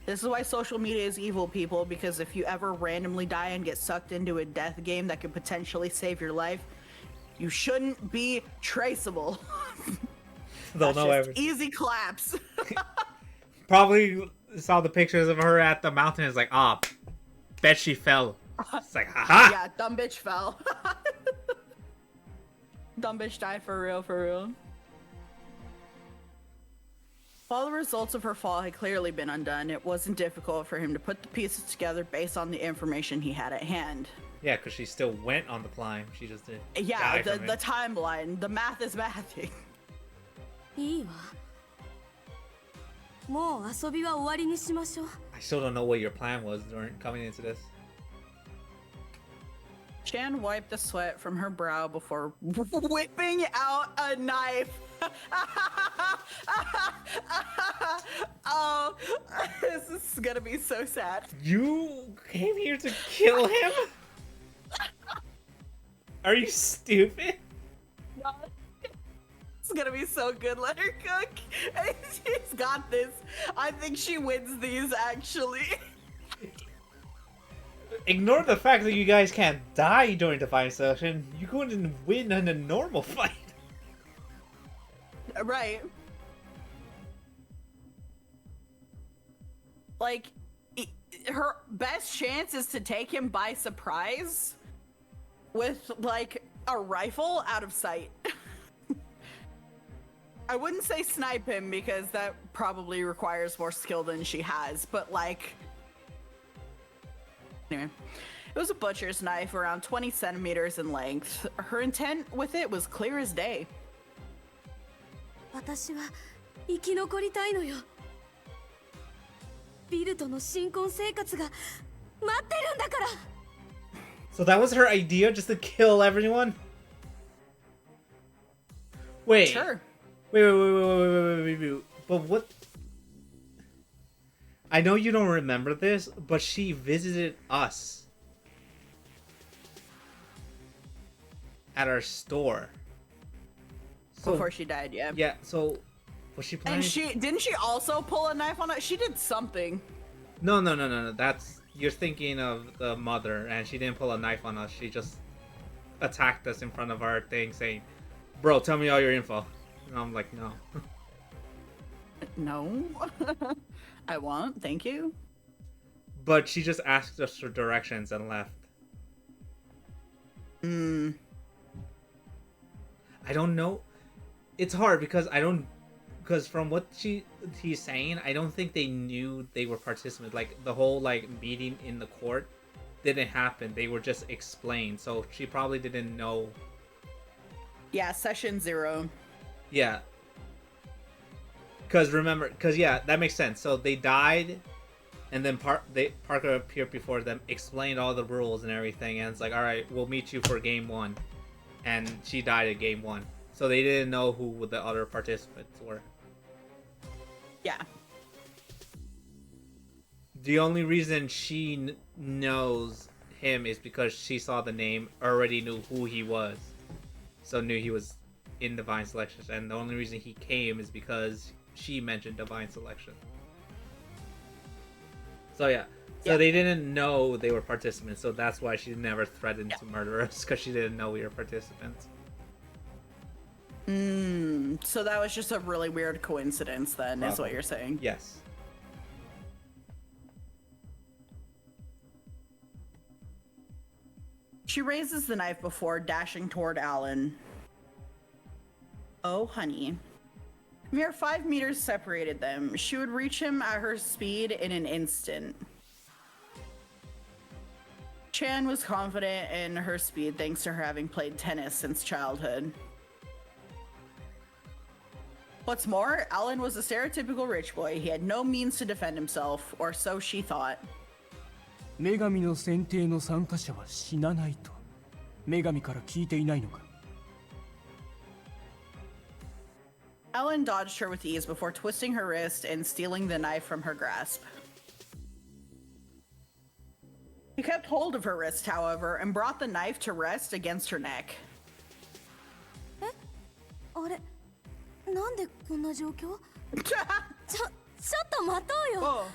This is why social media is evil, people, because if you ever randomly die and get sucked into a death game that could potentially save your life, you shouldn't be traceable. They'll know everything. Easy claps. Probably saw the pictures of her at the mountain. It's like, ah, bet she fell. It's like, haha. Yeah, dumb bitch fell. Dumb bitch died for real, for real. While the results of her fall had clearly been undone, it wasn't difficult for him to put the pieces together based on the information he had at hand. Yeah, because she still went on the climb. She just didn't. Yeah, the timeline. The math is mathing. いいわ。もう遊びは終わりにしましょう。 I still don't know what your plan was during coming into this. Chan wiped the sweat from her brow before whipping out a knife. Oh, this is gonna be so sad. You came here to kill him? Are you stupid? It's gonna be so good. Let her cook. She's got this. I think she wins these, actually. Ignore the fact that you guys can't die during the fight session. You couldn't win in a normal fight. Right. Like, her best chance is to take him by surprise with, like, a rifle out of sight. I wouldn't say snipe him because that probably requires more skill than she has, but like... Anyway, it was a butcher's knife around 20 centimeters in length. Her intent with it was clear as day. 私は生き残りたいのよ。ビルとの新婚生活が待ってるんだから。 So that was her idea, just to kill everyone? Wait. Sure. Wait. But what? I know you don't remember this, but she visited us at our store. So, Before she died, yeah. Yeah, so was she planning? And didn't she also pull a knife on it? She did something. No. That's, you're thinking of the mother, and she didn't pull a knife on us. She just attacked us in front of our thing, saying, "Bro, tell me all your info." And I'm like, no. No. I won't, thank you. But she just asked us for directions and left. I don't know. It's hard because from what he's saying, I don't think they knew they were participants. Like the whole meeting in the court didn't happen. They were just explained. So she probably didn't know. Yeah, session 0. Yeah. Because that makes sense. So they died, and then Parker appeared before them, explained all the rules and everything, and it's like, all right, we'll meet you for game 1, and she died at game 1. So they didn't know who the other participants were. Yeah. The only reason she knows him is because she saw the name, already knew who he was, so knew he was in Divine Selections, and the only reason he came is because she mentioned divine selection. So yeah. So Yeah. they didn't know they were participants, so that's why she never threatened to murder us, because she didn't know we were participants. So that was just a really weird coincidence then, is what you're saying. Yes. She raises the knife before dashing toward Alan. Oh, honey. Mere 5 meters separated them. She would reach him at her speed in an instant. Chan was confident in her speed thanks to her having played tennis since childhood. What's more, Alan was a stereotypical rich boy. He had no means to defend himself, or so she thought. 女神の選定の参加者は死なないと女神から聞いていないのか。 Alan dodged her with ease before twisting her wrist and stealing the knife from her grasp. He kept hold of her wrist, however, and brought the knife to rest against her neck. あれなんでこんな状況ちょっと待とうよ Whoa.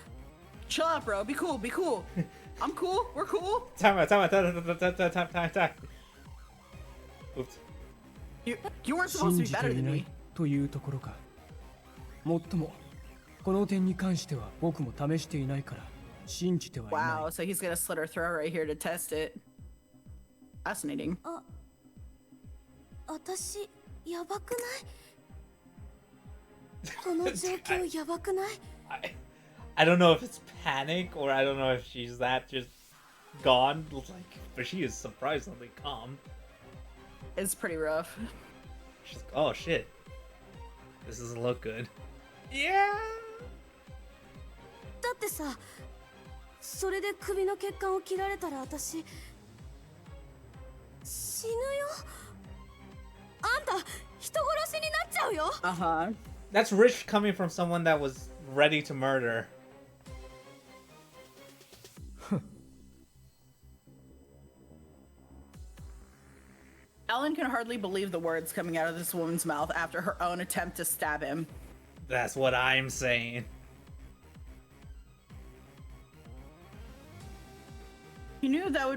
Chill out, bro. Be cool, be cool. I'm cool. We're cool. Time. Oops. You weren't supposed to 信 be じて better い than ない me. というところか。もっともこの点に関しては僕も試していないから信じてはいない。 Wow, so he's gonna slit her throat right here to test it. Fascinating. 私やばくないこの状況やばくない I don't know if it's panic or I don't know if she's that just gone. Like, but she is surprisingly calm. It's pretty rough. She's like, oh shit, this doesn't look good. Yeah. だってさそれで首の血管を切られたら私死ぬよあんた人殺しになっちゃうよ Uh-huh. That's rich coming from someone that was ready to murder. Alan can hardly believe the words coming out of this woman's mouth after her own attempt to stab him. That's what I'm saying. He knew that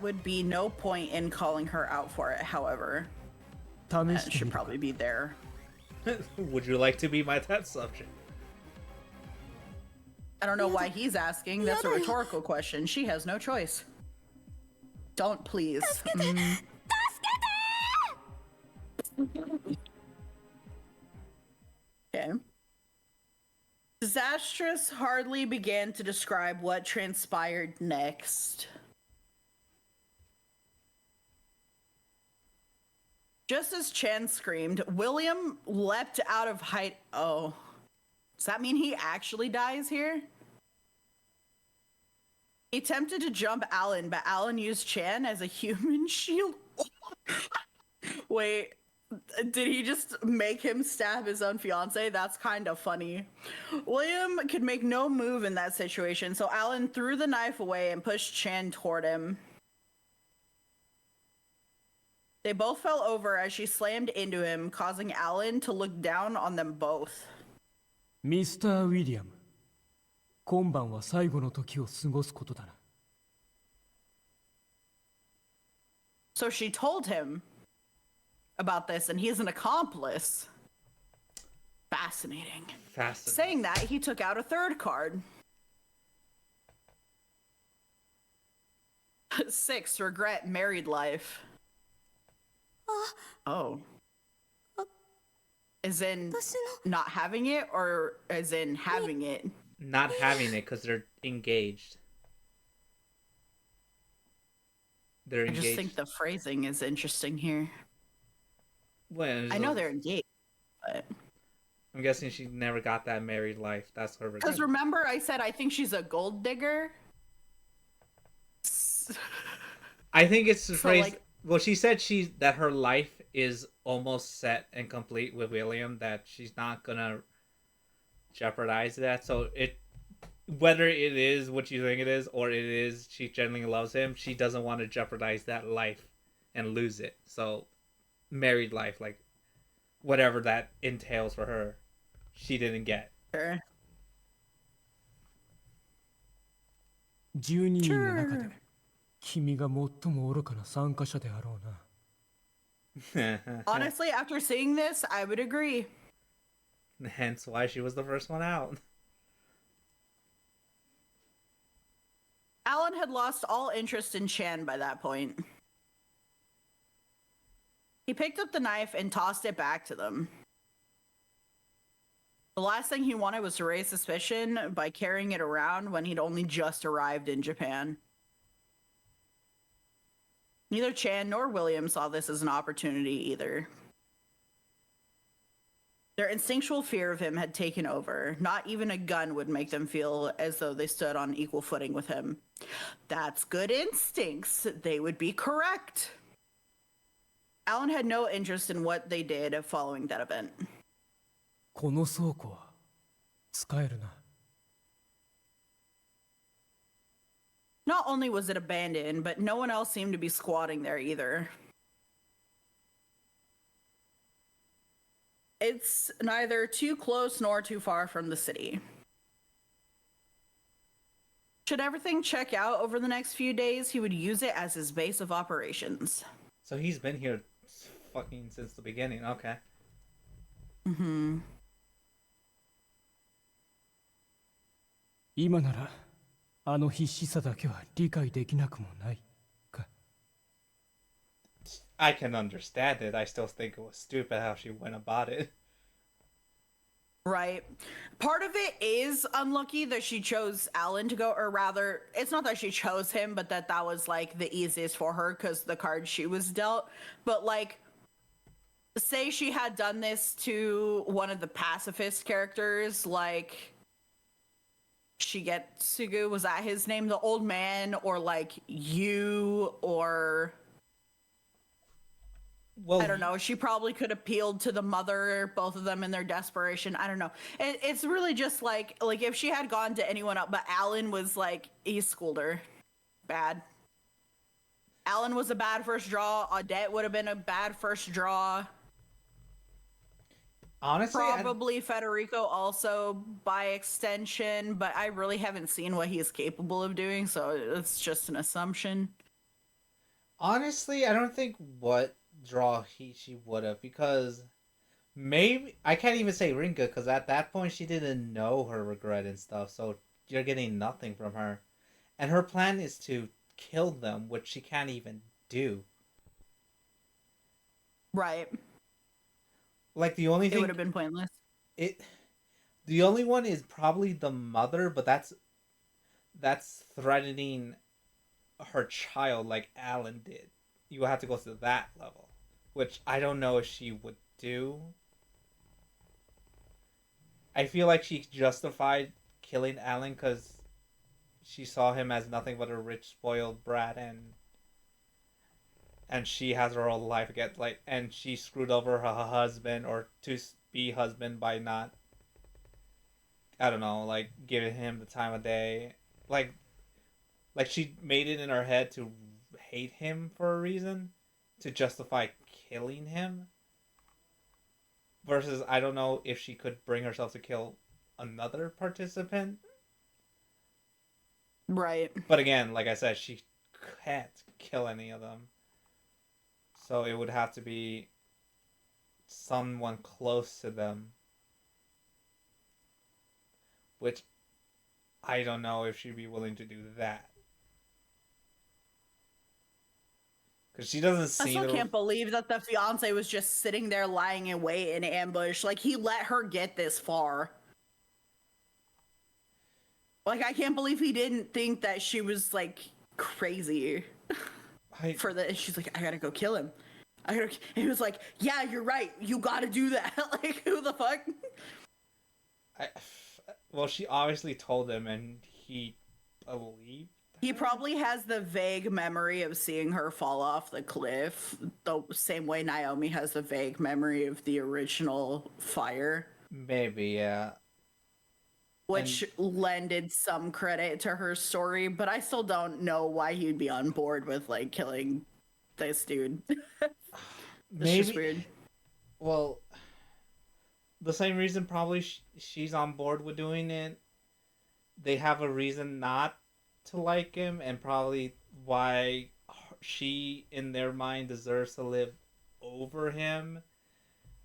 would be no point in calling her out for it, however. 試 That してみ should るか probably be there. Would you like to be my test subject? I don't know why he's asking. That's a rhetorical question. She has no choice. Don't please. Okay. Disastrous hardly began to describe what transpired next. Just as Chan screamed, William leapt out of height. Oh. Does that mean he actually dies here? He attempted to jump Alan, but Alan used Chan as a human shield. Wait, did he just make him stab his own fiance? That's kind of funny. William could make no move in that situation, so Alan threw the knife away and pushed Chan toward him. They both fell over as she slammed into him, causing Alan to look down on them both. ミスター・ウィリアム、今晩は最後の時を過ごすことだな。 So she told him about this, and he's an accomplice. Fascinating. Saying that, he took out a third card. 6, regret married life. Oh. As in not having it, or as in having it? Not having it because they're engaged. They're I engaged. just think the phrasing is interesting here. Well, I know they're engaged, but... I'm guessing she never got that married life. That's her regret. Because remember I said I think she's a gold digger? I think it's the So, phrase... like- Well, she said that her life is almost set and complete with William, that she's not gonna jeopardize that. So whether it is what you think it is, or it is she genuinely loves him, she doesn't want to jeopardize that life and lose it. So married life, like whatever that entails for her, she didn't get. Sure. 12人の中 Sure. で君が最も愚かな参加者であろうな。 Honestly, after seeing this, I would agree. Hence why she was the first one out. Alan had lost all interest in Chan by that point. He picked up the knife and tossed it back to them. The last thing he wanted was to raise suspicion by carrying it around when he'd only just arrived in Japan. Neither Chan nor William saw this as an opportunity either. Their instinctual fear of him had taken over. Not even a gun would make them feel as though they stood on equal footing with him. That's good instincts. They would be correct. Alan had no interest in what they did following that event. この倉庫は使えるな。 Not only was it abandoned, but no one else seemed to be squatting there either. It's neither too close nor too far from the city. Should everything check out over the next few days, he would use it as his base of operations. So he's been here fucking since the beginning. Okay. Mm-hmm. 今ならあの必死さだけは理解できなくもないか。 I can understand it. I still think it was stupid how she went about it. Right. Part of it is unlucky that she chose Alan to go, or rather, it's not that she chose him, but that was like the easiest for her because the card she was dealt. But like, say she had done this to one of the pacifist characters, like Shigetsugu, was that his name? The old man, or like you, or Well, I don't know. She probably could have appealed to the mother, both of them in their desperation. I don't know. It's really just like if she had gone to anyone else, but Alan was like, he schooled her. Bad. Alan was a bad first draw. Audette would have been a bad first draw. honestly, Probably Federico also by extension, but I really haven't seen what he is capable of doing, so it's just an assumption. honestly, I don't think what draw she would have, because maybe I can't even say Rinka, because at that point she didn't know her regret and stuff, so you're getting nothing from her, and her plan is to kill them, which she can't even do. Right. Like the only It thing would have been pointless. the only one is probably the mother, but that's threatening her child like Alan did. You have to go to that level, which I don't know if she would do. I feel like she justified killing Alan because she saw him as nothing but a rich, spoiled brat, and she has her whole life again, like, and she screwed over her husband or to be husband by not, I don't know, like giving him the time of day, like she made it in her head to hate him for a reason, to justify killing him. Versus, I don't know if she could bring herself to kill another participant. Right. But again, like I said, she can't kill any of them. So it would have to be someone close to them. Which I don't know if she'd be willing to do that. Because she doesn't I seem... still can't believe that the fiance was just sitting there lying in wait in ambush. Like, he let her get this far. Like, I can't believe he didn't think that she was, like, crazy. For the... She's like, I gotta go kill him. And he was like, yeah, you're right. You gotta do that. Like, who the fuck? Well, she obviously told him, and he believed. He probably has the vague memory of seeing her fall off the cliff, the same way Naomi has the vague memory of the original fire. Maybe, yeah. Which lended some credit to her story, but I still don't know why he'd be on board with, like, killing this dude. It's Maybe, just weird. Well, the same reason probably she's on board with doing it. They have a reason not to like him, and probably why she, in their mind, deserves to live over him.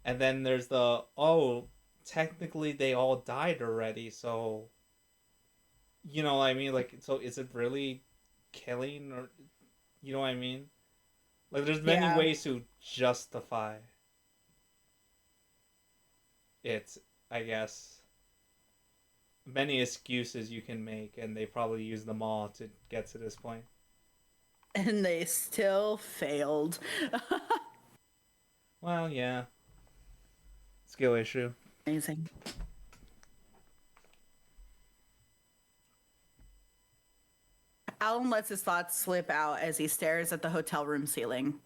And then there's the, oh, technically they all died already, so you know what I mean? Like, so is it really killing, or you know what I mean? Like, there's many Yeah. ways to justify it, I guess. Many excuses you can make, and they probably use them all to get to this point. And they still failed. Well, yeah. Skill issue. Amazing. Alan lets his thoughts slip out as he stares at the hotel room ceiling.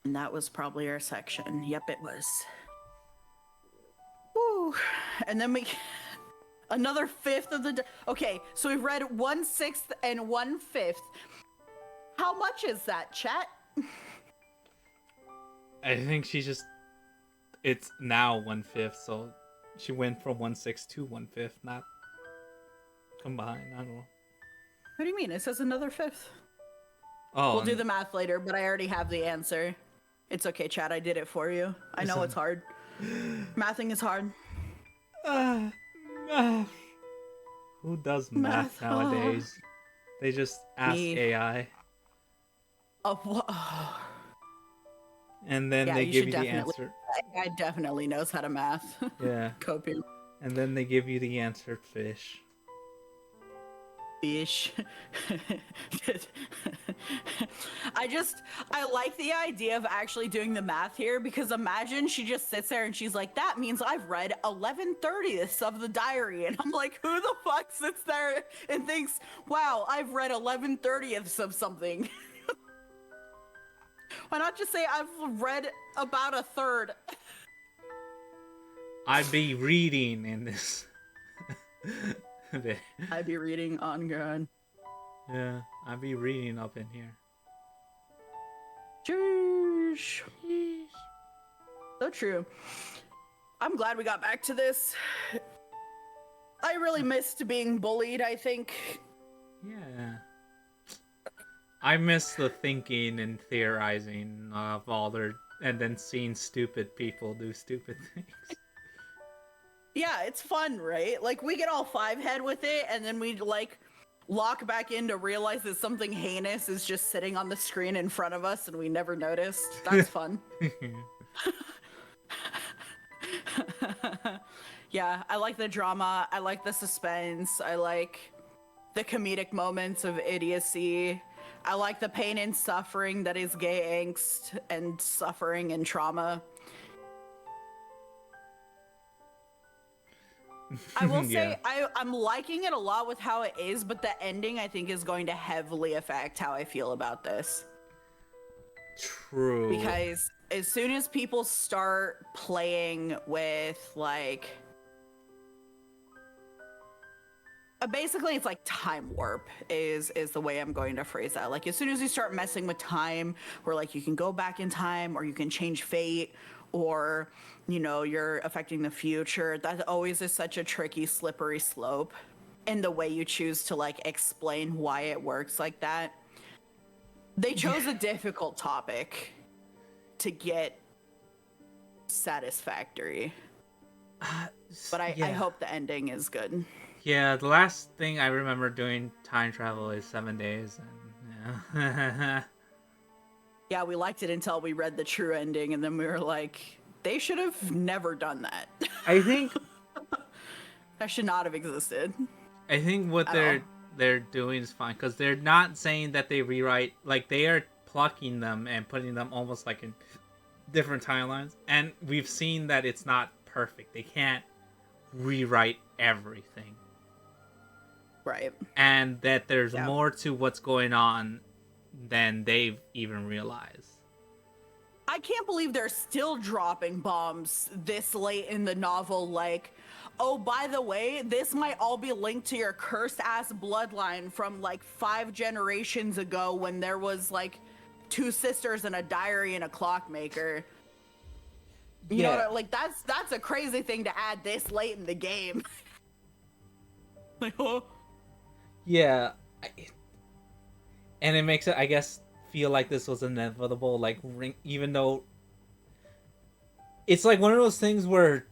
And that was probably our section. Yep, it was. Woo. And then we... Another fifth of the... Okay, so we've read 1/6 and 1/5. How much is that, chat? I think she just... It's now 1/5, so she went from 1/6 to 1/5, not combined. I don't know. What do you mean? It says another fifth. Oh, We'll do the math later, but I already have the answer. It's okay, Chad. I did it for you. I know it's hard. Mathing is hard. Math. Who does math nowadays? They just ask Me. AI, Oh, and then yeah, they you give should you the definitely- answer. I definitely knows how to math. Yeah, Copium. and then they give you the answered fish. Fish. I like the idea of actually doing the math here, because imagine she just sits there and she's like, that means I've read 11/30ths of the diary. And I'm like, who the fuck sits there and thinks, wow, I've read 11/30ths of something? Why not just say I've read about a third? I'd be reading in this. I'd be reading on God. Yeah, I'd be reading up in here. Sheesh. So true. I'm glad we got back to this. I really missed being bullied, I think. Yeah. I miss the thinking and theorizing of all their... And then seeing stupid people do stupid things. Yeah, it's fun, right? Like, we get all five-head with it, and then we, like, lock back in to realize that something heinous is just sitting on the screen in front of us and we never noticed. That's fun. Yeah, I like the drama. I like the suspense. I like the comedic moments of idiocy. I like the pain and suffering that is gay angst and suffering and trauma. I will say I'm liking it a lot with how it is, but the ending I think is going to heavily affect how I feel about this. True. Because as soon as people start playing with, like, basically it's like time warp is the way I'm going to phrase that. Like, as soon as you start messing with time, where like you can go back in time or you can change fate, or, you know, you're affecting the future, that always is such a tricky, slippery slope in the way you choose to, like, explain why it works like that. They chose a difficult topic to get satisfactory. But I hope the ending is good. Yeah, the last thing I remember doing time travel is 7 days, and yeah. Yeah, we liked it until we read the true ending, and then we were like, they should have never done that. I think That should not have existed. I think what they're doing is fine, because they're not saying that they rewrite, like, they are plucking them and putting them almost like in different timelines, and we've seen that it's not perfect. They can't rewrite everything. Right. And that there's more to what's going on than they've even realized. I can't believe they're still dropping bombs this late in the novel, like, oh, by the way, this might all be linked to your cursed ass bloodline from like 5 generations ago, when there was like two sisters and a diary and a clockmaker. You Yeah. know, like that's a crazy thing to add this late in the game. Like, oh. Yeah. And it makes it, I guess, feel like this was inevitable. Like, even though it's like one of those things where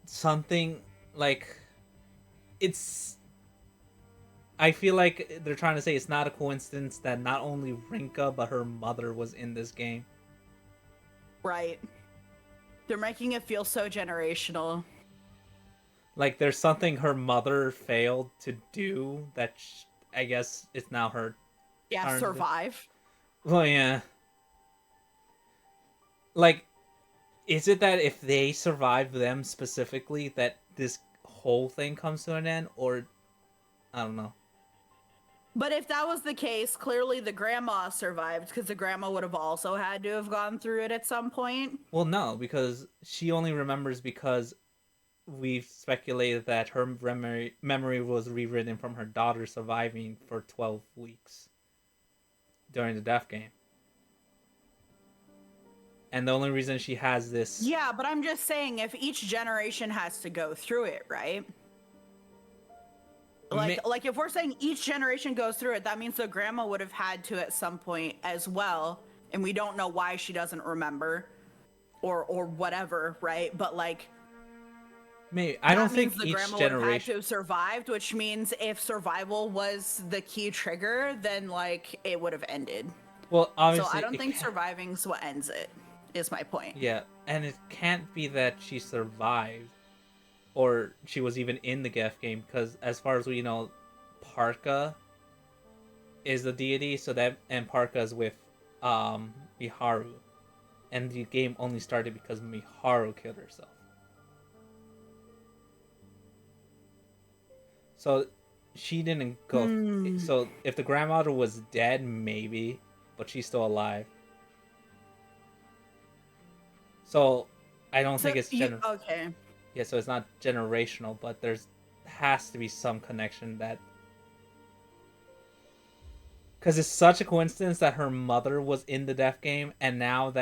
something like it's. I feel like they're trying to say it's not a coincidence that not only Rinka but her mother was in this game. Right. They're making it feel so generational. Like there's something her mother failed to do that I guess it's now her. Yeah, survive. Well, yeah. Like, is it that if they survive them specifically, that this whole thing comes to an end, or I don't know. But if that was the case, clearly the grandma survived because the grandma would have also had to have gone through it at some point. Well, no, because she only remembers because we've speculated that her memory was rewritten from her daughter surviving for 12 weeks during the death game. And the only reason she has this... Yeah, but I'm just saying, if each generation has to go through it, right? Like if we're saying each generation goes through it, that means the grandma would have had to at some point as well, and we don't know why she doesn't remember, or whatever, right? But like, maybe I don't think the each grandma generation would have had to have survived, which means if survival was the key trigger, then like it would have ended. Well, obviously, so I don't think surviving's what ends it. Is my point. Yeah, and it can't be that she survived or she was even in the Geth game, because as far as we know, Parka is the deity, so that, and Parka is with Miharu, and the game only started because Miharu killed herself. So she didn't go. So if the grandmother was dead, maybe, but she's still alive. So I don't think it's okay. Yeah, so it's not generational, but has to be some connection that, because it's such a coincidence that her mother was in the death game, and now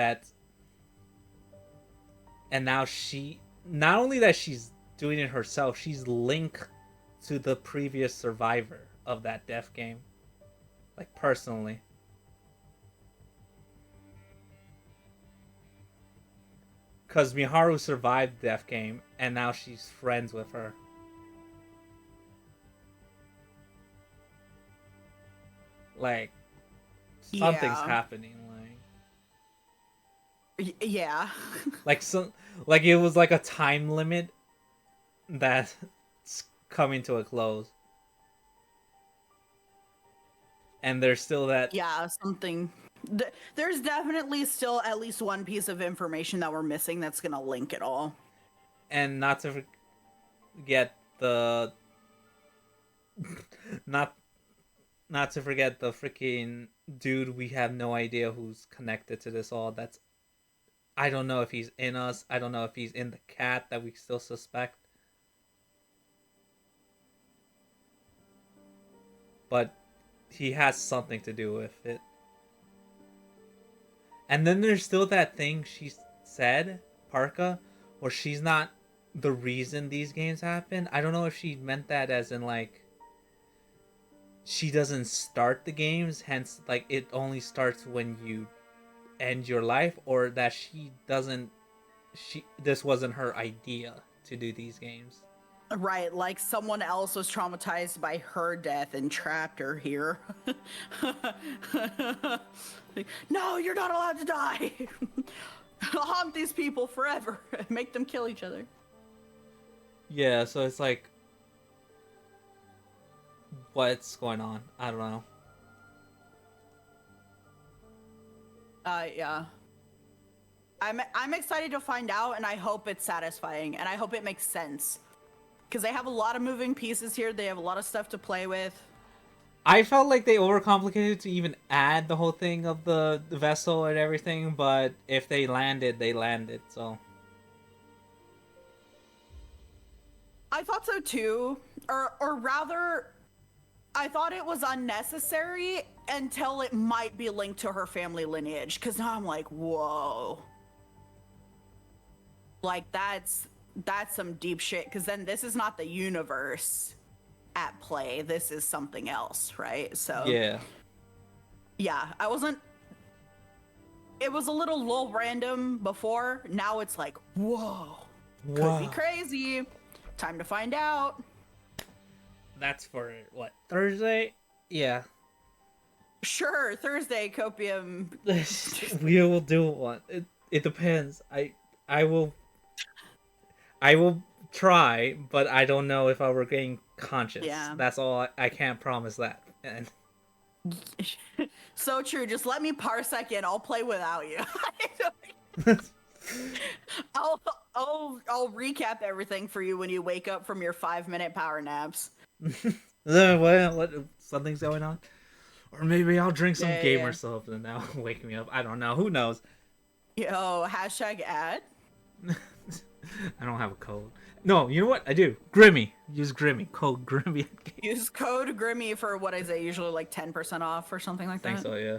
she, not only that she's doing it herself, she's linked to the previous survivor of that death game, like personally. Because Miharu survived the death game, and now she's friends with her. Like, something's happening. Yeah. like it was like a time limit that's coming to a close. And there's still that... Yeah, something... There's definitely still at least one piece of information that we're missing that's gonna link it all. And not to forget the... not to forget the freaking dude we have no idea who's connected to this all. That's... I don't know if he's in us. I don't know if he's in the cat that we still suspect. But he has something to do with it. And then there's still that thing she said, Parka, where she's not the reason these games happen. I don't know if she meant that as in, like, she doesn't start the games, hence, like, it only starts when you end your life, or that this wasn't her idea to do these games. Right, like someone else was traumatized by her death and trapped her here. No, you're not allowed to die. I'll haunt these people forever and make them kill each other. Yeah, so it's like, what's going on? I don't know. Yeah. I'm excited to find out, and I hope it's satisfying, and I hope it makes sense. Because they have a lot of moving pieces here. They have a lot of stuff to play with. I felt like they overcomplicated to even add the whole thing of the vessel and everything, but if they landed, so. I thought so too. Or rather, I thought it was unnecessary until it might be linked to her family lineage, because now I'm like, whoa. Like, that's some deep shit, because then this is not the universe at play. This is something else, right? So Yeah. yeah, I wasn't. It was a little random before. Now it's like, whoa, could be crazy. Time to find out. That's for what, Thursday? Yeah. Sure, Thursday, Copium. We will do one. It depends. I will try, but I don't know if I will gain conscious. Yeah. That's all. I can't promise that. And So true. Just let me parsec in. I'll play without you. I'll recap everything for you when you wake up from your 5-minute power naps. what? Something's going on, or maybe I'll drink some Yeah, gamer yeah. stuff and that'll wake me up. I don't know. Who knows? Yo, hashtag ad. I don't have a code. No, you know what? I do. Grimmy. Use Grimmy. Code Grimmy. Use code Grimmy for what is it? Usually like 10% off or something like I think that. so, yeah.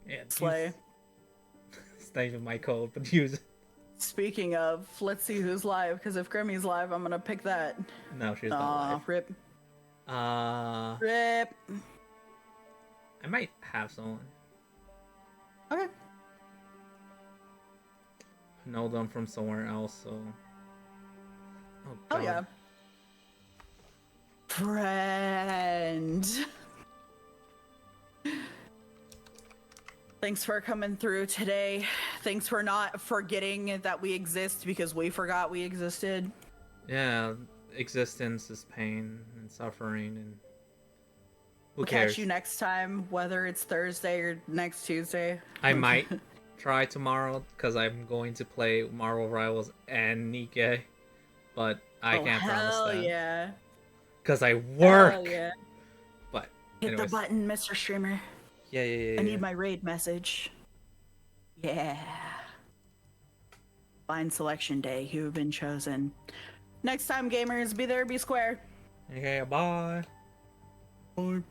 Yeah. Slay. It's not even my code, but use it. Speaking of, let's see who's live, because if Grimmy's live, I'm gonna pick that. No, she's not live. Rip. Rip. I might have someone. Okay. Know them from somewhere else, so. Oh, Oh God. yeah. Friend. Thanks for coming through today. Thanks for not forgetting that we exist, because we forgot we existed. Yeah, existence is pain and suffering, and who We'll cares? catch you next time, whether it's Thursday or next Tuesday. I might try tomorrow because I'm going to play Marvel Rivals and Nikkei, but I can't promise hell that yeah. because I work. Hell yeah. But Hit anyways, the button, Mr. Streamer. yeah. I need my raid message. Yeah. Fine selection day. You have been chosen. Next time, gamers, be there, be square. Okay, bye. Bye.